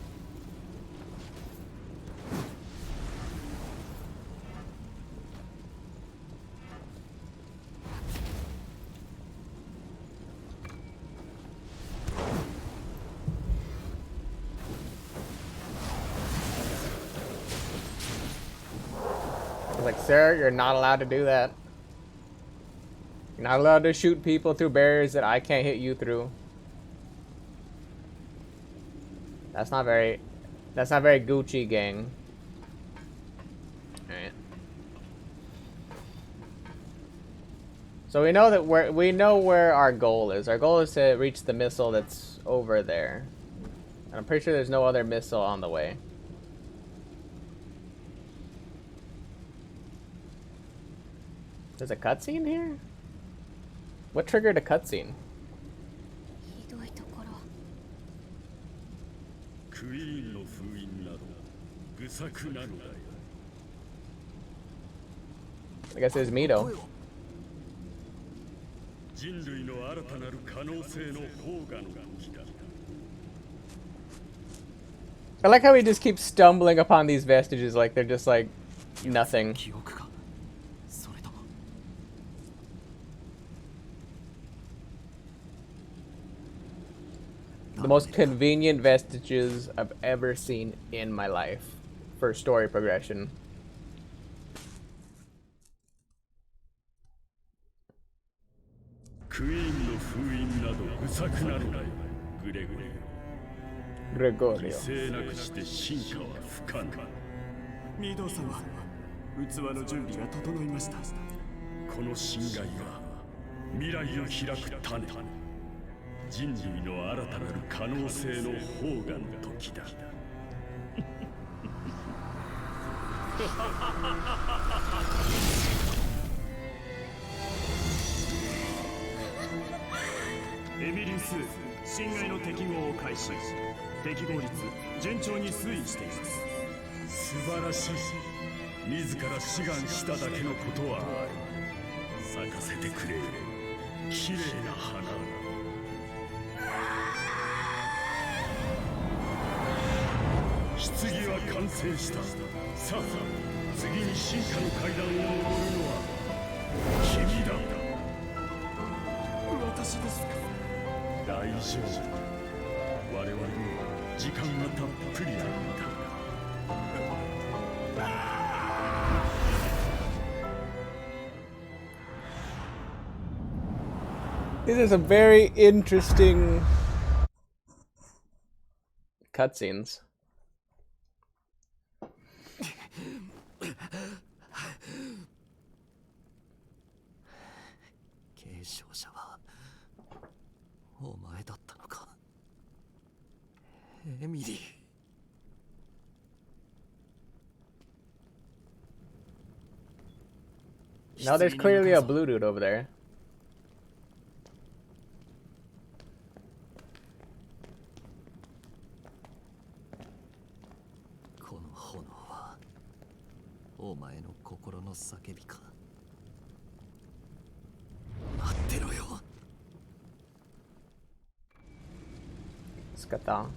I was like, sir, you're not allowed to do that. You're not allowed to shoot people through barriers that I can't hit you through. That's not very Gucci, gang. Alright. So we know that we know where our goal is. Our goal is to reach the missile that's over there. And I'm pretty sure there's no other missile on the way. There's a cutscene here? What triggered a cutscene? ひどいところ。クイーンの封印など愚策なのだよ。 I guess it's Mito. 人類の新たなる可能性の萌芽の時だ。 I like how he just keeps stumbling upon these vestiges like they're just like nothing. 記憶かそれとも The most convenient vestiges I've ever seen in my life for story progression. クイーンの封印など愚策なのだよ。グレゴリオ。 Gregorio. 犠牲なくして進化は不可能。ミード様、器の準備が整いました。この侵害は未来を開く種。人類の新たなる可能性の萌芽の時だ。エミリース、侵害の適合を開始。適合率順調に推移しています。素晴らしい。自ら志願しただけのことはある。咲かせてくれ。綺麗な花。棺は完成した。さあ、次に進化の階段を上るのは君だ。私ですか。大丈夫。我々も時間がたっぷりあるんだ。These are some very interesting cutscenes. 継承者はお前だったのか、エミリー。 Now there's clearly a blue dude over there. この炎はお前の心の叫びか。待ってろよ。 Skata.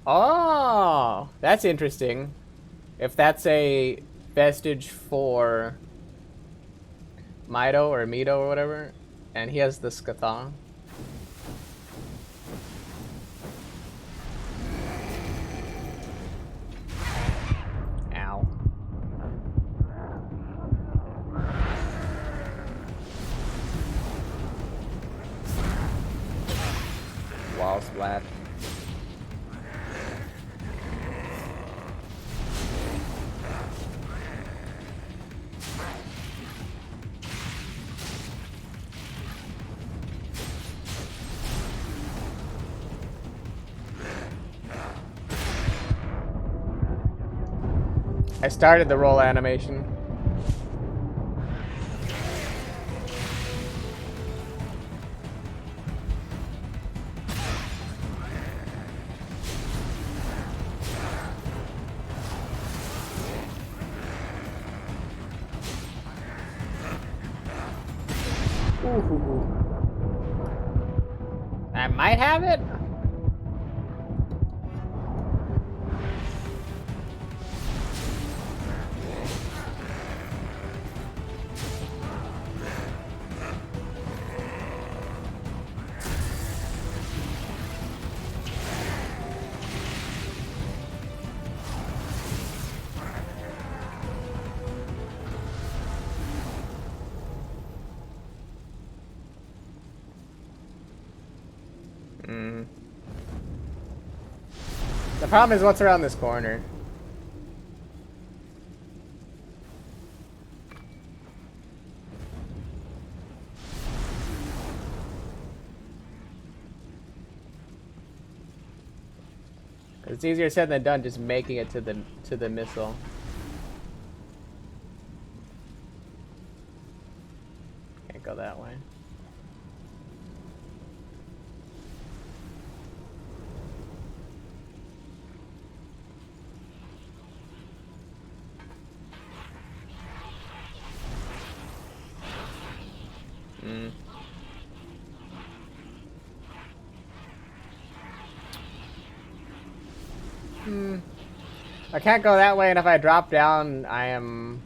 Oh, that's interesting. If that's a vestige for Mido or Mido or whatever, and he has the Skata. Ow. Wall splat. I started the roll animation. Ooh. I might have it. The problem is what's around this corner. It's easier said than done just making it to the missile. Can't go that way. I can't go that way, and if I drop down, I am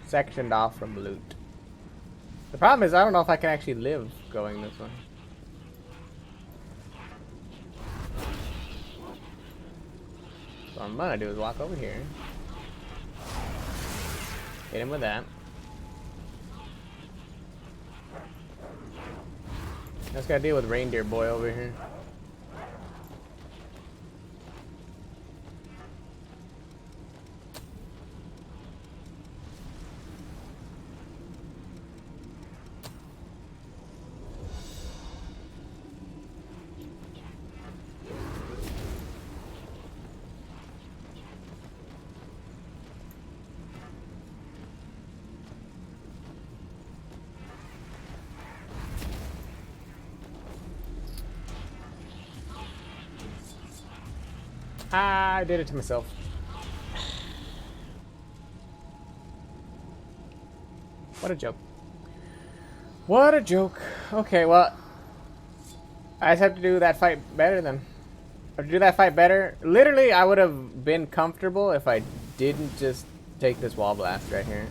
sectioned off from loot. The problem is I don't know if I can actually live going this way. So what I'm gonna do is walk over here. Hit him with that. Just gotta deal with Reindeer Boy over here. I did it to myself. What a joke. What a joke. Okay, well, I just have to do that fight better then. I have to do that fight better. Literally, I would have been comfortable if I didn't just take this wall blast right here.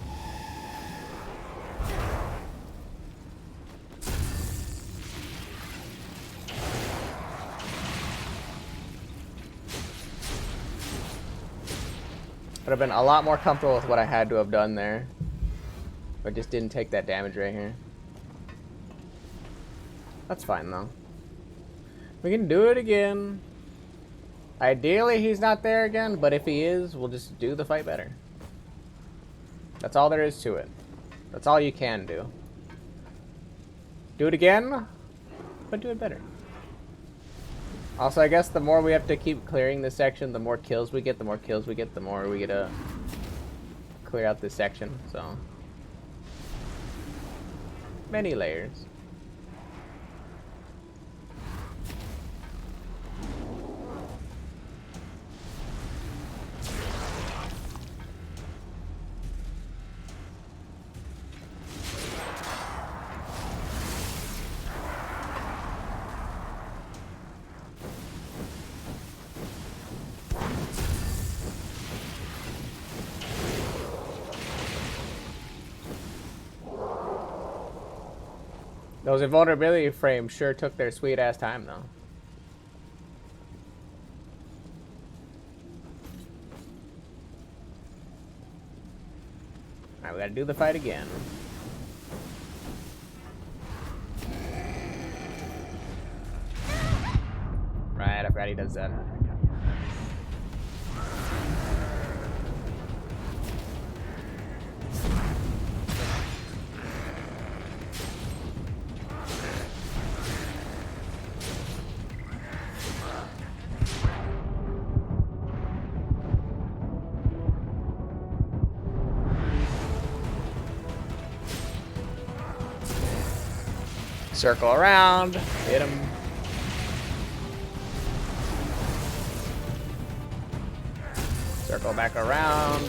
Would have been a lot more comfortable with what I had to have done there. But just didn't take that damage right here. That's fine though. We can do it again. Ideally, he's not there again, but if he is, we'll just do the fight better. That's all there is to it. That's all you can do. Do it again, but do it better. Also, I guess the more we have to keep clearing this section, the more kills we get. The more kills we get, the more we get to clear out this section. So, many layers. Those invulnerability frames sure took their sweet ass time though. Alright, we gotta do the fight again. Right, I forgot he does that. Circle around, hit him. Circle back around.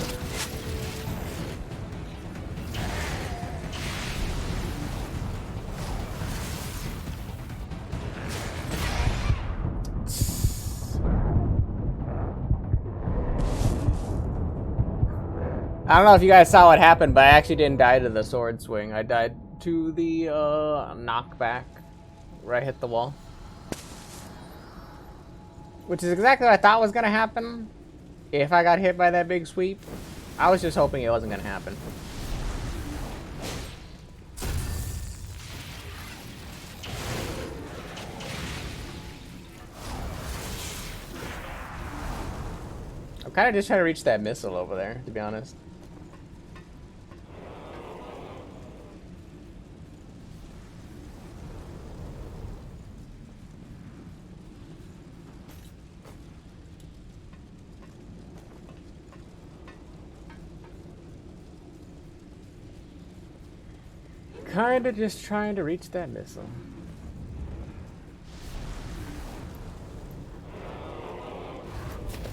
I don't know if you guys saw what happened, but I actually didn't die to the sword swing. I died to the knockback where I hit the wall. Which is exactly what I thought was going to happen if I got hit by that big sweep. I was just hoping it wasn't going to happen. I'm kind of just trying to reach that missile over there, to be honest. Kinda just trying to reach that missile.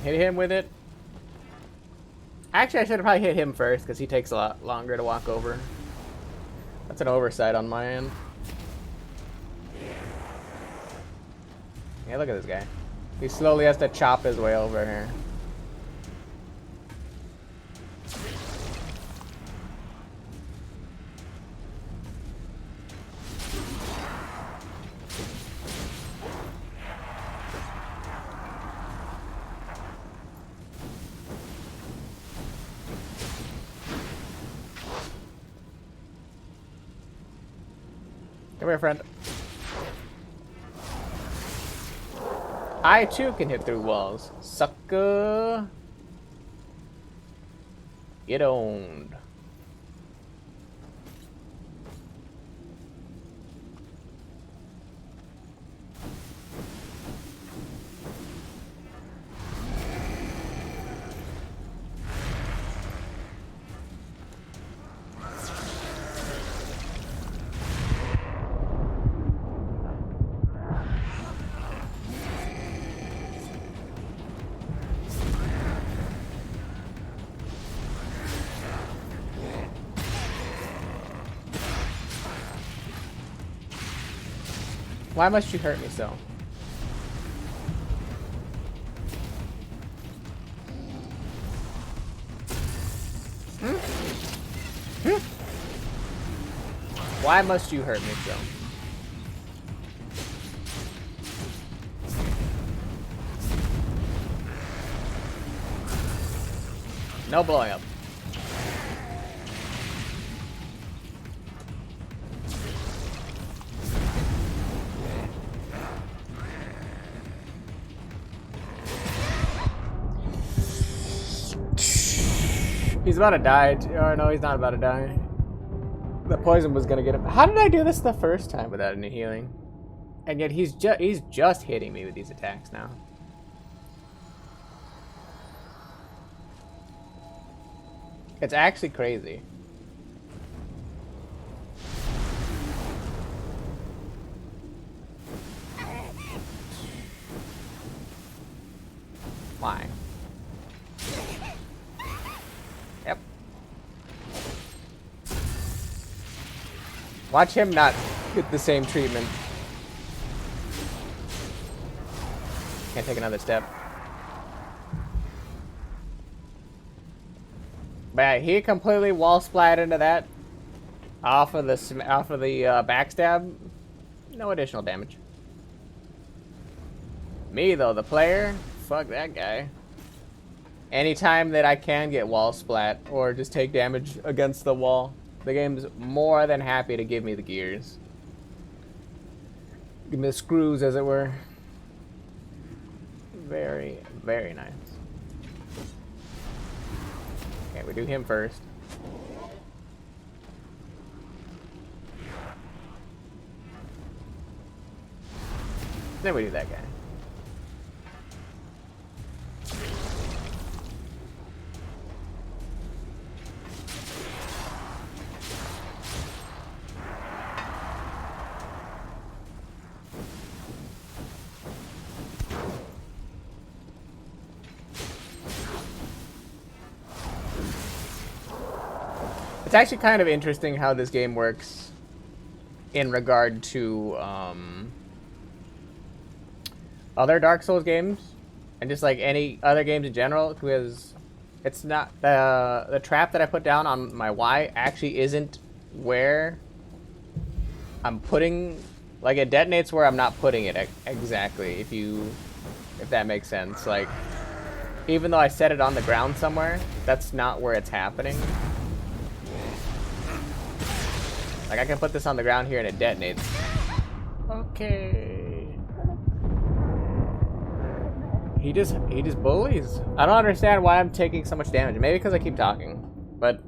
Hit him with it. Actually, I should have probably hit him first because he takes a lot longer to walk over. That's an oversight on my end. Yeah, look at this guy. He slowly has to chop his way over here. Come here, friend. I too can hit through walls. Sucker. Get owned. Why must you hurt me so? Why must you hurt me so? No blowing up. He's about to die. Or no, he's not about to die. The poison was gonna get him. How did I do this the first time without any healing? And yet he's just hitting me with these attacks now. It's actually crazy. Why? Yep. Watch him not get the same treatment. Can't take another step. But yeah, he completely wall splat into that off of the backstab. No additional damage. Me though, the player, fuck that guy. Anytime that I can get wall splat or just take damage against the wall, the game's more than happy to give me the gears. Give me the screws, as it were. Very, very nice. Okay, we do him first. Then we do that guy. It's actually kind of interesting how this game works in regard to other Dark Souls games and just like any other games in general, because it's not the trap that I put down on my Y actually isn't where I'm putting, like it detonates where I'm not putting it exactly, if that makes sense. Like even though I set it on the ground somewhere, that's not where it's happening. Like I can put this on the ground here and it detonates. Okay. He just bullies. I don't understand why I'm taking so much damage. Maybe because I keep talking, but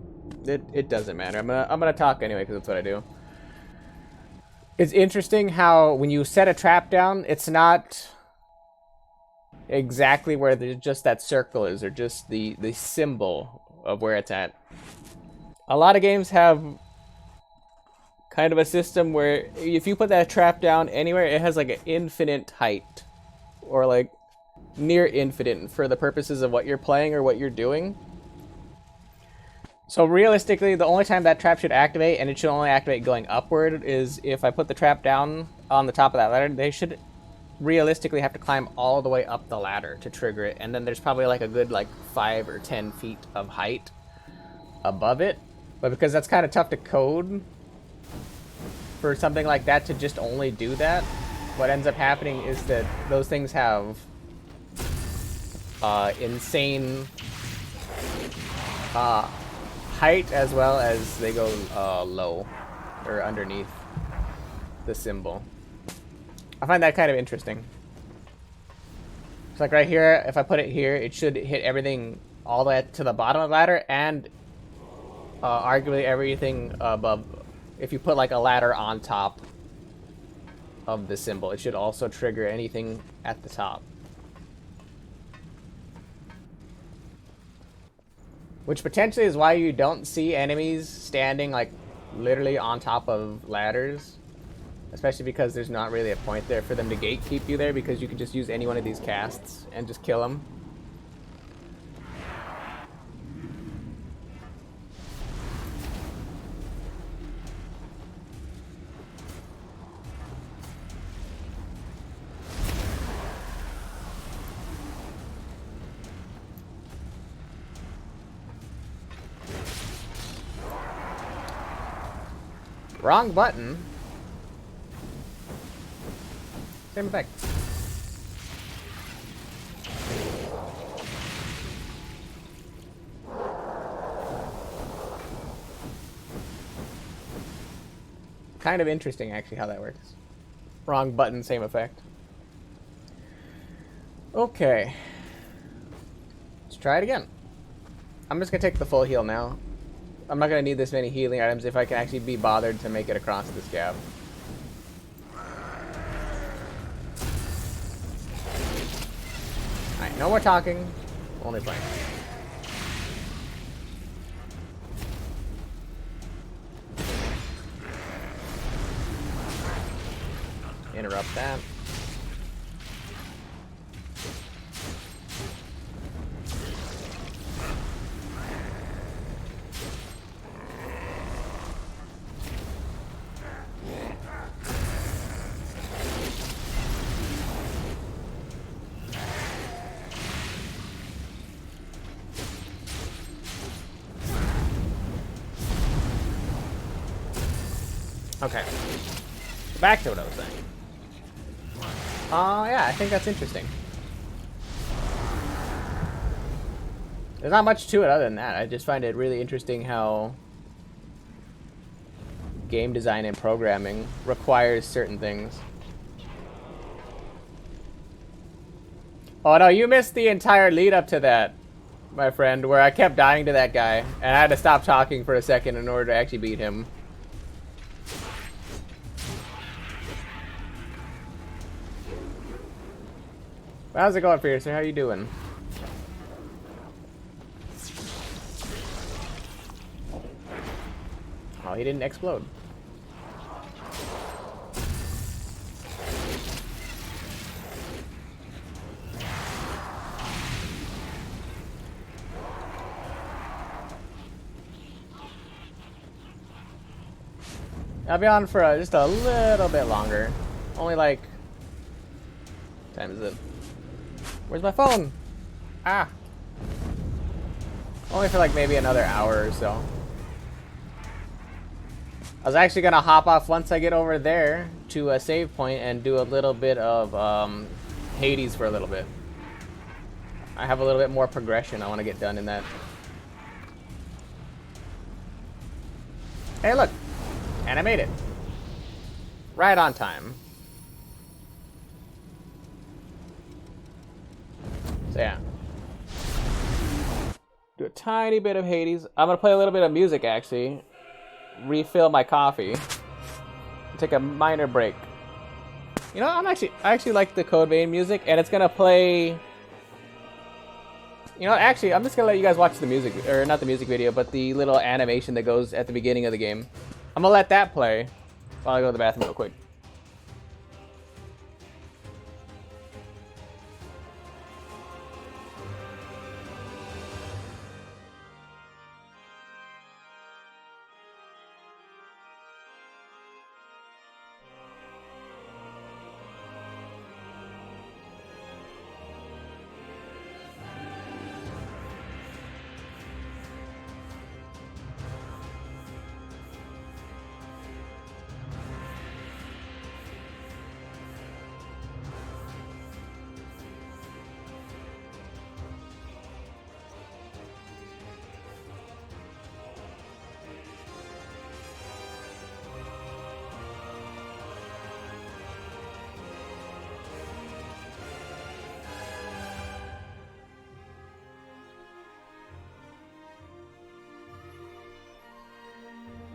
it doesn't matter. I'm gonna talk anyway because that's what I do. It's interesting how when you set a trap down, it's not exactly where just that circle is, or just the symbol of where it's at. A lot of games have kind of a system where if you put that trap down anywhere, it has like an infinite height, or like near infinite for the purposes of what you're playing or what you're doing. So realistically, the only time that trap should activate, and it should only activate going upward, is if I put the trap down on the top of that ladder. They should realistically have to climb all the way up the ladder to trigger it, and then there's probably like a good like 5 or 10 feet of height above it. But because that's kind of tough to code for something like that to just only do that, what ends up happening is that those things have insane height, as well as they go low or underneath the symbol. I find that kind of interesting. It's like right here, if I put it here, it should hit everything all the way to the bottom of the ladder, and arguably everything above. If you put like a ladder on top of the symbol, it should also trigger anything at the top. Which potentially is why you don't see enemies standing like literally on top of ladders. Especially because there's not really a point there for them to gatekeep you there, because you can just use any one of these casts and just kill them. Wrong button. Same effect. Kind of interesting, actually, how that works. Wrong button, same effect. Okay. Let's try it again. I'm just gonna take the full heal now. I'm not gonna need this many healing items if I can actually be bothered to make it across this gap. Alright, no more talking. Only playing. Interrupt that. Okay. Back to what I was saying. Yeah, I think that's interesting. There's not much to it other than that. I just find it really interesting how game design and programming requires certain things. Oh no, you missed the entire lead up to that, my friend, where I kept dying to that guy, and I had to stop talking for a second in order to actually beat him. How's it going, Fiercer? How you doing? Oh, he didn't explode. I'll be on for just a little bit longer. Only like... what time is it? Where's my phone? Ah. Only for like maybe another hour or so. I was actually gonna hop off once I get over there to a save point and do a little bit of Hades for a little bit. I have a little bit more progression I want to get done in that. Hey, look. And I made it. Right on time. So yeah. Do a tiny bit of Hades. I'm gonna play a little bit of music actually. Refill my coffee. Take a minor break. You know, I actually like the Code Vein music, and it's gonna play. You know, actually, I'm just gonna let you guys watch the music, or not the music video, but the little animation that goes at the beginning of the game. I'm gonna let that play while I go to the bathroom real quick.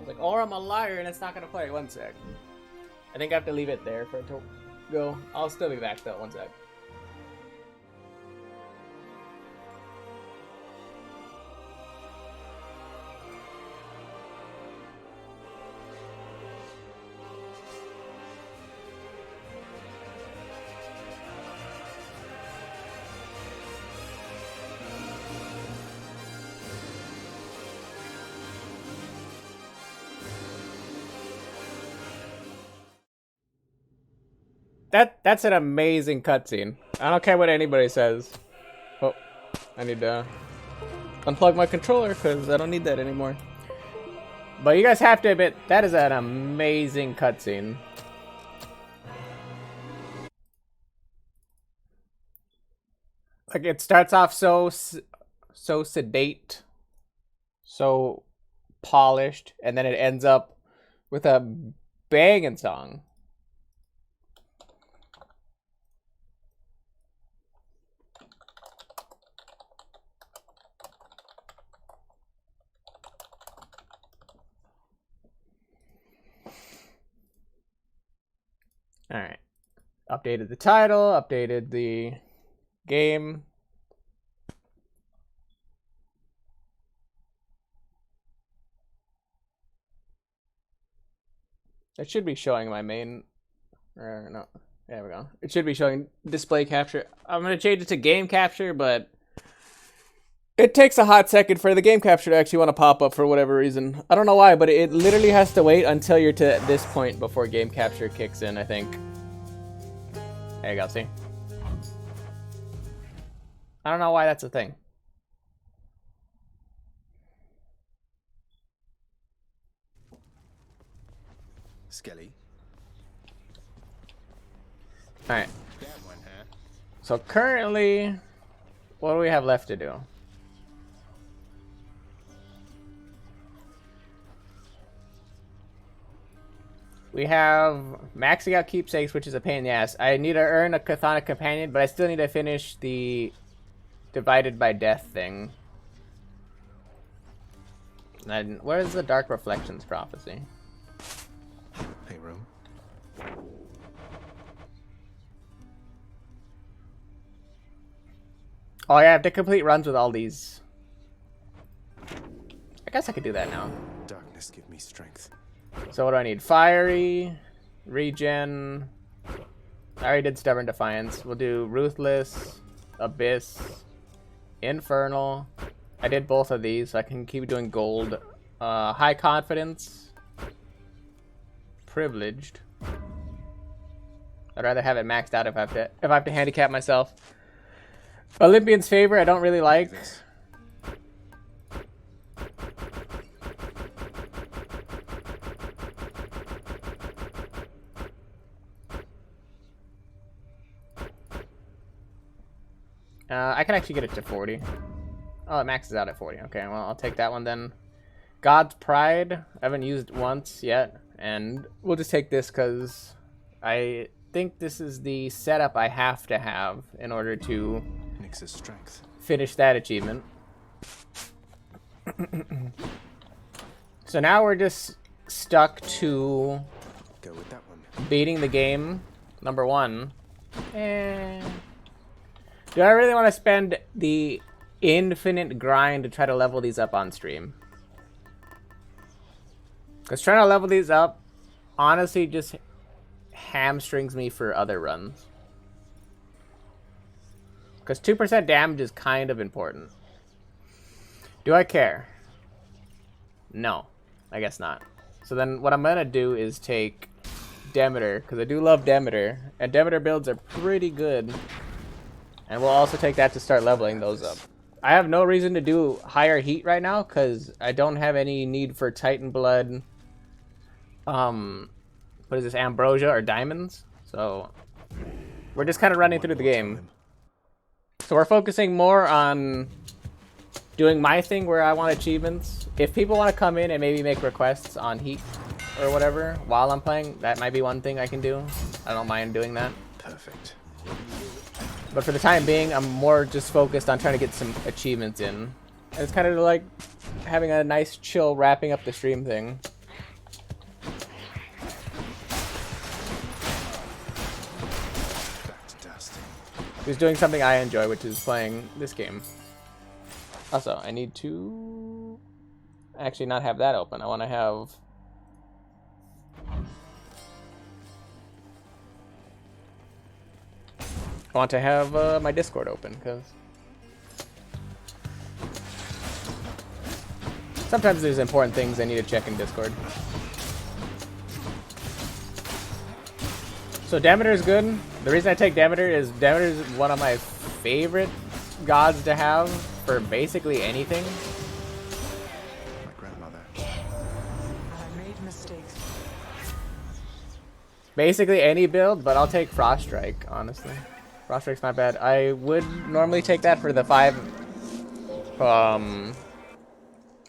Like, or I'm a liar and it's not gonna play. One sec. I think I have to leave it there for it to go. I'll still be back though. One sec. That's an amazing cutscene. I don't care what anybody says. Oh, I need to unplug my controller because I don't need that anymore. But you guys have to admit, that is an amazing cutscene. Like, it starts off so sedate, so polished, and then it ends up with a banging song. Alright. Updated the title, updated the game. It should be showing my main, or no, there we go. It should be showing display capture. I'm going to change it to game capture, but it takes a hot second for the game capture to actually want to pop up for whatever reason. I don't know why, but it literally has to wait until you're to this point before game capture kicks in, I think. There you go, see? I don't know why that's a thing. Skelly. Alright. So currently, what do we have left to do? We have maxing out keepsakes, which is a pain in the ass. I need to earn a Chthonic Companion, but I still need to finish the divided by death thing. And where's the Dark Reflections prophecy? Hey, room. Oh yeah, I have to complete runs with all these. I guess I could do that now. Darkness, give me strength. So what do I need? Fiery, regen. I already did Stubborn Defiance. We'll do Ruthless, Abyss, Infernal. I did both of these, so I can keep doing gold. High Confidence. Privileged. I'd rather have it maxed out if I have to handicap myself. Olympian's Favor I don't really like. I can actually get it to 40. Oh, it maxes out at 40. Okay, well, I'll take that one then. God's Pride. I haven't used once yet. And we'll just take this because I think this is the setup I have to have in order to Nyx's strength. Finish that achievement. So now we're just stuck to Go with that one. beating the game, number 1. Do I really want to spend the infinite grind to try to level these up on stream? Because trying to level these up, honestly, just hamstrings me for other runs. Because 2% damage is kind of important. Do I care? No, I guess not. So then what I'm going to do is take Demeter, because I do love Demeter. And Demeter builds are pretty good. And we'll also take that to start leveling those up. I have no reason to do higher heat right now, because I don't have any need for Titan Blood. What is this, Ambrosia or Diamonds? So we're just kind of running through the game. So we're focusing more on doing my thing where I want achievements. If people want to come in and maybe make requests on heat or whatever while I'm playing, that might be one thing I can do. I don't mind doing that. Perfect. But for the time being, I'm more just focused on trying to get some achievements in. And it's kind of like having a nice chill wrapping up the stream thing. Just doing something I enjoy, which is playing this game. Also, I need to actually not have that open. I want to have... my Discord open, because sometimes there's important things I need to check in Discord. So Demeter is good. The reason I take Demeter is one of my favorite gods to have for basically anything. My grandmother. I made mistakes. Basically any build, but I'll take Frost Strike, honestly. Frost Strike's not bad. I would normally take that for the 5.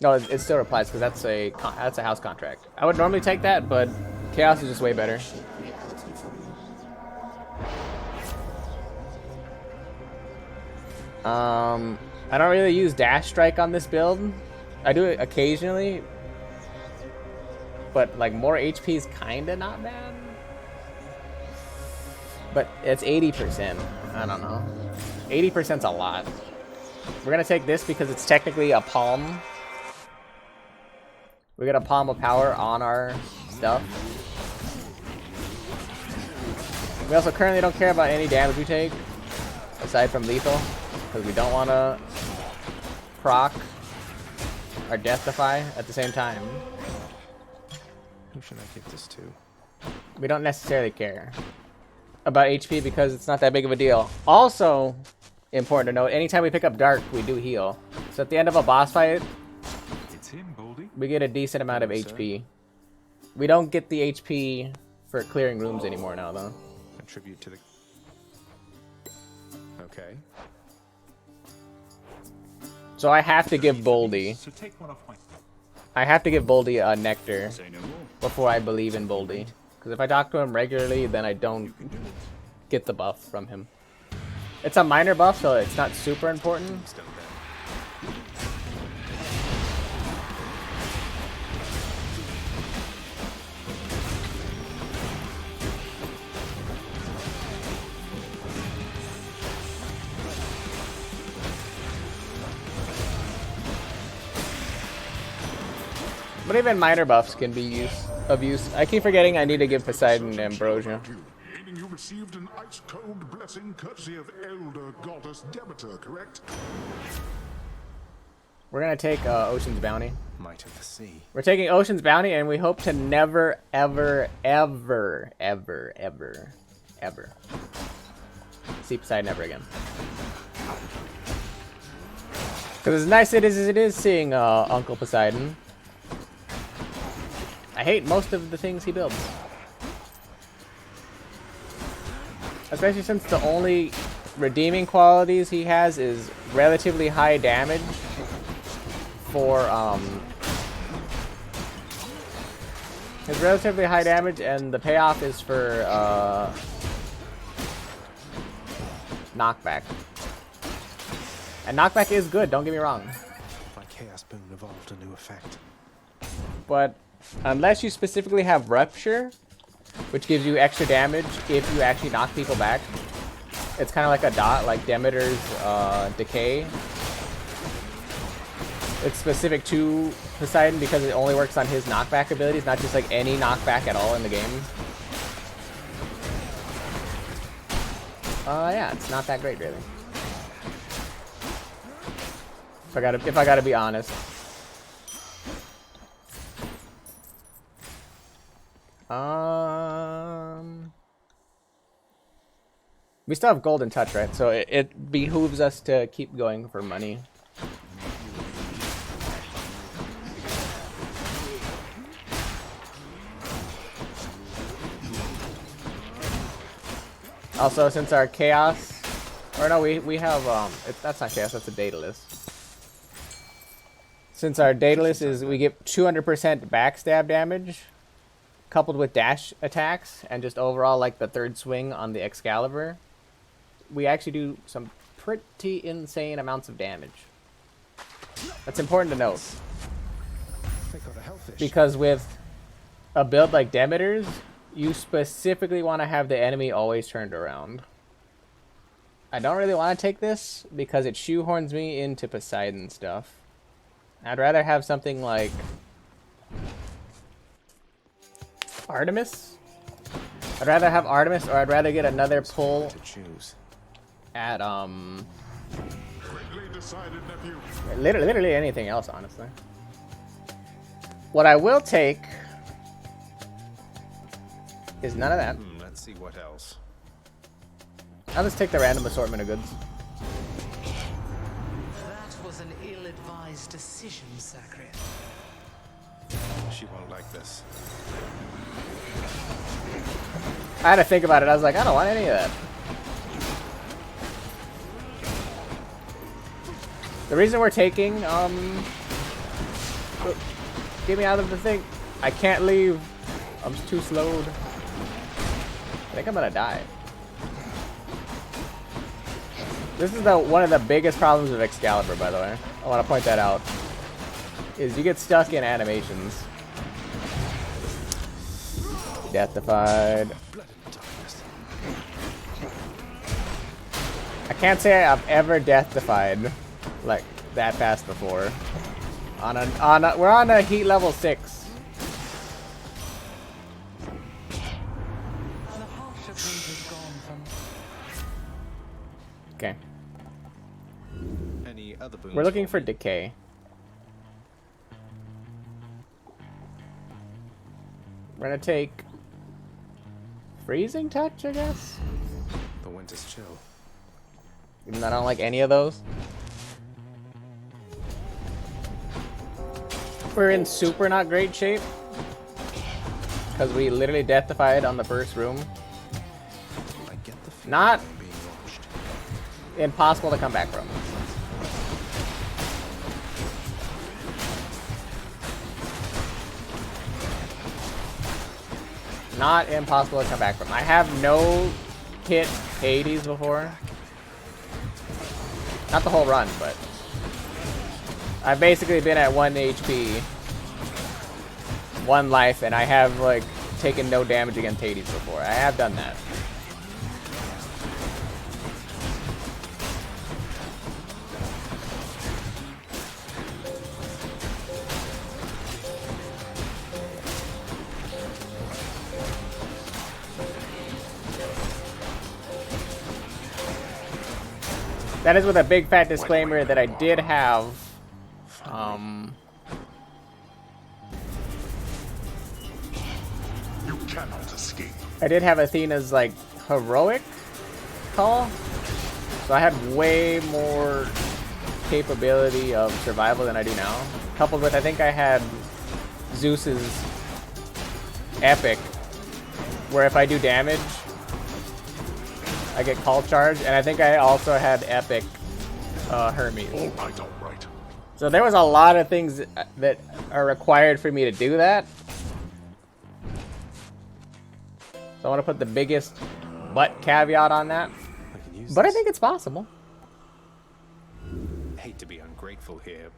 No, it still applies because that's a house contract. I would normally take that, but Chaos is just way better. I don't really use Dash Strike on this build. I do it occasionally, but like more HP is kinda not bad. But it's 80%. I don't know. 80%'s a lot. We're gonna take this because it's technically a palm. We got a palm of power on our stuff. We also currently don't care about any damage we take, aside from lethal, because we don't want to proc or death defy at the same time. Who should I give this to? We don't necessarily care about HP because it's not that big of a deal. Also, important to note, anytime we pick up Dark, we do heal. So at the end of a boss fight, It's him, Baldy. we get a decent amount of HP. We don't get the HP for clearing rooms anymore now, though. Contribute to the... Okay. So I have to give Boldy. So take one off my... I have to give Boldy a Nectar Say no more. before I believe in Boldy. Because if I talk to him regularly, then I don't get the buff from him. It's a minor buff, so it's not super important. Still dead. But even minor buffs can be of use. I keep forgetting I need to give Poseidon Ambrosia. Aiding you received an ice-cold blessing courtesy of Elder Goddess Demeter, correct? We're gonna take Ocean's Bounty. Might of the sea. We're taking Ocean's Bounty, and we hope to never, ever, ever, ever, ever, ever see Poseidon ever again. Because as nice as it is seeing Uncle Poseidon, I hate most of the things he builds. Especially since the only redeeming qualities he has is relatively high damage for his relatively high damage, and the payoff is for knockback. And knockback is good, don't get me wrong. My Chaos Boon evolved a new effect. But unless you specifically have Rupture, which gives you extra damage if you actually knock people back, it's kind of like a dot, like Demeter's Decay. It's specific to Poseidon because it only works on his knockback abilities, not just like any knockback at all in the game. Yeah, it's not that great, really. If I gotta be honest. We still have Golden Touch, right? So it behooves us to keep going for money. Also, since our Chaos, or no, we have that's not Chaos, that's a Daedalus. Since our Daedalus is, we get 200% backstab damage, coupled with dash attacks, and just overall like the third swing on the Excalibur, we actually do some pretty insane amounts of damage. That's important to note. They got a hellfish. Because with a build like Demeter's, you specifically want to have the enemy always turned around. I don't really want to take this because it shoehorns me into Poseidon stuff. I'd rather have something like Artemis. I'd rather have Artemis, or I'd rather get another pull To choose. at Quickly decided, nephew. literally anything else, honestly. What I will take is none of that. Let's see what else. I'll just take the random assortment of goods. That was an ill-advised decision, Zacharias. She won't like this. I had to think about it. I was like, I don't want any of that. The reason we're taking, get me out of the thing. I can't leave. I'm too slowed. I think I'm gonna die. This is one of the biggest problems of Excalibur, by the way. I want to point that out. Is you get stuck in animations. Death-defied. I can't say I've ever death-defied like that fast before. We're on a heat level 6. Okay. Any other boons? We're looking for decay. We're gonna take freezing touch, I guess. The winter's chill. Even though I don't like any of those. We're in super not great shape because we literally death-defied on the first room. I get the feeling Not I'm being watched. impossible to come back from. Not impossible to come back from. I have no hit Hades before. Not the whole run, but I've basically been at 1 HP, 1 life, and I have like taken no damage against Hades before. I have done that. That is with a big fat disclaimer that I did have You cannot escape. I did have Athena's like heroic call, so I had way more capability of survival than I do now. Coupled with, I think I had Zeus's epic, where if I do damage, I get call charge, and I think I also had epic Hermes. All right, all right. So there was a lot of things that are required for me to do that. So I want to put the biggest butt caveat on that. But I think it's possible. Hate to be ungrateful here.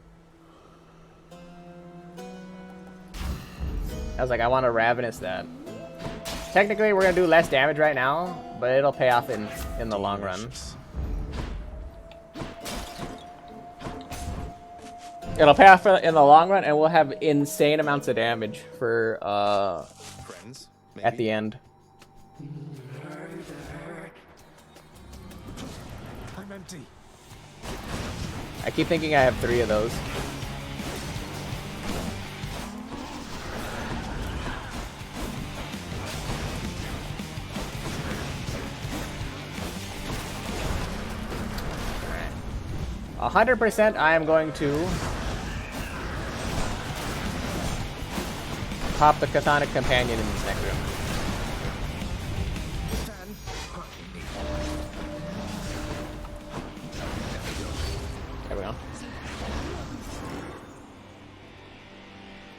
I was like, I want to Ravenous that. Technically, we're going to do less damage right now, but it'll pay off in the long run. It'll pay off in the long run, and we'll have insane amounts of damage for Friends, at the end. I'm empty. I keep thinking I have 3 of those. Alright. 100% I am going to pop the Chthonic Companion in this next room. There we go.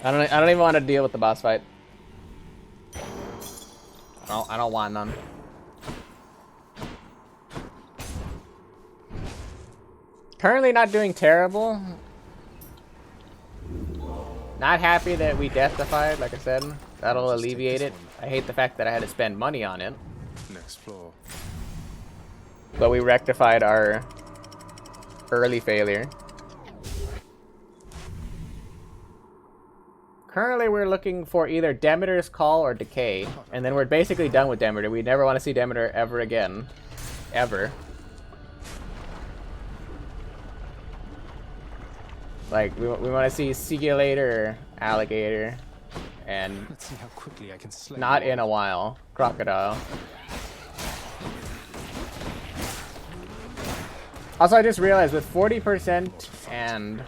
I don't even want to deal with the boss fight. I don't want none. Currently not doing terrible. Not happy that we death-defied, like I said. That'll alleviate it. I hate the fact that I had to spend money on it. Next floor. But we rectified our early failure. Currently we're looking for either Demeter's Call or Decay. And then we're basically done with Demeter. We never want to see Demeter ever again. Ever. Like, we want to see Sigulator, Alligator, and Let's see how quickly I can slay not you. in a while, Crocodile. Also, I just realized with 40% and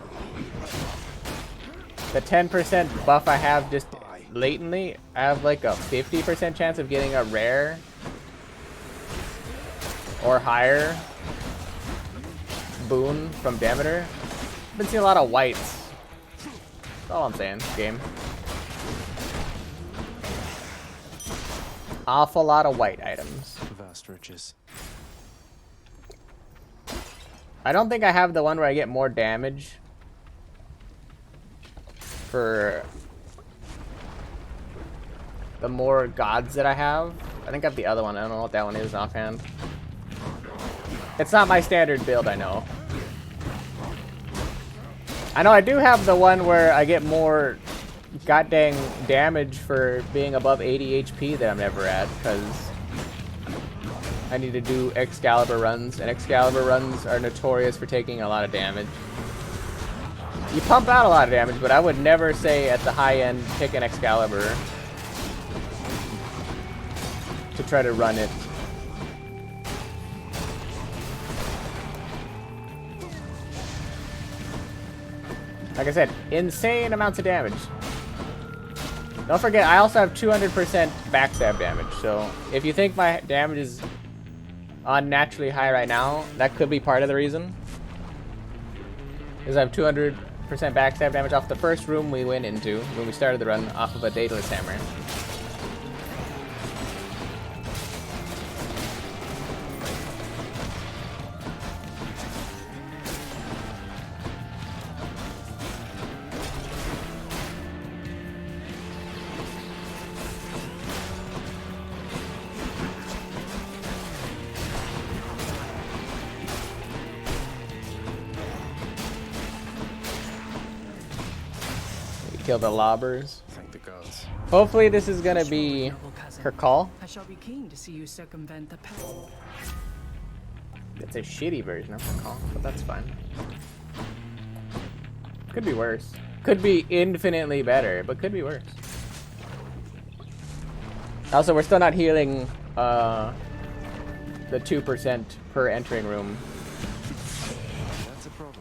the 10% buff I have just latently, I have like a 50% chance of getting a rare or higher boon from Demeter. I've been seeing a lot of whites. That's all I'm saying, game. Awful lot of white items. Vast riches. I don't think I have the one where I get more damage for the more gods that I have. I think I have the other one. I don't know what that one is offhand. It's not my standard build, I know. I know I do have the one where I get more goddamn damage for being above 80 HP that I'm never at, because I need to do Excalibur runs, and Excalibur runs are notorious for taking a lot of damage. You pump out a lot of damage, but I would never say at the high end pick an Excalibur to try to run it. Like I said, insane amounts of damage. Don't forget, I also have 200% backstab damage, so if you think my damage is unnaturally high right now, that could be part of the reason. Because I have 200% backstab damage off the first room we went into when we started the run off of a Daedalus Hammer. Kill the lobbers. Thank the gods. Hopefully this is gonna be her call. I shall be keen to see you circumvent the path. It's a shitty version of her call, but that's fine. Could be worse. Could be infinitely better, but could be worse. Also, we're still not healing the 2% per entering room. That's a problem.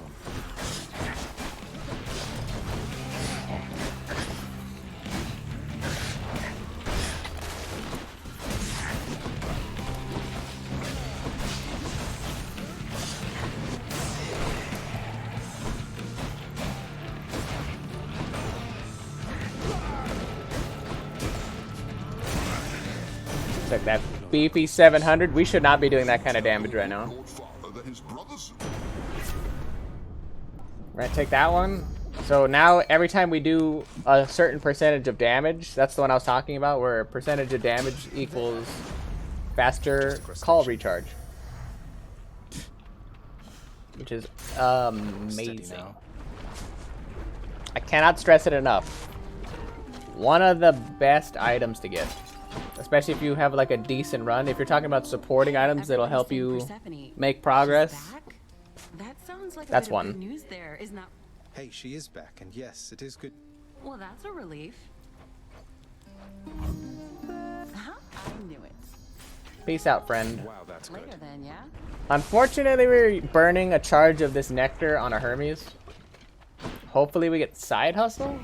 Took that beefy 700. We should not be doing that kind of damage right now. We're gonna take that one. So now every time we do a certain percentage of damage, that's the one I was talking about, where percentage of damage equals faster call recharge. Which is amazing. I cannot stress it enough. One of the best items to get. Especially if you have like a decent run. If you're talking about supporting items that'll help you make progress. That sounds like that's a bit one. of good news there, is not? Hey, she is back, and yes, it is good. Well, that's a relief. Huh? I knew it. Peace out, friend. Wow, that's good. Later then, yeah? Unfortunately, we're burning a charge of this nectar on a Hermes. Hopefully we get side hustle,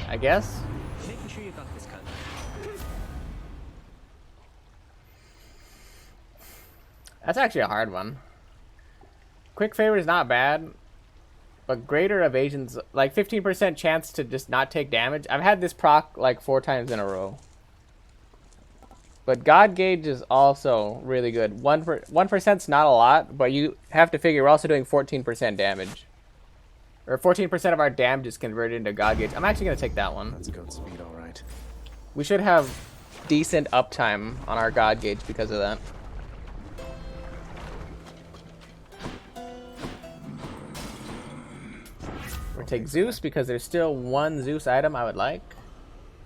I guess. Making sure you got this cut. That's actually a hard one. Quick favor is not bad, but greater evasion's like 15% chance to just not take damage. I've had this proc like 4 times in a row. But God Gauge is also really good. 1%'s not a lot, but you have to figure we're also doing 14% damage. Or 14% of our damage is converted into God Gauge. I'm actually going to take that one. That's good speed, alright. We should have decent uptime on our God Gauge because of that. We'll take Zeus because there's still one Zeus item I would like.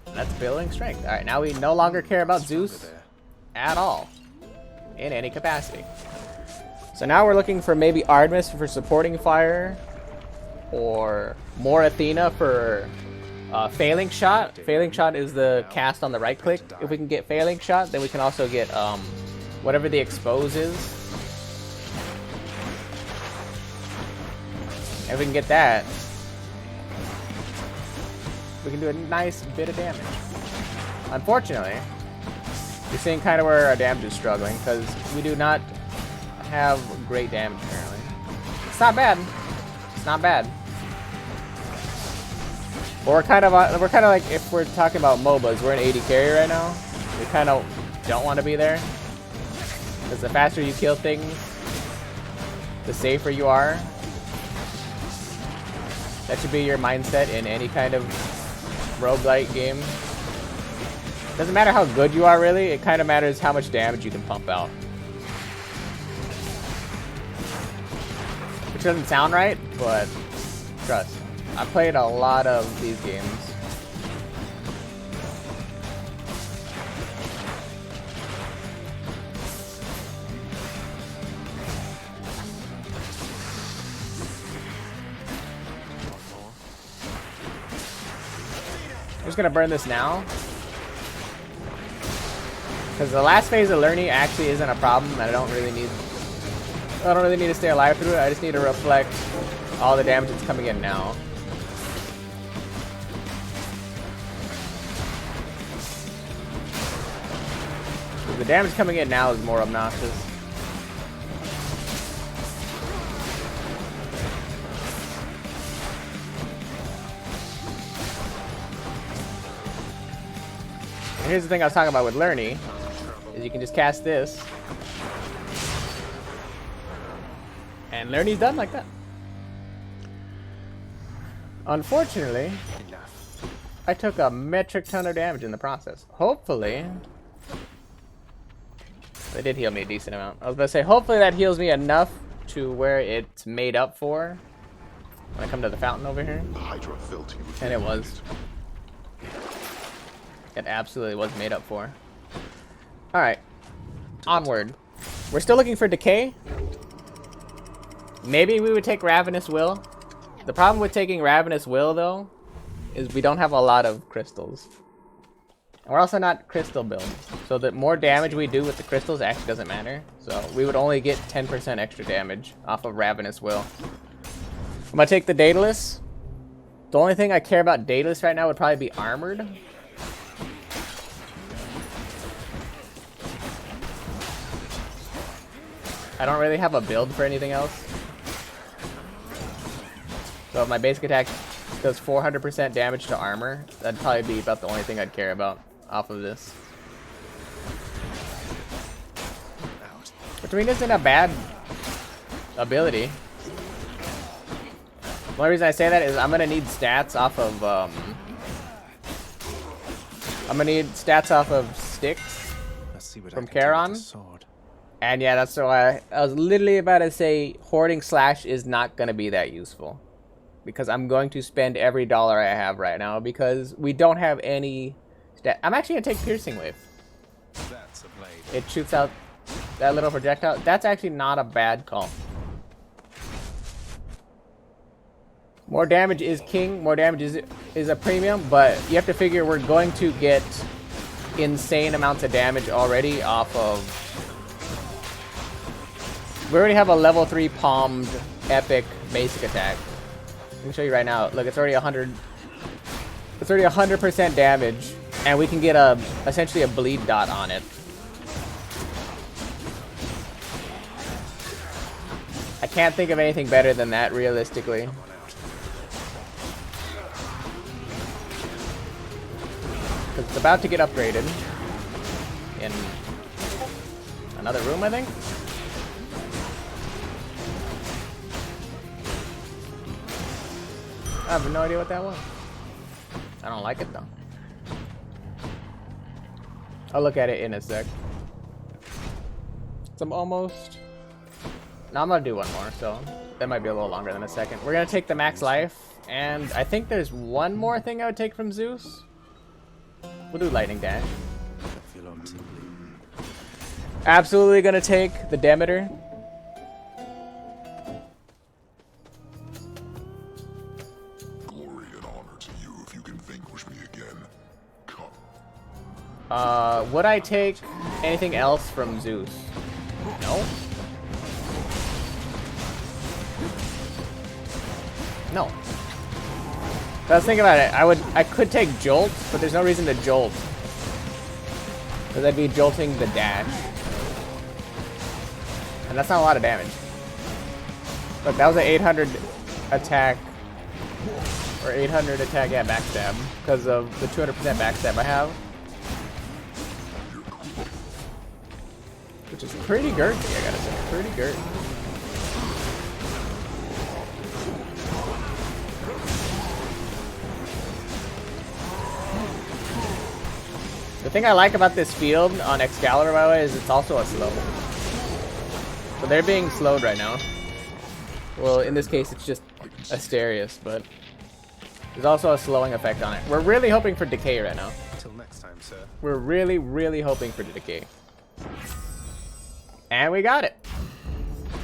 And that's building strength. Alright, now we no longer care about Zeus at all. In any capacity. So now we're looking for maybe Artemis for supporting fire. Or more Athena for Failing Shot. Failing Shot is the cast on the right click. If we can get Failing Shot, then we can also get whatever the expose is. If we can get that, we can do a nice bit of damage. Unfortunately, you're seeing kind of where our damage is struggling because we do not have great damage currently. It's not bad. It's not bad. But we're kind of like, if we're talking about MOBAs, we're in 80 carry right now. We kind of don't want to be there because the faster you kill things, the safer you are. That should be your mindset in any kind of roguelite game. Doesn't matter how good you are, really. It kind of matters how much damage you can pump out. doesn't sound right, but trust. I played a lot of these games. I'm just gonna burn this now. Because the last phase of learning actually isn't a problem, and I don't really need to stay alive through it. I just need to reflect all the damage that's coming in now. The damage coming in now is more obnoxious. And here's the thing I was talking about with Lernie, is you can just cast this. And Lernie's done like that. Unfortunately, I took a metric ton of damage in the process. Hopefully, they did heal me a decent amount. I was about to say, hopefully that heals me enough to where it's made up for when I come to the fountain over here. And it was. It absolutely was made up for. Alright. Onward. We're still looking for Decay. Maybe we would take Ravenous Will. The problem with taking Ravenous Will, though, is we don't have a lot of crystals. And we're also not crystal built. So the more damage we do with the crystals actually doesn't matter. So we would only get 10% extra damage off of Ravenous Will. I'm gonna take the Daedalus. The only thing I care about Daedalus right now would probably be Armored. I don't really have a build for anything else. So if my basic attack does 400% damage to armor, that'd probably be about the only thing I'd care about off of this. Which I mean isn't a bad ability. The only reason I say that is I'm gonna need stats off of Styx from Charon. And yeah, that's why I was literally about to say Hoarding Slash is not going to be that useful. Because I'm going to spend every dollar I have right now because we don't have any stat. I'm actually going to take Piercing Wave. It shoots out that little projectile. That's actually not a bad call. More damage is king. More damage is a premium. But you have to figure we're going to get insane amounts of damage already off of... We already have a level 3 palmed epic basic attack. Let me show you right now. Look, it's already 100. It's already 100% damage, and we can get essentially a bleed dot on it. I can't think of anything better than that, realistically. Because it's about to get upgraded in another room, I think. I have no idea what that was. I don't like it though. I'll look at it in a sec. So I'm almost... No, I'm gonna do one more, so that might be a little longer than a second. We're gonna take the max life, and I think there's one more thing I would take from Zeus. We'll do Lightning Dash. Absolutely gonna take the Demeter. Would I take anything else from Zeus? No. No. I was thinking about it. I could take Jolt, but there's no reason to Jolt. Because I'd be jolting the dash. And that's not a lot of damage. Look, that was an 800 attack. Or 800 attack, yeah, backstab. Because of the 200% backstab I have. Which is pretty girthy, I gotta say. Pretty girthy. The thing I like about this field on Excalibur, by the way, is it's also a slow. So they're being slowed right now. Well, in this case, it's just Asterius, but there's also a slowing effect on it. We're really hoping for Decay right now. Till next time, sir. We're really, really hoping for Decay. And we got it.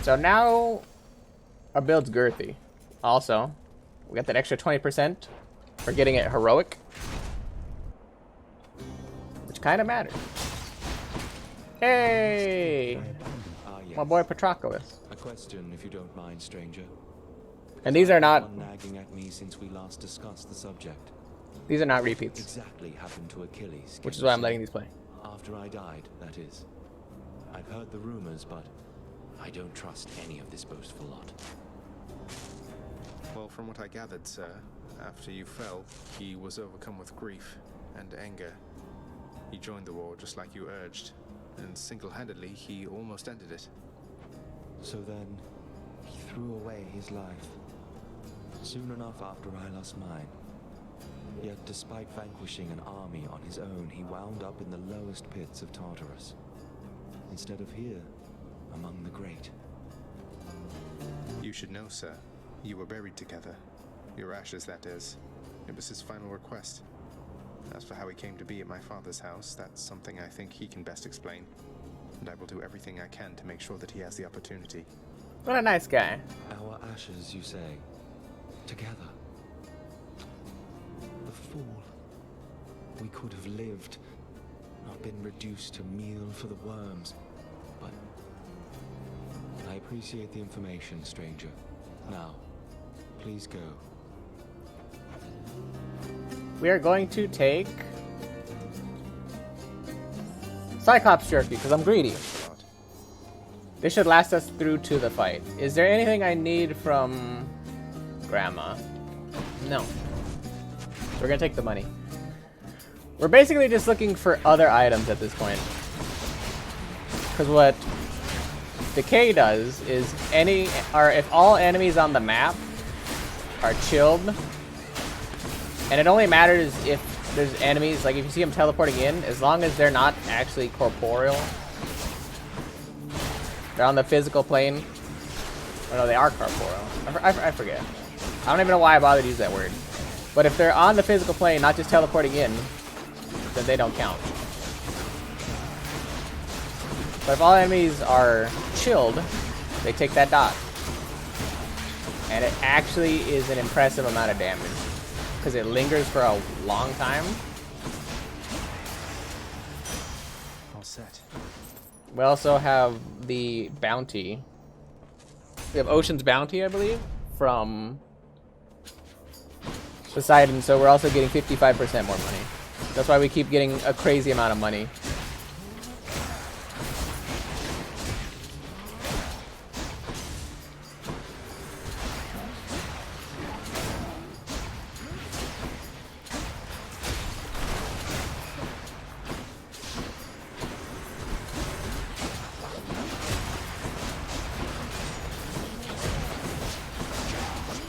So now our build's girthy. Also, we got that extra 20% for getting it heroic, which kind of matters. Hey! Yes. My boy Patroclus. A question, if you don't mind, stranger. And these are not... One nagging at me since we last discussed the subject. These are not repeats. Exactly happened to Achilles. Which is why I'm letting these play. After I died, that is. I've heard the rumors, but I don't trust any of this boastful lot. Well, from what I gathered, sir, after you fell, he was overcome with grief and anger. He joined the war just like you urged, and single-handedly he almost ended it. So then, he threw away his life. Soon enough after I lost mine. Yet despite vanquishing an army on his own, he wound up in the lowest pits of Tartarus. Instead of here, among the great. You should know, sir. You were buried together. Your ashes, that is. It was his final request. As for how he came to be at my father's house, that's something I think he can best explain. And I will do everything I can to make sure that he has the opportunity. What a nice guy. Our ashes, you say? Together. The fool. We could have lived, not been reduced to meal for the worms. But I appreciate the information, stranger. Now, please go. We are going to take Cyclops Jerky, because I'm greedy. This should last us through to the fight. Is there anything I need from Grandma? No. We're gonna take the money. We're basically just looking for other items at this point. Because what Decay does is if all enemies on the map are chilled, and it only matters if there's enemies, like if you see them teleporting in, as long as they're not actually corporeal. They're on the physical plane. Oh no, they are corporeal. I forget. I don't even know why I bothered to use that word. But if they're on the physical plane, not just teleporting in, then they don't count. But if all enemies are chilled, they take that dot. And it actually is an impressive amount of damage. Because it lingers for a long time. All set. We also have the bounty. We have Ocean's Bounty, I believe, from Poseidon, so we're also getting 55% more money. That's why we keep getting a crazy amount of money.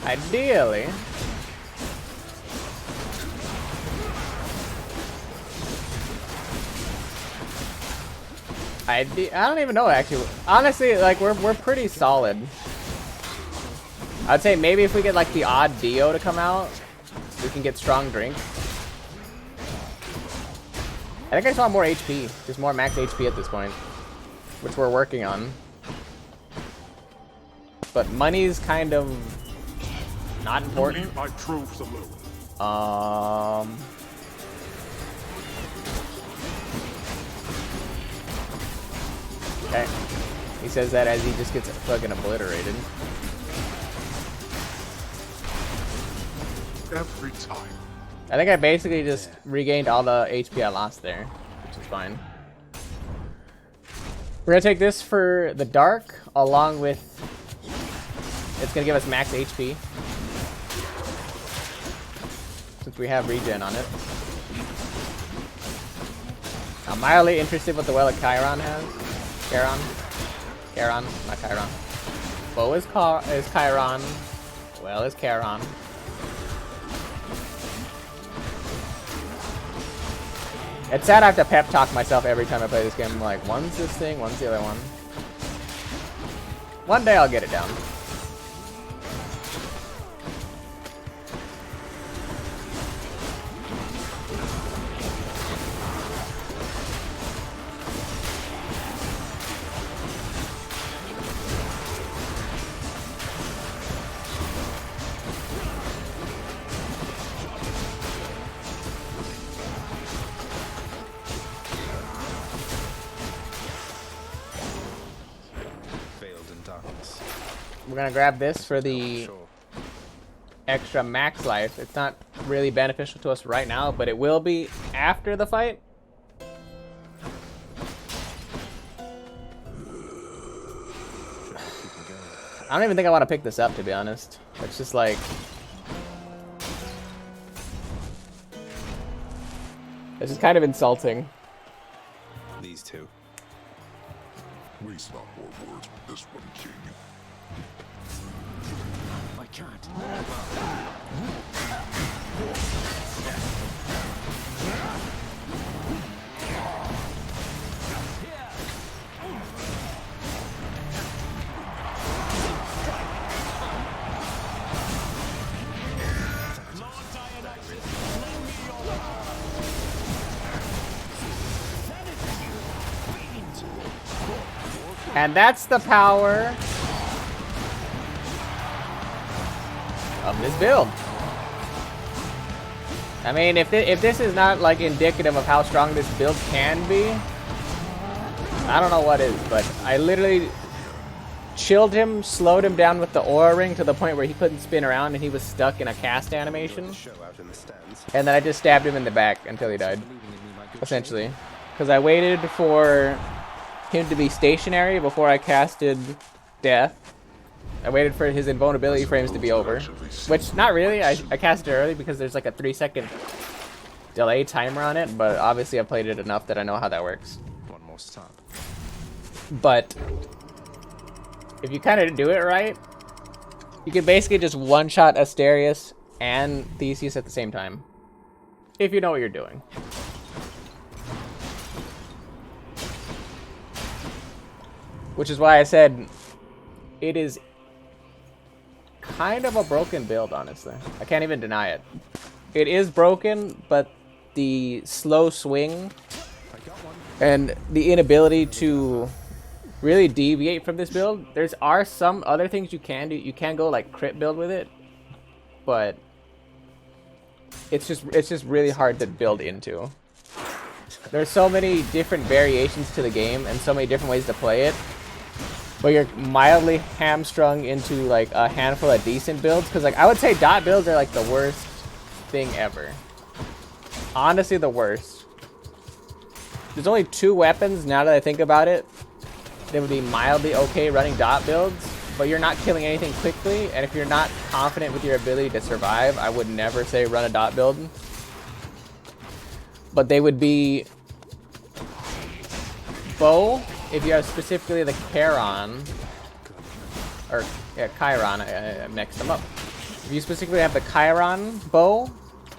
Ideally, I don't even know actually. Honestly, like we're pretty solid. I'd say maybe if we get like the odd Dio to come out, we can get strong drink. I think I just want more HP, just more max HP at this point, which we're working on. But money's kind of not important. My troves alone. Okay. He says that as he just gets fucking obliterated. Every time. I think I basically just regained all the HP I lost there, which is fine. We're gonna take this for the dark, along with it's gonna give us max HP. Since we have regen on it. I'm mildly interested what the Well of Chiron has. Charon, not Chiron. Bow is Chiron. Well is Charon. It's sad I have to pep talk myself every time I play this game. I'm like, one's this thing, one's the other one. One day I'll get it down. we're gonna grab this for the extra max life. It's not really beneficial to us right now, but it will be after the fight. I don't even think I want to pick this up, to be honest. It's just like... this is kind of insulting. These two. Waste not more words with this one, King. I can't. And that's the power of this build. I mean, if this is not like indicative of how strong this build can be, I don't know what is. But I literally chilled him, slowed him down with the aura ring to the point where he couldn't spin around and he was stuck in a cast animation. And then I just stabbed him in the back until he died, essentially. Because I waited for him to be stationary before I casted Death. I waited for his invulnerability frames to be over, which not really. I cast it early because there's like a 3-second delay timer on it, but obviously I've played it enough that I know how that works. One more stop. But if you kind of do it right, you can basically just one-shot Asterius and Theseus at the same time, if you know what you're doing. Which is why I said it is kind of a broken build, honestly. I can't even deny it. It is broken, but the slow swing and the inability to really deviate from this build, are some other things you can do. You can go like crit build with it, but it's just really hard to build into. There's so many different variations to the game and so many different ways to play it. But you're mildly hamstrung into like a handful of decent builds, because like I would say dot builds are like the worst thing ever. Honestly, the worst. There's only 2 weapons now that I think about it that would be mildly okay running dot builds, but you're not killing anything quickly, and if you're not confident with your ability to survive, I would never say run a dot build. But they would be bow. If you have specifically the Chiron, or yeah, Chiron, I mixed them up. If you specifically have the Chiron bow,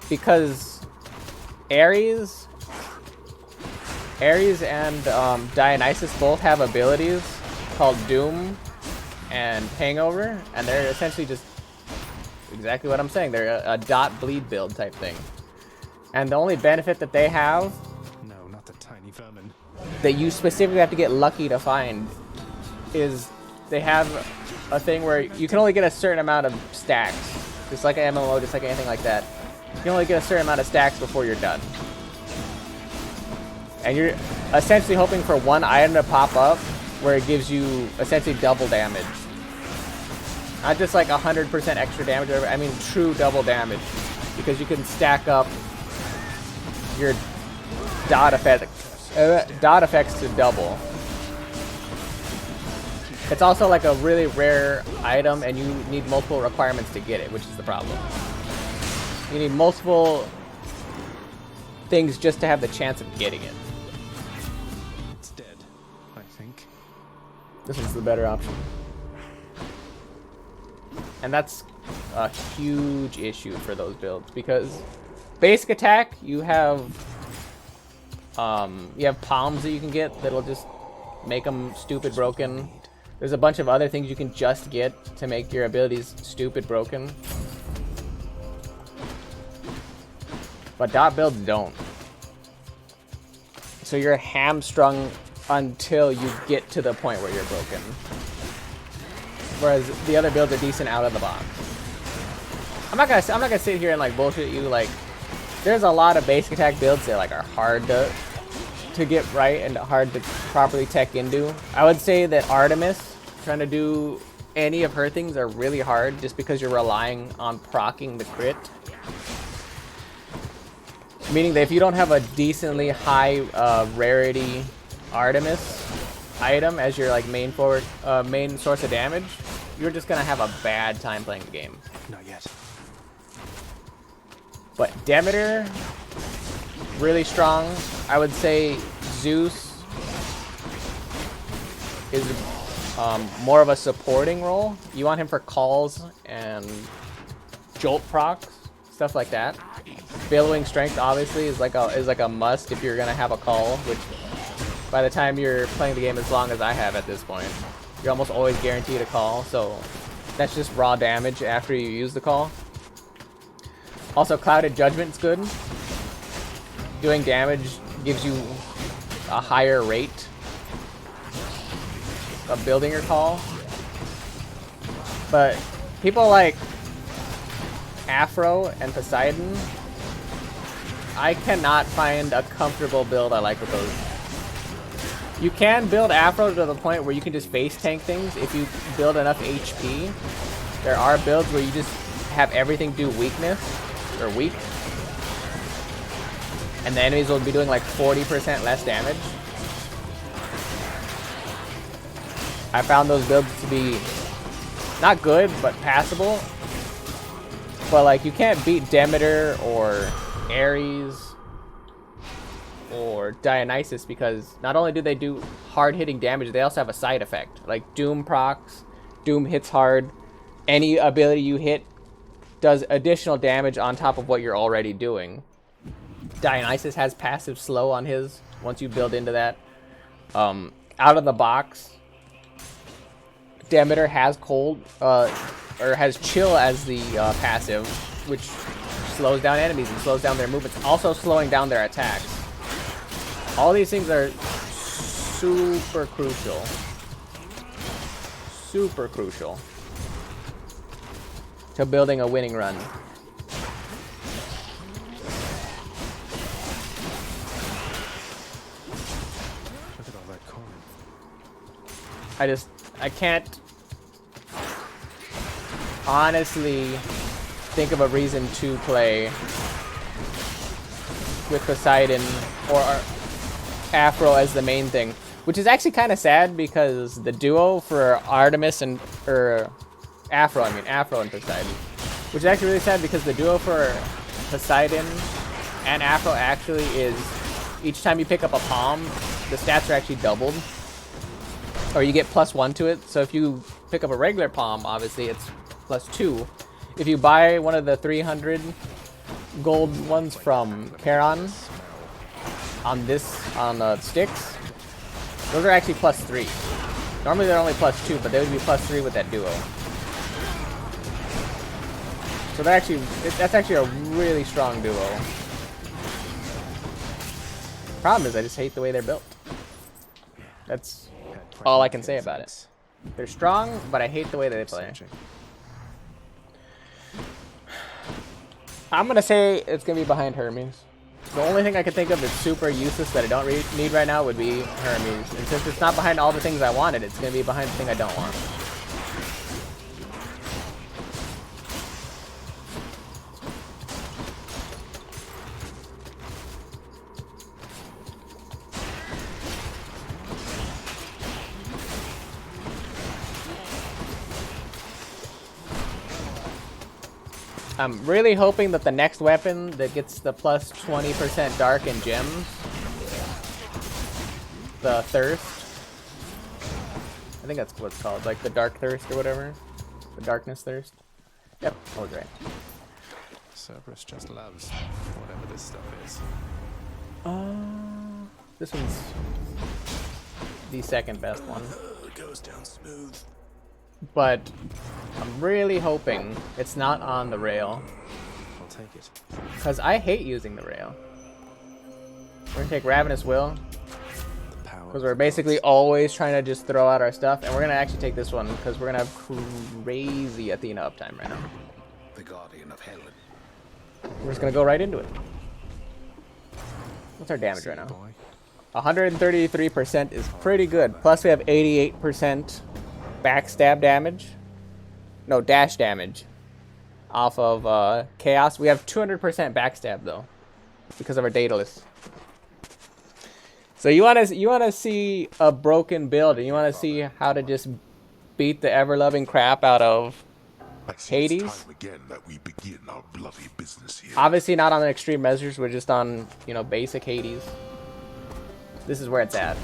because Ares and Dionysus both have abilities called Doom and Hangover, and they're essentially just exactly what I'm saying. They're a dot bleed build type thing. And the only benefit that they have, No, not the tiny vermin. that you specifically have to get lucky to find, is they have a thing where you can only get a certain amount of stacks. Just like an MMO, just like anything like that. You can only get a certain amount of stacks before you're done. And you're essentially hoping for one item to pop up where it gives you essentially double damage. Not just like 100% extra damage, or I mean true double damage. Because you can stack up your dot effects to double. It's also like a really rare item, and you need multiple requirements to get it, which is the problem. You need multiple things just to have the chance of getting it. It's dead, I think. This is the better option. And that's a huge issue for those builds, because basic attack, you have palms that you can get that'll just make them stupid broken. There's a bunch of other things you can just get to make your abilities stupid broken. But dot builds don't. So you're hamstrung until you get to the point where you're broken. Whereas the other builds are decent out of the box. I'm not gonna sit here and like bullshit you. Like, there's a lot of basic attack builds that like are hard to get right and hard to properly tech into. I would say that Artemis, trying to do any of her things are really hard just because you're relying on proccing the crit. Meaning that if you don't have a decently high rarity Artemis item as your like main source of damage, you're just gonna have a bad time playing the game. Not yet. But Demeter, really strong. I would say Zeus is more of a supporting role. You want him for calls and jolt procs, stuff like that. Billowing strength obviously is like a must if you're gonna have a call, which by the time you're playing the game as long as I have at this point, you're almost always guaranteed a call, so that's just raw damage after you use the call. Also, Clouded Judgment's good. Doing damage gives you a higher rate of building your call. But people like Afro and Poseidon, I cannot find a comfortable build I like with those. You can build Afro to the point where you can just face tank things if you build enough HP. There are builds where you just have everything do weakness, or weak. And the enemies will be doing like 40% less damage. I found those builds to be not good, but passable. But like, you can't beat Demeter or Ares or Dionysus because not only do they do hard-hitting damage, they also have a side effect. Like Doom procs, Doom hits hard. Any ability you hit does additional damage on top of what you're already doing. Dionysus has passive slow on his once you build into that. Out of the box, Demeter has cold or has chill as the passive, which slows down enemies and slows down their movements, also slowing down their attacks. All these things are super crucial. Super crucial to building a winning run. Look at all that coin. I can't honestly think of a reason to play with Poseidon or Afro as the main thing, which is actually kind of sad because the duo for Artemis and Afro and Poseidon, which is actually really sad because the duo for Poseidon and Afro actually is, each time you pick up a palm, the stats are actually doubled, or you get +1 to it. So if you pick up a regular palm, obviously it's +2. If you buy one of the 300 gold ones from Charon on the sticks, those are actually +3. Normally they're only +2, but they would be +3 with that duo. So that's actually a really strong duo. Problem is I just hate the way they're built. That's all I can say about it. They're strong, but I hate the way that they play. I'm gonna say it's gonna be behind Hermes. The only thing I can think of that's super useless that I don't need right now would be Hermes. And since it's not behind all the things I wanted, it's gonna be behind the thing I don't want. I'm really hoping that the next weapon that gets the +20% dark and gems, the Thirst, I think that's what it's called, like the Dark Thirst or whatever, the Darkness Thirst. Yep, I was right. Cerberus just loves whatever this stuff is. This one's the second best one. It goes down smooth. But I'm really hoping it's not on the rail. I'll take it. Because I hate using the rail. We're going to take Ravenous Will. Because we're basically always trying to just throw out our stuff. And we're going to actually take this one because we're going to have crazy Athena uptime right now. The Guardian of Helen. We're just going to go right into it. What's our damage right now? 133% is pretty good. Plus we have 88% backstab damage. no, dash damage off of Chaos. We have 200% backstab though, because of our Daedalus. So you wanna see a broken build, and you wanna see how to just beat the ever-loving crap out of Hades. Time again that we begin our bloody business here. Obviously not on the extreme measures. We're just on, you know, basic Hades. This is where it's at.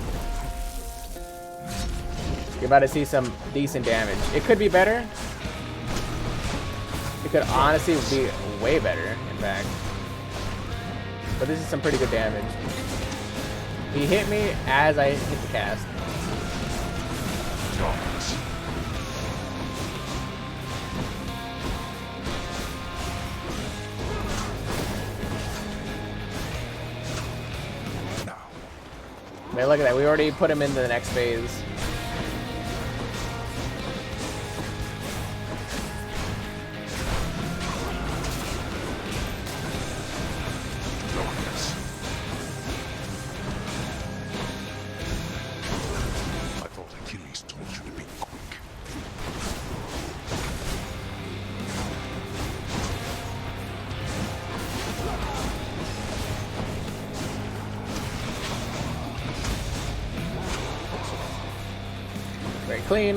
You're about to see some decent damage. It could be better. It could honestly be way better, in fact. But this is some pretty good damage. He hit me as I hit the cast. Man, look at that. We already put him into the next phase. I thought Achilles told you to be quick. Very clean.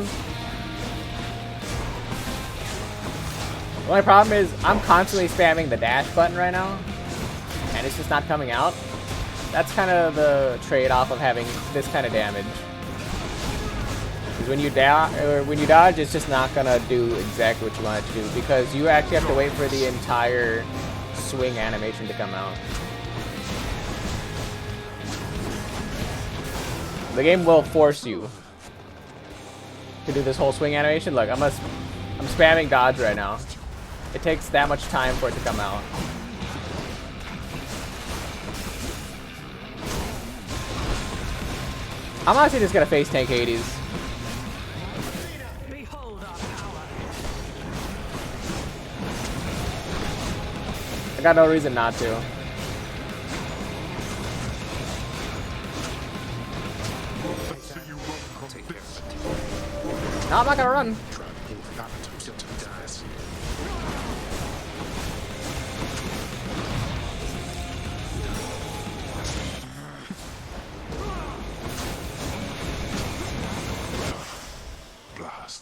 The only problem is I'm constantly spamming the dash button right now, and it's just not coming out. That's kind of the trade-off of having this kind of damage. Because when you dodge, it's just not gonna do exactly what you want it to do, because you actually have to wait for the entire swing animation to come out. The game will force you to do this whole swing animation. Look, I'm spamming dodge right now. It takes that much time for it to come out. I'm honestly just gonna face tank Hades. I got no reason not to. No, I'm not gonna run.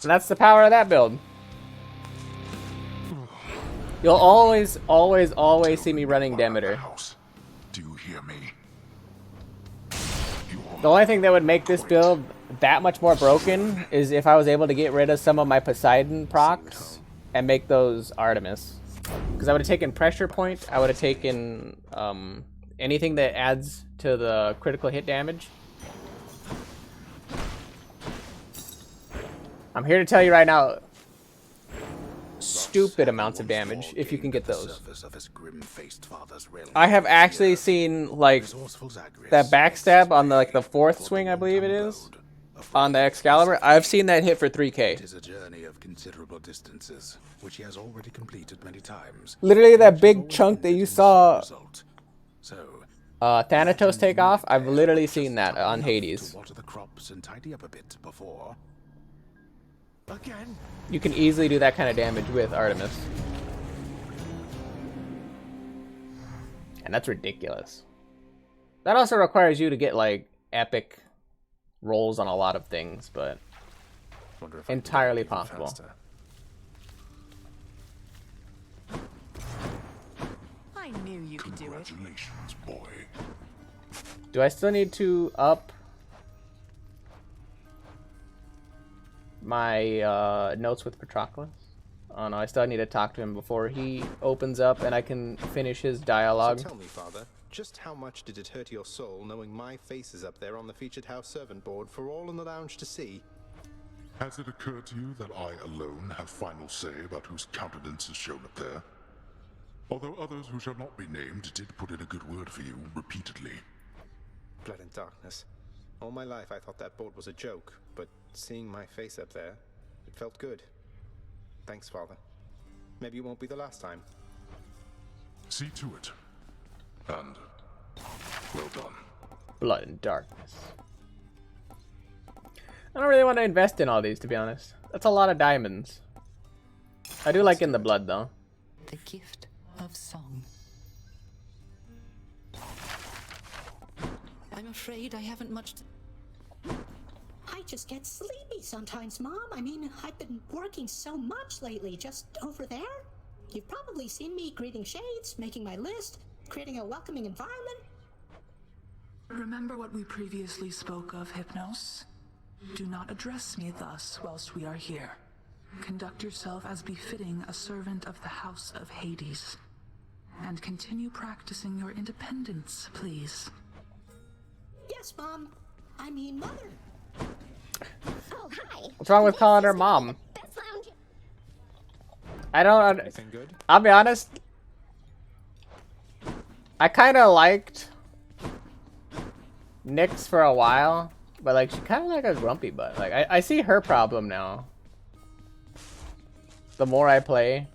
And that's the power of that build. You'll always see me running Demeter. Do you hear me? The only thing that would make this build that much more broken is if I was able to get rid of some of my Poseidon procs and make those Artemis. Because I would have taken Pressure Point, I would have taken anything that adds to the critical hit damage. I'm here to tell you right now, stupid amounts of damage if you can get those. I have actually seen like that backstab on the fourth swing, I believe it is, on the Excalibur. I've seen that hit for 3K. It is a journey of considerable distances, which he has already completed many times. Literally that big chunk that you saw Thanatos take off, I've literally seen that on Hades. Water the crops and tidy up a bit before. Again. You can easily do that kind of damage with Artemis. And that's ridiculous. That also requires you to get like epic rolls on a lot of things, but entirely possible. I knew you could do it. Congratulations, boy. Do I still need to up my notes with Patroclus? Oh no, I still need to talk to him before he opens up and I can finish his dialogue. So tell me, Father, just how much did it hurt your soul knowing my face is up there on the featured house servant board for all in the lounge to see? Has it occurred to you that I alone have final say about whose countenance is shown up there? Although others who shall not be named did put in a good word for you repeatedly. Blood and darkness. All my life I thought that board was a joke, but seeing my face up there, it felt good. Thanks, Father. Maybe it won't be the last time. See to it. And well done. Blood and darkness. I don't really want to invest in all these, to be honest. That's a lot of diamonds. I do like In the Blood though. The gift of song. I'm afraid I haven't much to... I just get sleepy sometimes, Mom. I mean, I've been working so much lately, just over there. You've probably seen me greeting shades, making my list, creating a welcoming environment. Remember what we previously spoke of, Hypnos? Do not address me thus whilst we are here. Conduct yourself as befitting a servant of the House of Hades. And continue practicing your independence, please. Yes, Mom. I mean, Mother. Oh, hi. What's wrong with calling her mom? Best lounge. I don't. Anything good? I'll be honest. I kind of liked Nyx for a while, but like she kind of like a grumpy butt. Like I see her problem now. The more I play,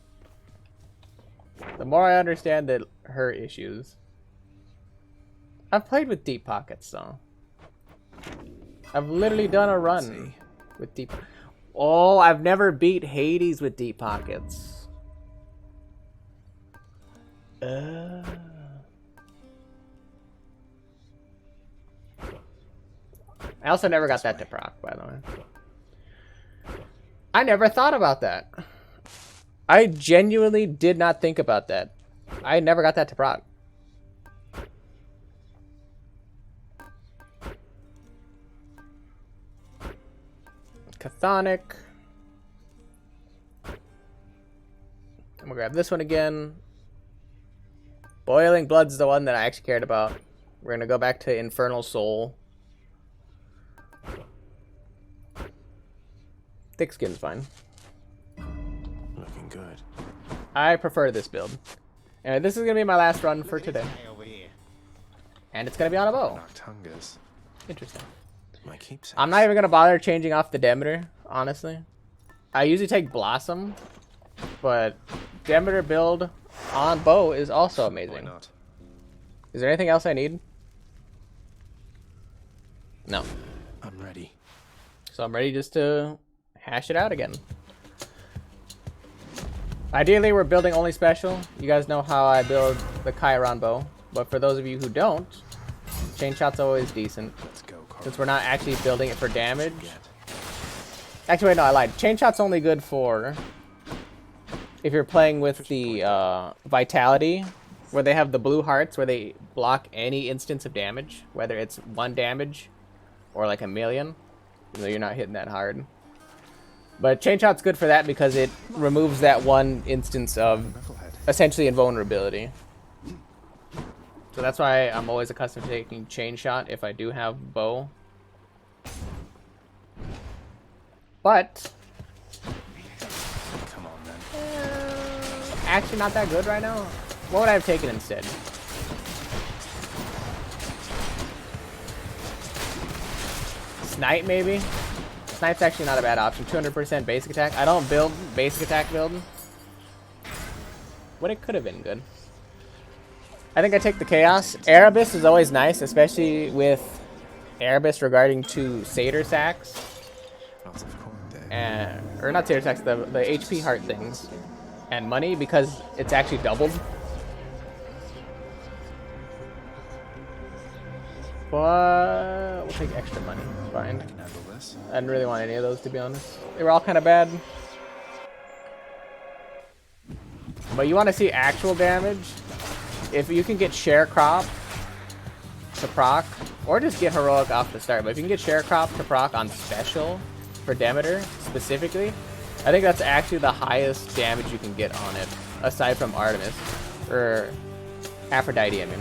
the more I understand that her issues. I've played with Deep Pockets though. I've literally done a run with Deep. Oh, I've never beat Hades with Deep Pockets. I also never got that to proc, by the way. I never thought about that. I genuinely did not think about that. I never got that to proc. Chthonic. I'm gonna grab this one again. Boiling Blood's the one that I actually cared about. We're gonna go back to Infernal Soul. Thick Skin's fine. Looking good. I prefer this build. And this is gonna be my last run for today. And it's gonna be on a bow. Noctungus. Interesting. My keepsake. I'm not even gonna bother changing off the Demeter, honestly. I usually take Blossom, but Demeter build on bow is also amazing. Why not? Is there anything else I need? No. I'm ready. So I'm ready just to hash it out again. Ideally, we're building only special. You guys know how I build the Chiron bow, but for those of you who don't, chain shot's always decent. Let's go, Carl. Since we're not actually building it for damage. Actually, wait, no, I lied. Chain shot's only good for if you're playing with the Vitality, where they have the blue hearts, where they block any instance of damage, whether it's 1 damage or like 1,000,000, even though you're not hitting that hard. But chain shot's good for that because it removes that 1 instance of essentially invulnerability. So that's why I'm always accustomed to taking chain shot if I do have bow. But Come on then. actually not that good right now. What would I have taken instead? Snipe maybe? Snipe's actually not a bad option. 200% basic attack. I don't build basic attack build. What it could have been good. I think I take the Chaos. Erebus is always nice, especially with Erebus regarding to Satyr Sacks. Or not Satyr Sacks, the HP heart things. And money, because it's actually doubled. But we'll take extra money. It's fine. I didn't really want any of those, to be honest. They were all kind of bad. But you want to see actual damage? If you can get Sharecrop to proc, or just get Heroic off the start, but if you can get Sharecrop to proc on special for Demeter specifically, I think that's actually the highest damage you can get on it, aside from Artemis, or Aphrodite, I mean.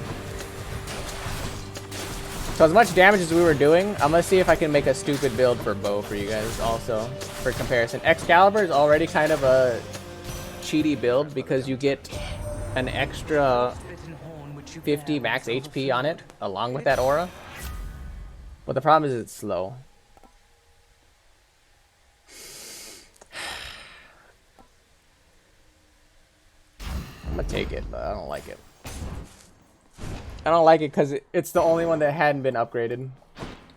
So as much damage as we were doing, I'm gonna see if I can make a stupid build for bow for you guys also, for comparison. Excalibur is already kind of a cheaty build because you get an extra 50 max HP on it along with that aura. But the problem is it's slow. I'm gonna take it, but I don't like it. I don't like it because it's the only one that hadn't been upgraded.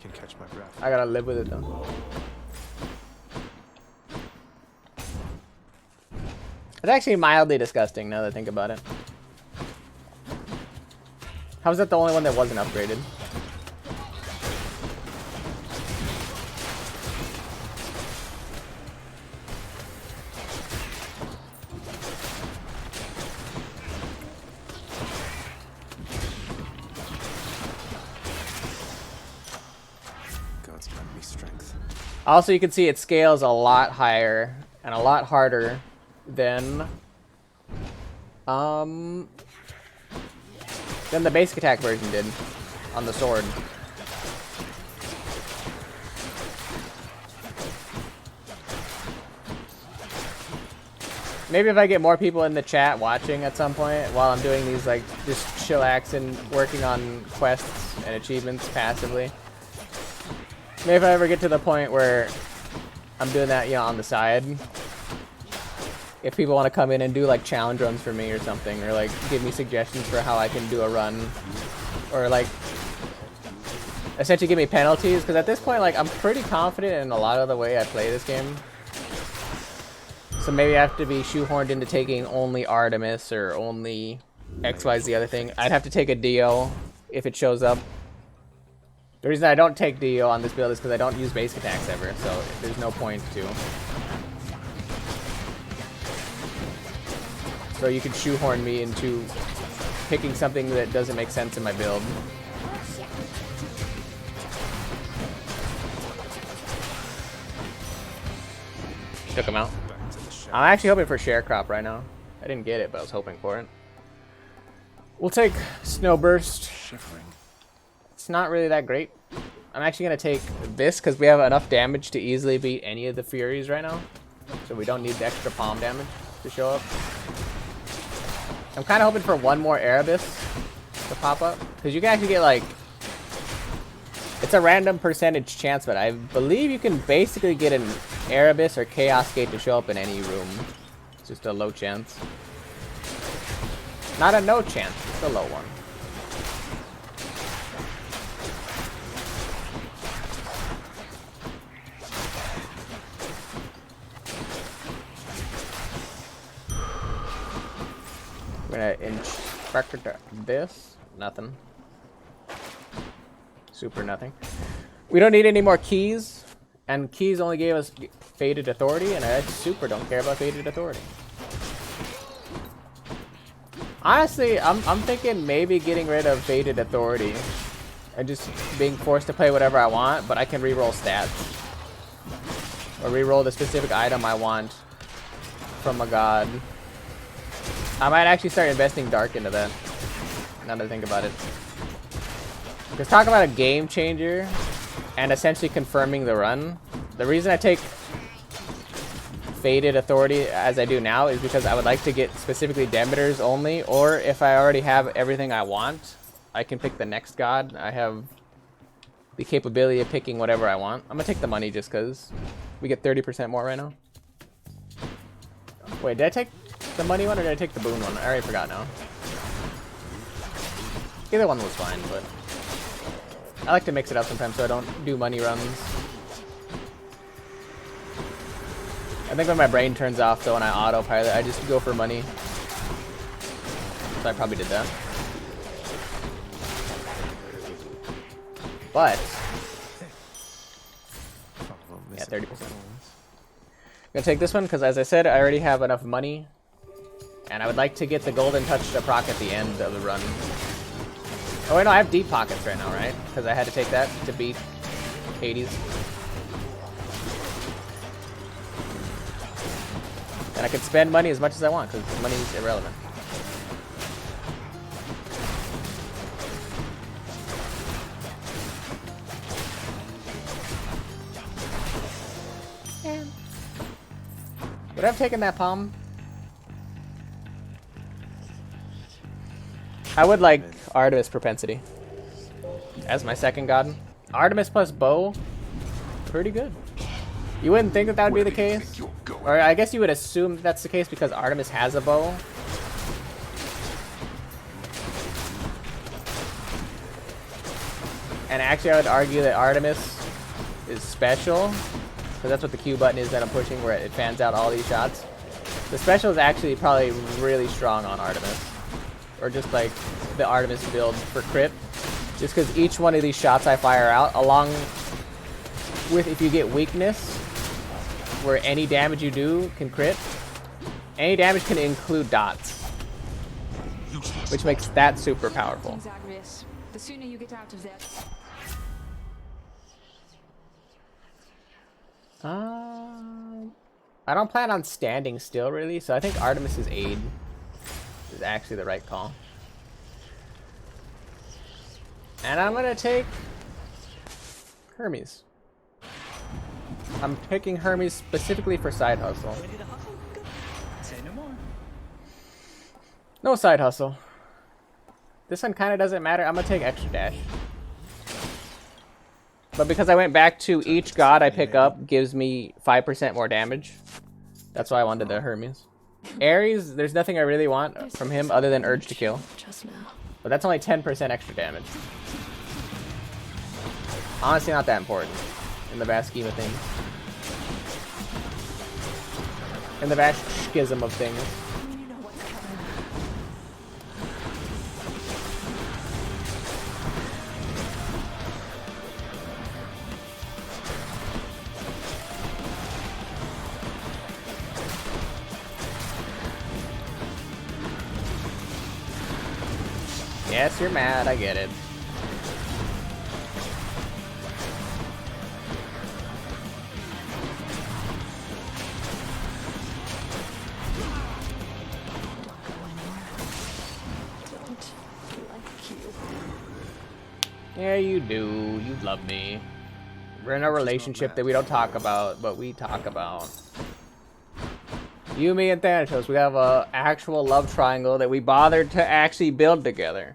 Can catch my breath. I gotta live with it though. It's actually mildly disgusting now that I think about it. How was that the only one that wasn't upgraded? God's given me strength. Also, you can see it scales a lot higher and a lot harder than the basic attack version did on the sword. Maybe if I get more people in the chat watching at some point while I'm doing these, like, just chillaxing, working on quests and achievements passively. Maybe if I ever get to the point where I'm doing that, you know, on the side. If people want to come in and do, like, challenge runs for me or something, or, like, give me suggestions for how I can do a run, or, like, essentially give me penalties, because at this point, like, I'm pretty confident in a lot of the way I play this game. So maybe I have to be shoehorned into taking only Artemis or only XYZ other thing. I'd have to take a Dio if it shows up. The reason I don't take Dio on this build is because I don't use basic attacks ever, so there's no point to. So you can shoehorn me into picking something that doesn't make sense in my build. Took him out. I'm actually hoping for Sharecrop right now. I didn't get it, but I was hoping for it. We'll take Snowburst. It's not really that great. I'm actually going to take this because we have enough damage to easily beat any of the Furies right now. So we don't need the extra palm damage to show up. I'm kind of hoping for one more Erebus to pop up. Because you can actually get, like... It's a random percentage chance, but I believe you can basically get an Erebus or Chaos Gate to show up in any room. It's just a low chance. Not a no chance, it's a low one. We're gonna inspect this. Nothing. Super nothing. We don't need any more keys. And keys only gave us Fated Authority, and I super don't care about Fated Authority. Honestly, I'm thinking maybe getting rid of Fated Authority and just being forced to play whatever I want, but I can reroll stats. Or reroll the specific item I want from a god. I might actually start investing Dark into that, now that I think about it. Because talk about a game changer and essentially confirming the run. The reason I take Fated Authority as I do now is because I would like to get specifically Demeters only, or if I already have everything I want, I can pick the next god. I have the capability of picking whatever I want. I'm gonna take the money just because we get 30% more right now. Wait, did I take the money one or did I take the boon one? I already forgot now. Either one was fine, but I like to mix it up sometimes so I don't do money runs. I think when my brain turns off though and I autopilot, I just go for money. So I probably did that. But yeah, 30%. I'm gonna take this one because as I said, I already have enough money. And I would like to get the golden touch to proc at the end of the run. Oh wait, no, I have deep pockets right now, right? Because I had to take that to beat Hades. And I can spend money as much as I want, because money is irrelevant. Would I have taken that palm? I would like Artemis Propensity as my second god. Artemis plus bow, pretty good. You wouldn't think that that would be the case, or I guess you would assume that that's the case because Artemis has a bow. And actually, I would argue that Artemis is special because that's what the Q button is that I'm pushing, where it fans out all these shots. The special is actually probably really strong on Artemis. Or just like the Artemis build for crit. Just because each one of these shots I fire out, along with if you get weakness, where any damage you do can crit, any damage can include dots. Which makes that super powerful. Zagreus, the sooner you get out of there. I don't plan on standing still really, so I think Artemis's aid is actually the right call. And I'm gonna take Hermes. I'm picking Hermes specifically for side hustle. No side hustle. This one kind of doesn't matter. I'm gonna take extra dash. But because I went back to each god I pick up gives me 5% more damage. That's why I wanted the Hermes. Ares, there's nothing I really want from him other than Urge to Kill. But that's only 10% extra damage. Honestly not that important in the vast scheme of things. In the vast schism of things. Yes, you're mad, I get it. Yeah, you do. You love me. We're in a relationship that we don't talk about, but we talk about. You, me, and Thanatos, we have a actual love triangle that we bothered to actually build together.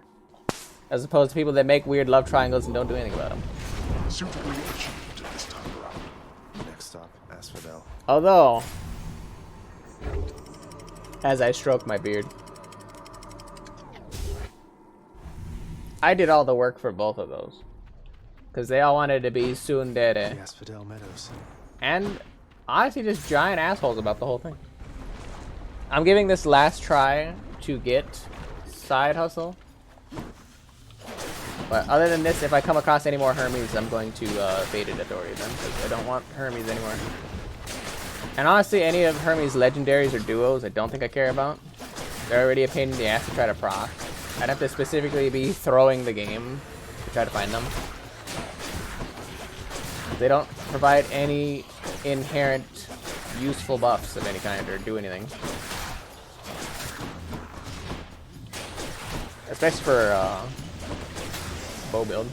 As opposed to people that make weird love triangles and don't do anything about them. Suitably achieved this time around. Next stop, Asphodel. Although, as I stroke my beard, I did all the work for both of those. Because they all wanted to be tsundere. The Asphodel Meadows. And honestly just giant assholes about the whole thing. I'm giving this last try to get side hustle. But other than this, if I come across any more Hermes, I'm going to Faded Authority them, because I don't want Hermes anymore. And honestly, any of Hermes legendaries or duos, I don't think I care about. They're already a pain in the ass to try to proc. I'd have to specifically be throwing the game to try to find them. They don't provide any inherent useful buffs of any kind or do anything. Especially for bow build.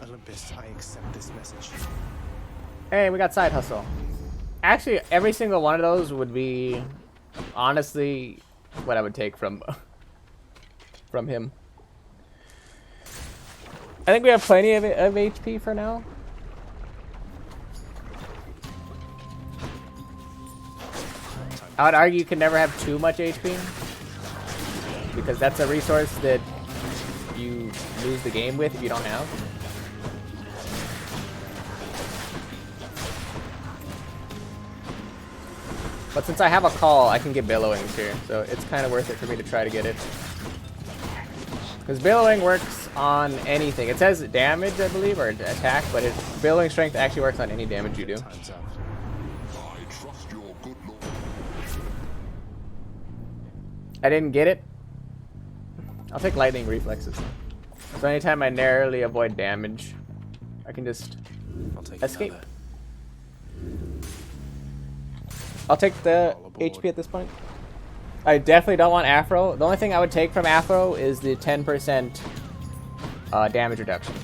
Olympus, I accept this message. Hey, we got side hustle. Actually, every single one of those would be honestly what I would take from him. I think we have plenty of HP for now. I would argue you can never have too much HP, because that's a resource that you lose the game with if you don't have. But since I have a call, I can get Billowings here, so it's kind of worth it for me to try to get it. Because Billowing works on anything. It says damage, I believe, or attack, but Billowing strength actually works on any damage you do. I didn't get it. I'll take lightning reflexes. So anytime I narrowly avoid damage, I can just escape. I'll take the HP at this point. I definitely don't want Afro. The only thing I would take from Afro is the 10% damage reduction.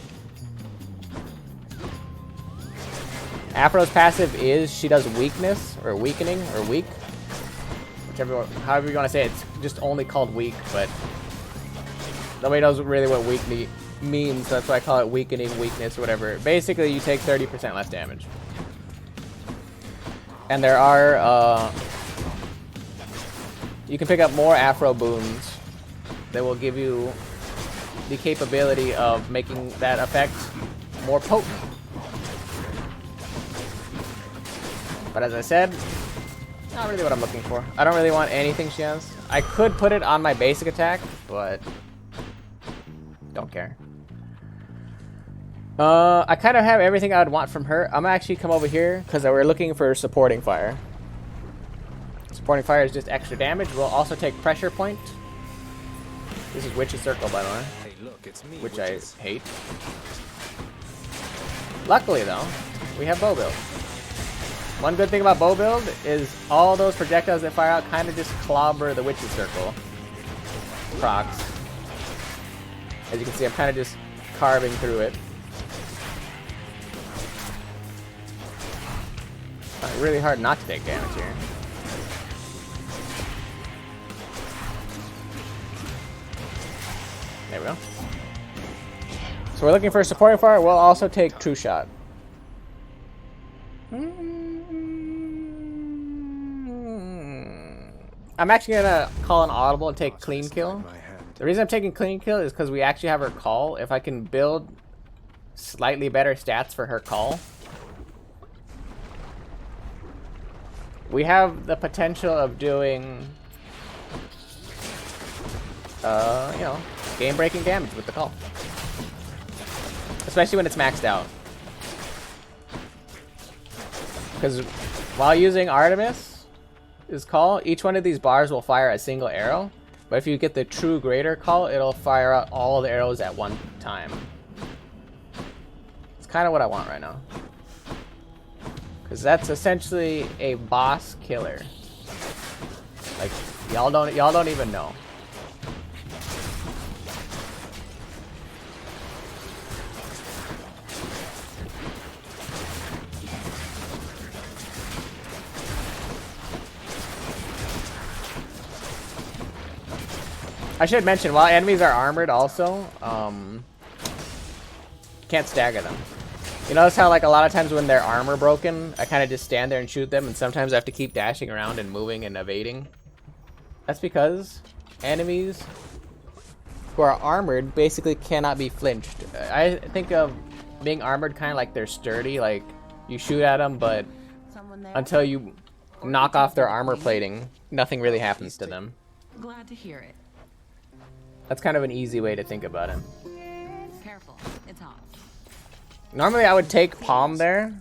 Afro's passive is she does weakness or weakening or weak. However you want to say it. It's just only called weak, but nobody knows really what weak means, so that's why I call it weakening, weakness, whatever. Basically, you take 30% less damage. And there are, you can pick up more Afro boons that will give you the capability of making that effect more potent. But as I said, Not really what I'm looking for. I don't really want anything she has. I could put it on my basic attack, but don't care. I kind of have everything I would want from her. I'm gonna actually come over here because we're looking for supporting fire. Supporting fire is just extra damage. We'll also take pressure point. This is Witch's Circle, by the way. Hey, look, it's me, which witches. I hate. Luckily, though, we have bow build. One good thing about bow build is all those projectiles that fire out kind of just clobber the Witch's Circle procs. As you can see, I'm kind of just carving through it. Really hard not to take damage here. There we go. So we're looking for a supporting fire. We'll also take True Shot. I'm actually gonna call an audible and take Clean Kill. The reason I'm taking Clean Kill is because we actually have her call. If I can build slightly better stats for her call, we have the potential of doing, you know, game-breaking damage with the call. Especially when it's maxed out. Because while using Artemis' call, each one of these bars will fire a single arrow. But if you get the true greater call, it'll fire out all the arrows at one time. It's kind of what I want right now. Because that's essentially a boss killer. Like, y'all don't even know. I should mention, while enemies are armored also, can't stagger them. You notice how, like, a lot of times when they're armor broken, I kind of just stand there and shoot them, and sometimes I have to keep dashing around and moving and evading? That's because enemies who are armored basically cannot be flinched. I think of being armored kind of like they're sturdy, like you shoot at them, but until you knock off their armor plating, nothing really happens to them. Glad to hear it. That's kind of an easy way to think about it. Careful, it's hot. Normally I would take Palm there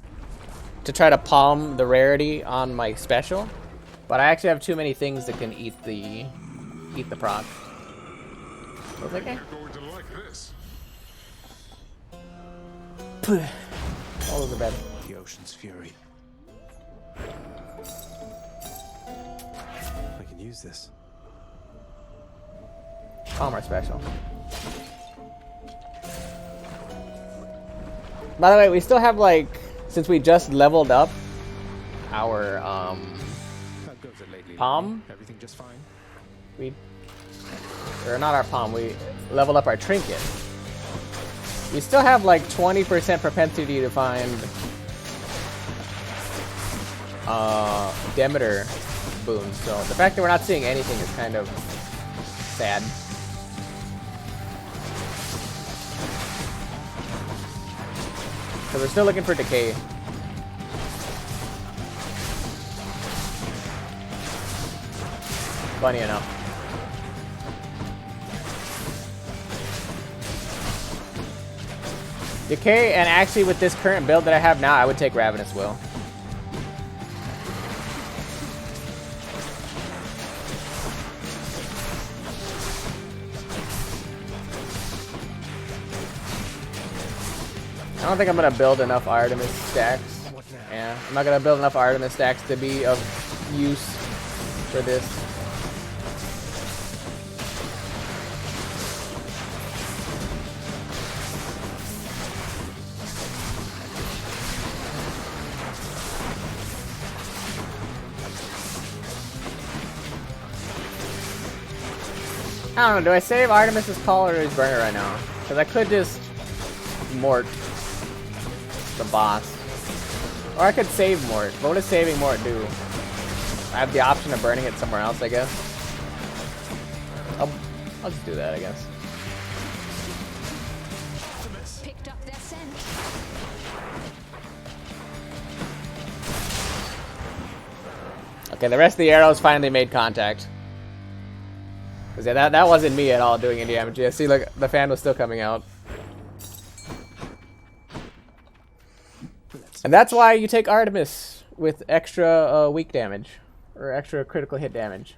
to try to palm the rarity on my special, but I actually have too many things that can eat the proc. So it's like, eh. All over the bed. The ocean's fury. I can use this. Palmer special. By the way, we still have, like, since we just leveled up our palm. Everything just fine. Or not our palm. We leveled up our trinket. We still have like 20% propensity to find Demeter boons. So the fact that we're not seeing anything is kind of sad. So we're still looking for decay. Funny enough. Decay, and actually with this current build that I have now, I would take Ravenous Will. I don't think I'm gonna build enough Artemis stacks. Yeah, I'm not gonna build enough Artemis stacks to be of use for this. I don't know, do I save Artemis's call or his burner right now? Because I could just Mort the boss. Or I could save Mort. But what does saving Mort do? I have the option of burning it somewhere else, I guess. I'll just do that, I guess. Picked up their scent. Okay, the rest of the arrows finally made contact. Cause yeah, that wasn't me at all doing any damage. Yeah, see, look, the fan was still coming out. And that's why you take Artemis with extra weak damage or extra critical hit damage.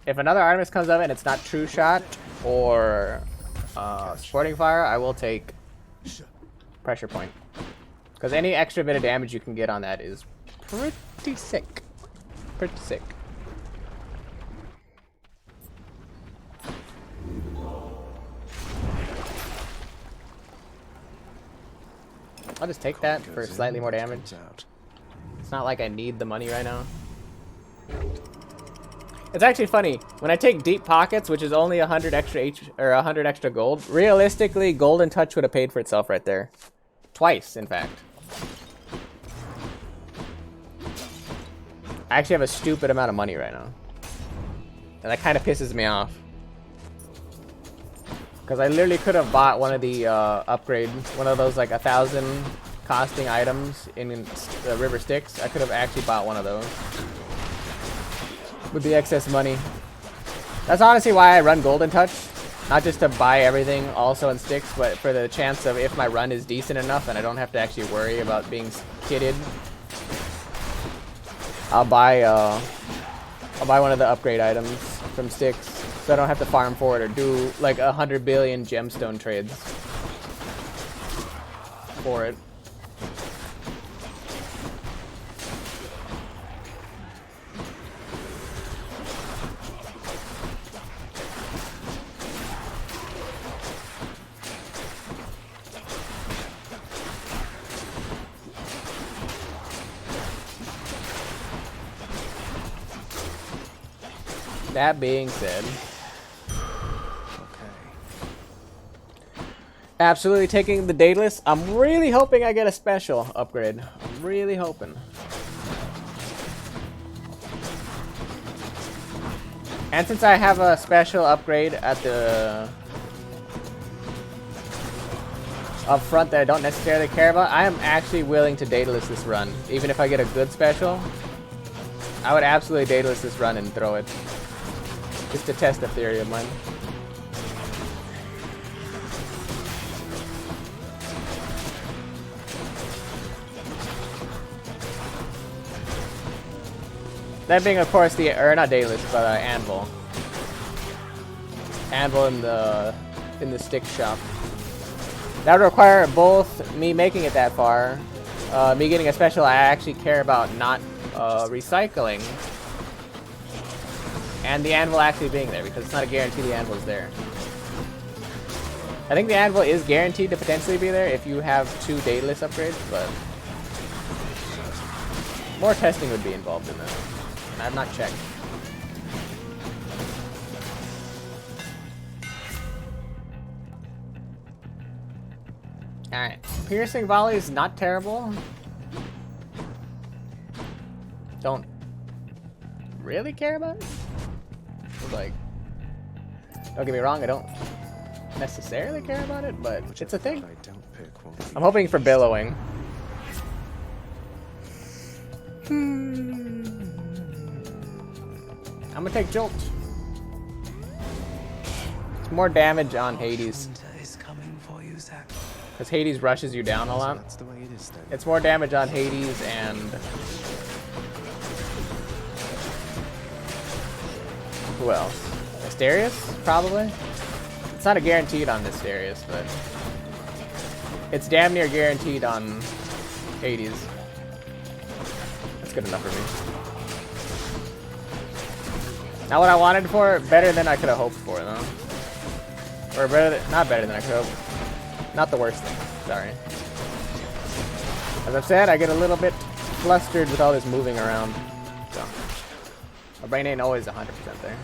If another Artemis comes of it and it's not True Shot or Sporting Fire, I will take Pressure Point. Because any extra bit of damage you can get on that is pretty sick. Pretty sick. I'll just take that for slightly more damage. It's not like I need the money right now. It's actually funny when I take Deep Pockets, which is only 100 extra or 100 extra gold. Realistically, Golden Touch would have paid for itself right there, twice, in fact. I actually have a stupid amount of money right now, and that kind of pisses me off. Because I literally could have bought one of the upgrades, one of those like 1,000 costing items in the River Styx. I could have actually bought one of those with the excess money. That's honestly why I run Golden Touch. Not just to buy everything also in Styx, but for the chance of if my run is decent enough and I don't have to actually worry about being kitted, I'll buy one of the upgrade items from Styx. So I don't have to farm for it or do like 100 billion gemstone trades for it. That being said, absolutely taking the Daedalus. I'm really hoping I get a special upgrade. I'm really hoping. And since I have a special upgrade at the up front that I don't necessarily care about, I am actually willing to Daedalus this run. Even if I get a good special, I would absolutely Daedalus this run and throw it. Just to test a theory of mine. That being, of course, the not Daedalus, but Anvil. Anvil in the stick shop. That would require both me making it that far, me getting a special I actually care about not recycling, and the Anvil actually being there, because it's not a guarantee the Anvil's there. I think the Anvil is guaranteed to potentially be there if you have 2 Daedalus upgrades, but more testing would be involved in that. And I have not checked. Alright, Piercing Volley is not terrible. Don't really care about it. Like, don't get me wrong, I don't necessarily care about it, but it's a thing. I'm hoping for Billowing. I'm gonna take Jolt. It's more damage on Hades. Because Hades rushes you down a lot. It's more damage on Hades and... who else? Asterius, probably? It's not a guaranteed on Asterius, but... it's damn near guaranteed on Hades. That's good enough for me. Not what I wanted for, better than I could have hoped for, though. Or better than, not better than I could have hoped. Not the worst thing, sorry. As I've said, I get a little bit flustered with all this moving around. So, my brain ain't always 100% there.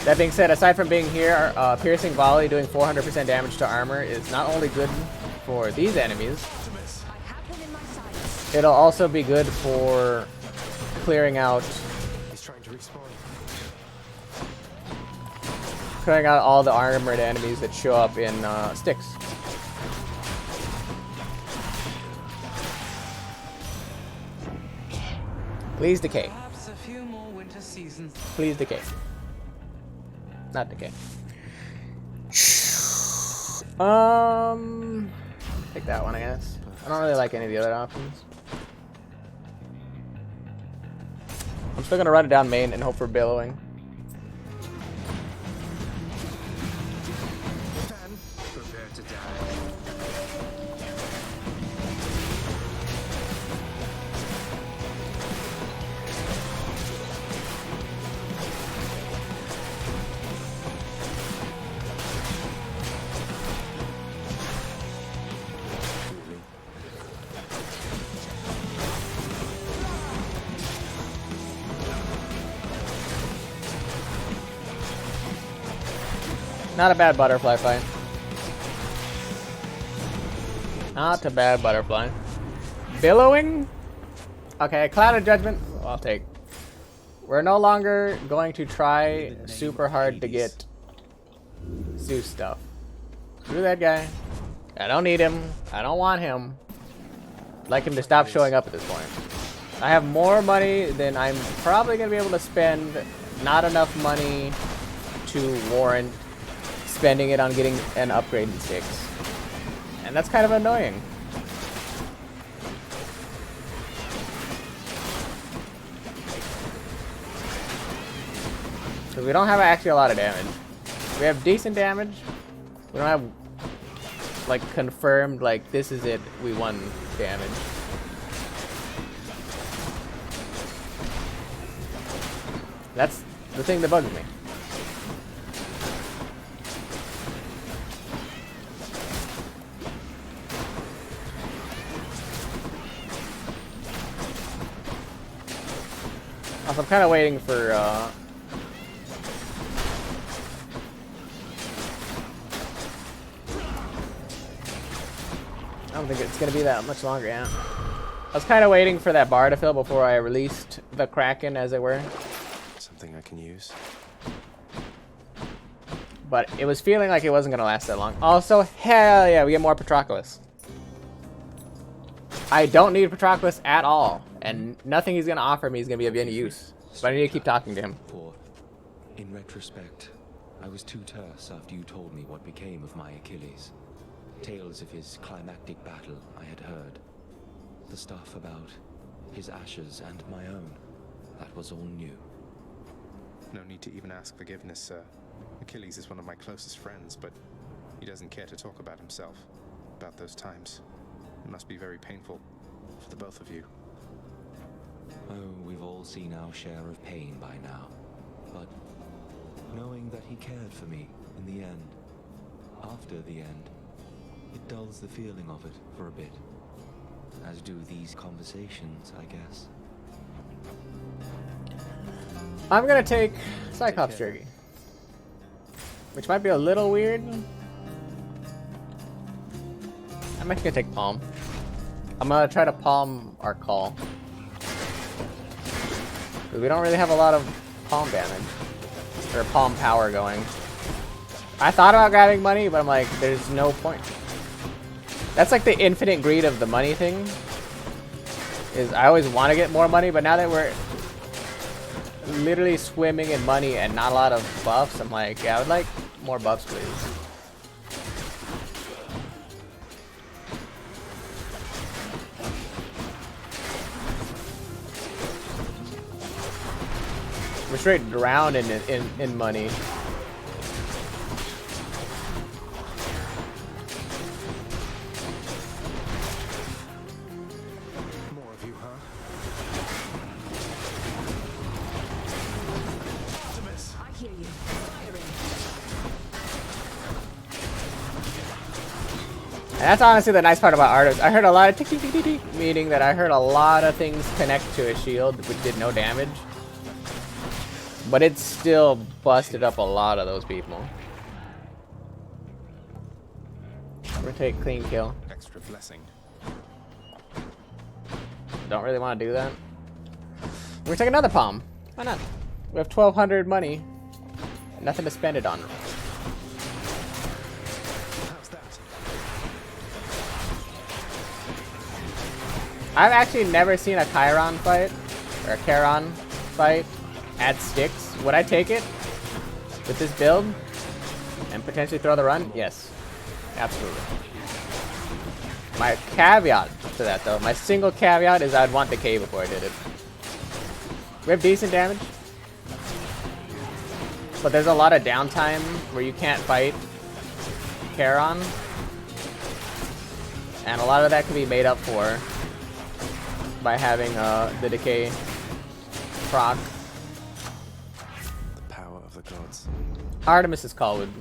That being said, aside from being here, Piercing Volley doing 400% damage to armor is not only good for these enemies, it'll also be good for clearing out... clearing out all the armored enemies that show up in Styx. Please decay. Perhaps a few more winter seasons. Please decay. Not decay. Take that one, I guess. I don't really like any of the other options. I'm still gonna run it down main and hope for billowing. Prepare to die. Not a bad butterfly fight. Not a bad butterfly. Billowing? Okay, Cloud of Judgment, I'll take. We're no longer going to try super hard to get Zeus stuff. Screw that guy. I don't need him. I don't want him. I'd like him to stop showing up at this point. I have more money than I'm probably going to be able to spend. Not enough money to warrant spending it on getting an upgrade in Styx. And that's kind of annoying. Because we don't have actually a lot of damage. We have decent damage. We don't have, like, confirmed, like, this is it, we won damage. That's the thing that bugs me. Also, I'm kind of waiting for, I don't think it's going to be that much longer, yeah. I was kind of waiting for that bar to fill before I released the Kraken, as it were. Something I can use. But it was feeling like it wasn't going to last that long. Also, hell yeah, we get more Patroclus. I don't need Patroclus at all. And nothing he's going to offer me is going to be of any use. But I need to keep talking to him. For, in retrospect, I was too terse after you told me what became of my Achilles. Tales of his climactic battle I had heard. The stuff about his ashes and my own. That was all new. No need to even ask forgiveness, sir. Achilles is one of my closest friends, but he doesn't care to talk about himself. About those times. It must be very painful for the both of you. Oh, we've all seen our share of pain by now. But knowing that he cared for me in the end, after the end, it dulls the feeling of it for a bit. As do these conversations, I guess. I'm gonna take Cyclops Jerky. Which might be a little weird. I'm actually gonna take Palm. I'm gonna try to Palm our call. Because we don't really have a lot of Palm damage. Or Palm power going. I thought about grabbing money, but I'm like, there's no point. That's like the infinite greed of the money thing. Is I always want to get more money, but now that we're literally swimming in money and not a lot of buffs, I'm like, yeah, I would like more buffs, please. We're straight drowning in money. More of you, huh? Optimus, I hear you. Firing. And that's honestly the nice part about Ardos. I heard a lot of tick tick tick tick tick, meaning that I heard a lot of things connect to his shield, which did no damage. But it still busted up a lot of those people. We're take clean kill. Extra blessing. Don't really want to do that. We're gonna take another palm. Why not? We have 1,200 money. Nothing to spend it on. I've actually never seen a Chiron fight, or a Charon fight, at Styx. Would I take it with this build and potentially throw the run? Yes, absolutely. My caveat to that though, my single caveat is I'd want decay before I did it. We have decent damage, but there's a lot of downtime where you can't fight Charon, and a lot of that can be made up for by having the decay proc. The power of the gods. Artemis's Call would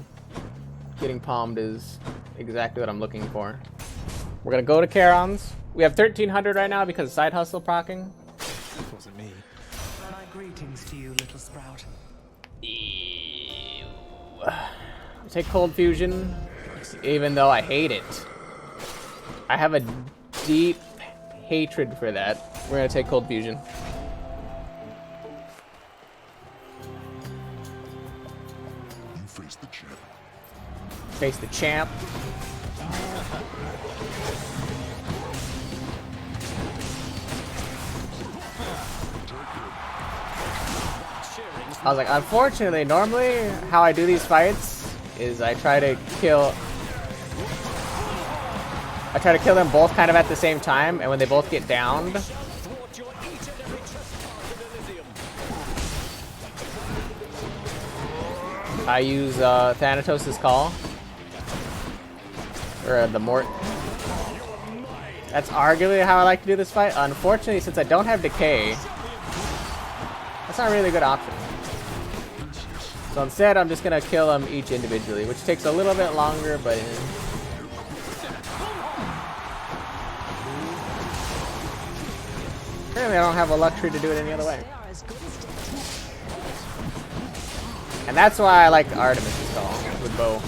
getting palmed is exactly what I'm looking for. We're gonna go to Charon's. We have 1300 right now because of Side Hustle procking. It wasn't me. My greetings to you, little sprout. Take Cold Fusion, even though I hate it. I have a deep hatred for that. We're gonna take Cold Fusion. You face the champ. Face the champ. I was like, unfortunately, normally how I do these fights is I try to kill them both kind of at the same time, and when they both get downed, I use Thanatos' Call. Or the Mort. That's arguably how I like to do this fight. Unfortunately, since I don't have decay, that's not really a good option. So instead, I'm just gonna kill them each individually, which takes a little bit longer, but apparently I don't have a luxury to do it any other way. And that's why I like Artemis' Call with bow.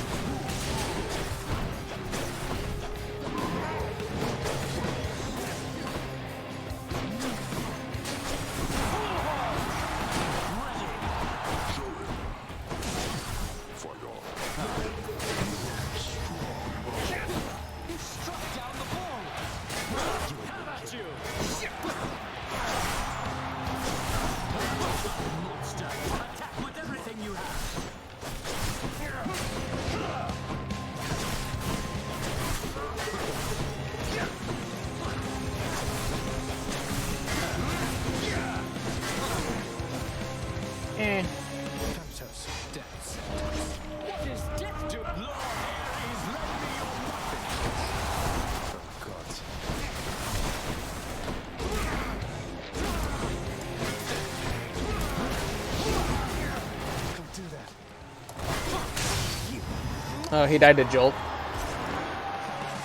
Oh, he died to Jolt.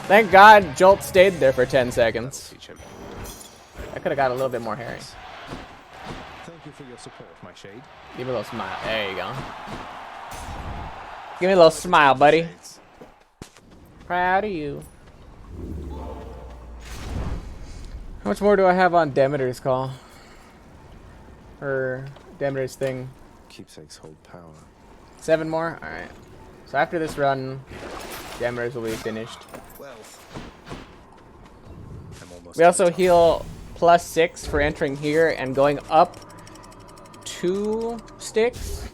Thank God Jolt stayed there for 10 seconds. I could have got a little bit more Harry. Thank you for your support, my shade. Give me a little smile. There you go. Give me a little smile, buddy. Proud of you. How much more do I have on Demeter's Call? Or Demeter's thing? Keepsakes hold power. 7 more? Alright. So after this run, Demeter's will be finished. We also heal +6 for entering here and going up 2 sticks,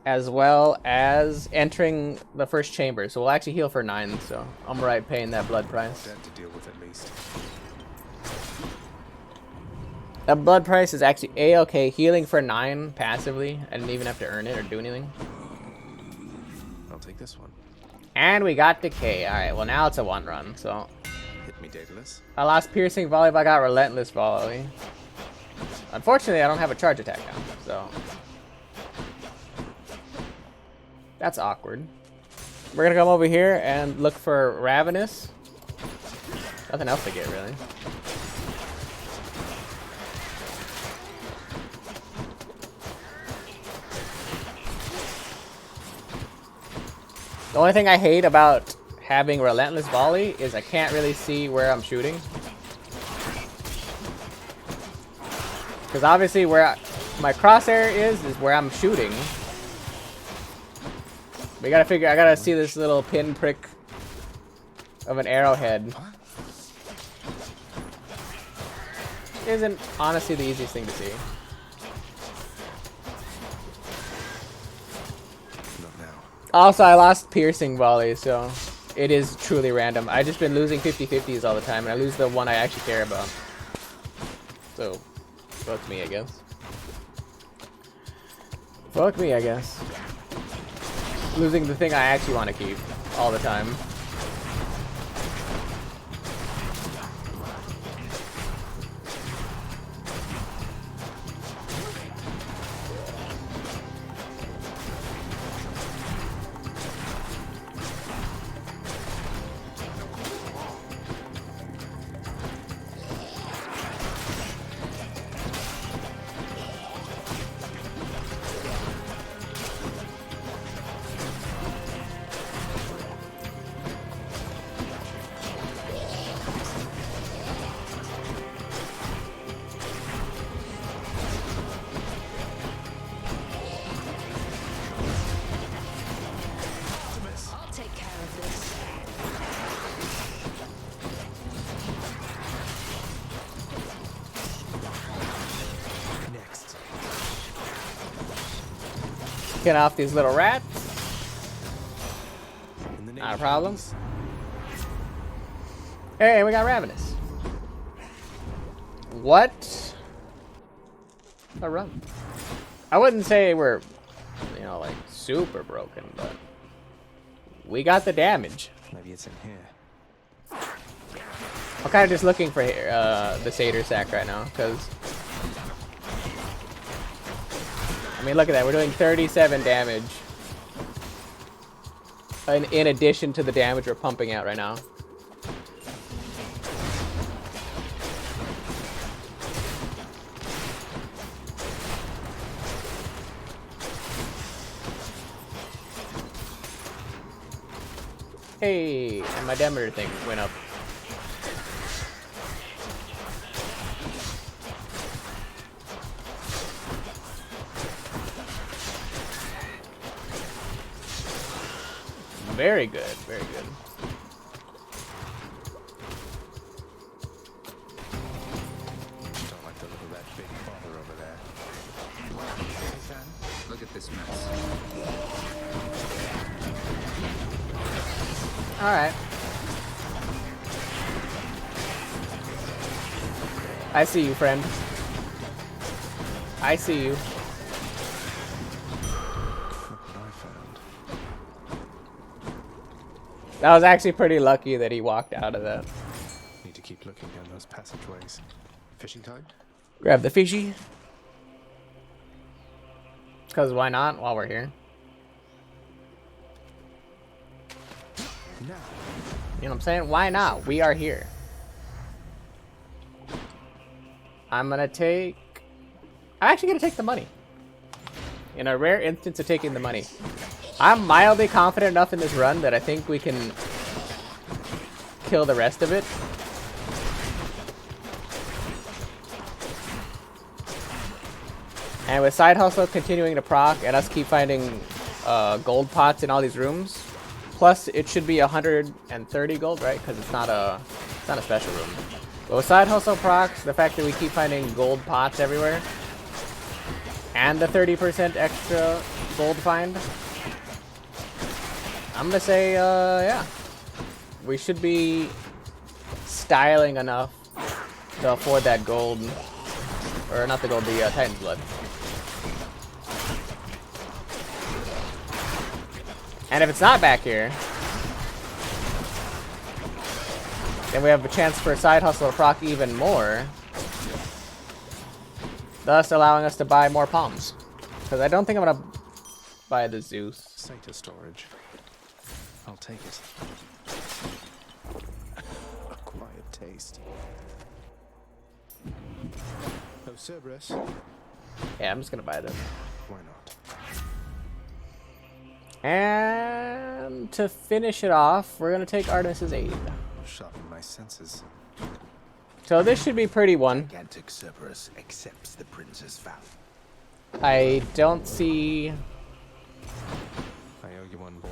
as well as entering the first chamber. So we'll actually heal for 9, so I'm right paying that blood price. Dead to deal with at least. That blood price is actually A-okay. Healing for 9 passively. I didn't even have to earn it or do anything. I'll take this one. And we got decay. Alright, well now it's a 1 run, so. Hit me, Daedalus. I lost Piercing Volley, but I got Relentless Volley. Unfortunately, I don't have a charge attack now, so. That's awkward. We're gonna come over here and look for Ravenous. Nothing else to get, really. The only thing I hate about having Relentless Volley is I can't really see where I'm shooting. Because obviously where my crosshair is where I'm shooting. We gotta figure, I gotta see this little pinprick of an arrowhead. isn't honestly the easiest thing to see. Not now. Also, I lost piercing volley, so it is truly random. I've just been losing 50-50s all the time, and I lose the one I actually care about. So, fuck me, I guess. Fuck me, I guess. Losing the thing I actually want to keep all the time. I'll take care of this. Next. Get off these little rats. Not a problem. Hey, we got Ravenous. What? A run. I wouldn't say we're, you know, like super broken, but we got the damage. Maybe it's in here. I'm kind of just looking for the Satyr sack right now, because I mean, look at that. We're doing 37 damage. In addition to the damage we're pumping out right now. Hey, and my Demeter thing went up. Very good, very good. Don't like the look of that big bother over there. Look at this mess. All right. I see you, friend. I see you. That was actually pretty lucky that he walked out of that. Need to keep looking down those passageways. Fishing time? Grab the fishy. Because why not while we're here? Now. You know what I'm saying? Why not? We are here. I'm actually gonna take the money. In a rare instance of taking the money. I'm mildly confident enough in this run that I think we can kill the rest of it. And with Side Hustle continuing to proc and us keep finding gold pots in all these rooms, plus it should be 130 gold, right? Because it's not a special room. But with Side Hustle procs, the fact that we keep finding gold pots everywhere, and the 30% extra gold find, I'm gonna say, yeah, we should be styling enough to afford that gold, or not the gold, the Titan's Blood. And if it's not back here, then we have a chance for Side Hustle to proc even more, thus allowing us to buy more palms. Because I don't think I'm gonna buy the Zeus. Satyr storage. I'll take it. Acquired taste. Oh, Cerberus. Yeah, I'm just gonna buy them. Why not? And to finish it off, we're gonna take Artemis's Aid. Sharpen my senses. So this should be pretty one. Gigantic Cerberus accepts the prince's vow. I don't see. I owe you one, boy.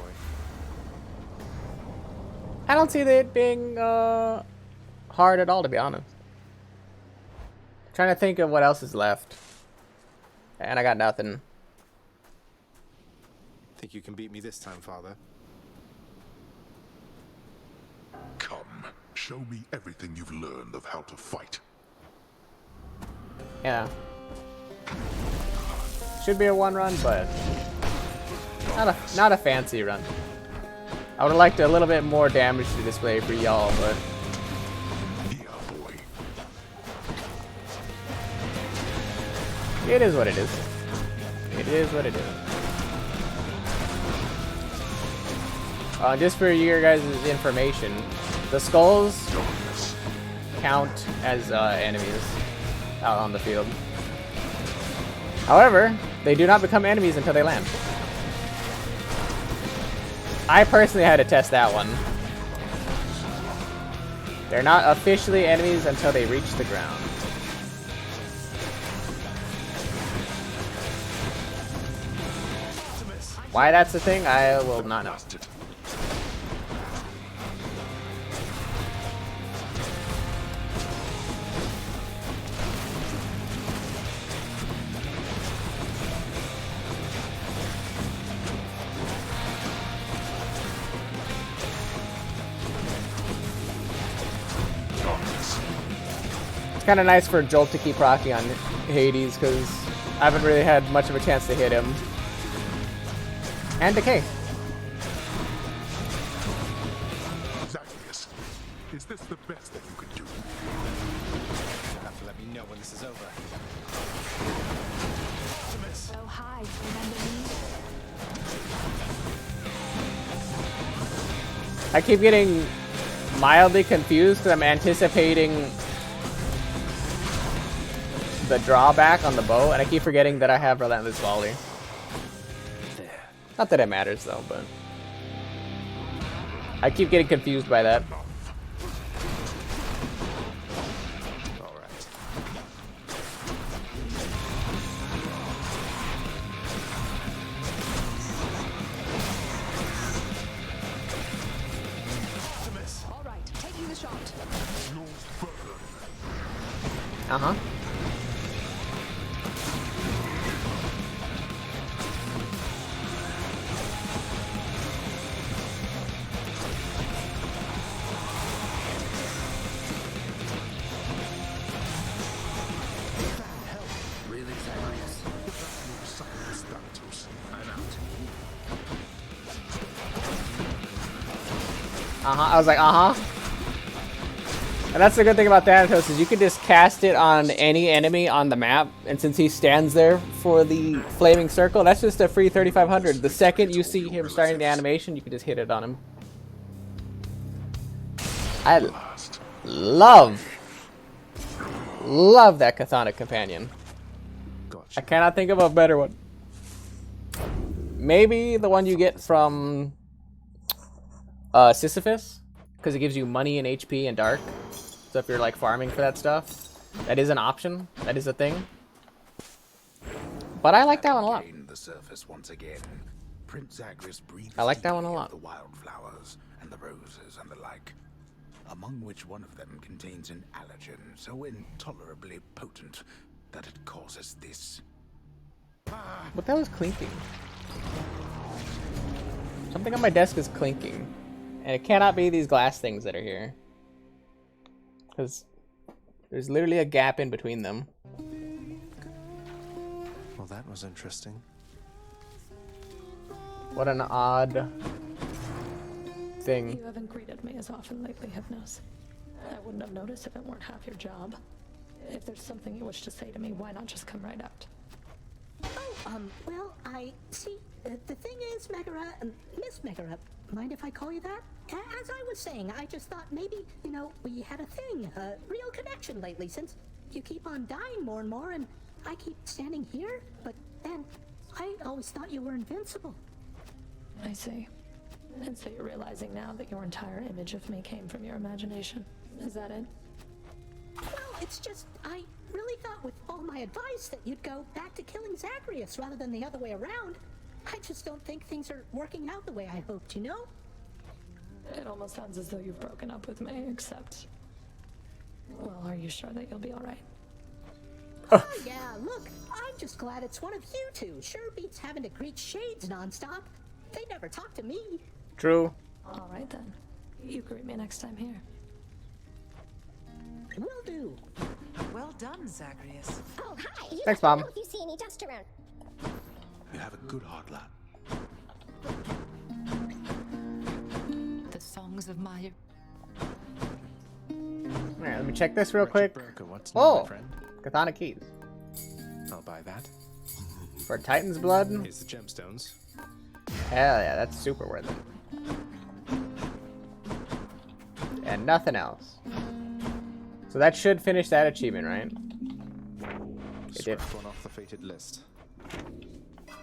I don't see it being hard at all, to be honest. Trying to think of what else is left. And I got nothing. Think you can beat me this time, Father? Come, show me everything you've learned of how to fight. Yeah. Should be a one run, but not a fancy run. I would have liked a little bit more damage to display for y'all, but it is what it is. It is what it is. Just for your guys' information, the skulls count as enemies out on the field. However, they do not become enemies until they land. I personally had to test that one. They're not officially enemies until they reach the ground. Why that's the thing, I will not know. It's kind of nice for Jolt to keep rocking on Hades because I haven't really had much of a chance to hit him. And Decay. Zagreus, is this the best that you could do? You'll have to let me know when this is over. Oh, hi. Remember me? I keep getting mildly confused because I'm anticipating the drawback on the bow, and I keep forgetting that I have Relentless Volley. Not that it matters though, but I keep getting confused by that. All right, taking the shot. Uh-huh. I was like, And that's the good thing about Thanatos is you can just cast it on any enemy on the map, and since he stands there for the flaming circle, that's just a free 3500. The second you see him starting the animation, you can just hit it on him. I love that Chthonic Companion. I cannot think of a better one. Maybe the one you get from Sisyphus, because it gives you money and HP and dark. So if you're like farming for that stuff, that is an option. That is a thing. But I like that one a lot. The surface once again. Prince Zagreus breathes I like that one a lot. the wildflowers and the roses and the like, among which one of them contains an allergen so intolerably potent that it causes this. But that was clinking. Something on my desk is clinking. And it cannot be these glass things that are here. Because there's literally a gap in between them. Well, that was interesting. What an odd thing. You haven't greeted me as often lately, Hypnos. I wouldn't have noticed if it weren't half your job. If there's something you wish to say to me, why not just come right out? Oh, well, I see. The thing is, Megara, Miss Megara, mind if I call you that? As I was saying, I just thought maybe, you know, we had a thing, a real connection lately, since you keep on dying more and more, and I keep standing here, but then I always thought you were invincible. I see. And so you're realizing now that your entire image of me came from your imagination. Is that it? Well, it's just, I really thought with all my advice that you'd go back to killing Zagreus rather than the other way around. I just don't think things are working out the way I hoped, you know? It almost sounds as though you've broken up with me, except... Well, are you sure that you'll be alright? Oh, yeah, look, I'm just glad it's one of you two. Sure beats having to greet shades nonstop. They never talk to me. True. All right then. You greet me next time here. Will do. Well done, Zagreus. Oh, hi. You Thanks, let me Mom. know if you see any dust around. You have a good heart, lad. The songs of my... Alright, let me check this real quick. What's new, my Oh, friend? Katana keys. I'll buy that. For Titan's blood? Here's the gemstones. Hell yeah, that's super worth it. And nothing else. So that should finish that achievement, right? It did. Scratch one off the fated list.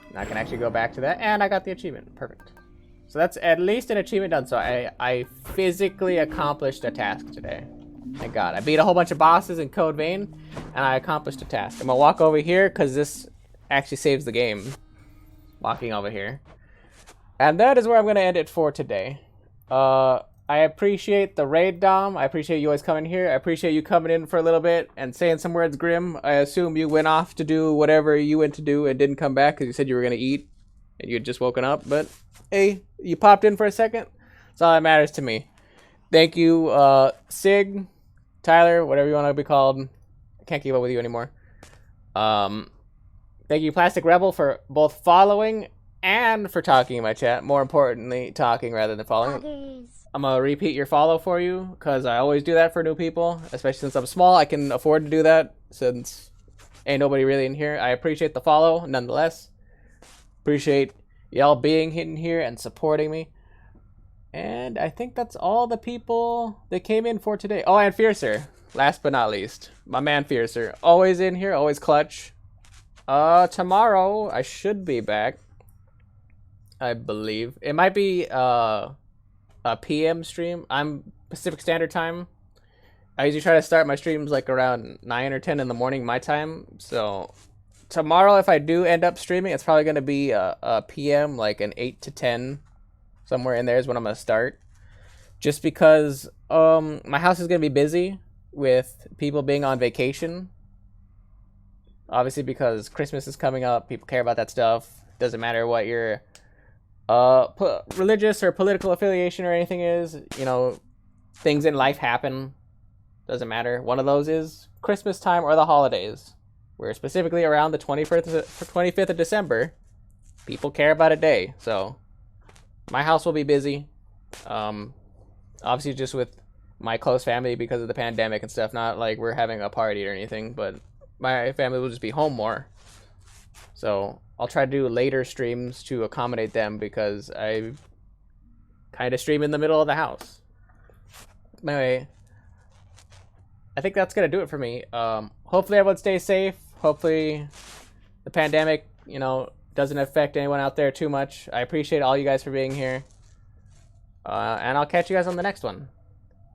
And I can actually go back to that, and I got the achievement. Perfect. So that's at least an achievement done. So I physically accomplished a task today. Thank God. I beat a whole bunch of bosses in Code Vein, and I accomplished a task. I'm gonna walk over here because this actually saves the game. Walking over here. And that is where I'm gonna end it for today. I appreciate the raid, Dom. I appreciate you always coming here. I appreciate you coming in for a little bit and saying some words grim. I assume you went off to do whatever you went to do and didn't come back because you said you were gonna eat and you had just woken up. But hey, you popped in for a second. That's all that matters to me. Thank you, Sig, Tyler, whatever you want to be called. I can't keep up with you anymore. Thank you, Plastic Rebel, for both following and for talking in my chat. More importantly, talking rather than following. I'm going to repeat your follow for you because I always do that for new people, especially since I'm small. I can afford to do that since ain't nobody really in here. I appreciate the follow nonetheless. Appreciate y'all being in here and supporting me. And I think that's all the people that came in for today. Oh, and Fiercer, last but not least. My man Fiercer, always in here, always clutch. Tomorrow I should be back, I believe. It might be a PM stream. I'm Pacific Standard Time. I usually try to start my streams like around 9 or 10 in the morning my time. So tomorrow, if I do end up streaming, it's probably going to be a PM, like an 8 to 10. Somewhere in there is when I'm going to start. Just because my house is going to be busy with people being on vacation. Obviously, because Christmas is coming up. People care about that stuff. Doesn't matter what your religious or political affiliation or anything is. You know, things in life happen. Doesn't matter. One of those is Christmas time or the holidays. Where specifically around the 25th of December, people care about a day. So my house will be busy. Obviously just with my close family because of the pandemic and stuff. Not like we're having a party or anything, but my family will just be home more. So I'll try to do later streams to accommodate them because I kind of stream in the middle of the house. Anyway, I think that's going to do it for me. Hopefully everyone stays safe. Hopefully the pandemic, you know, doesn't affect anyone out there too much. I appreciate all you guys for being here. And I'll catch you guys on the next one.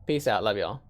Peace out. Love y'all.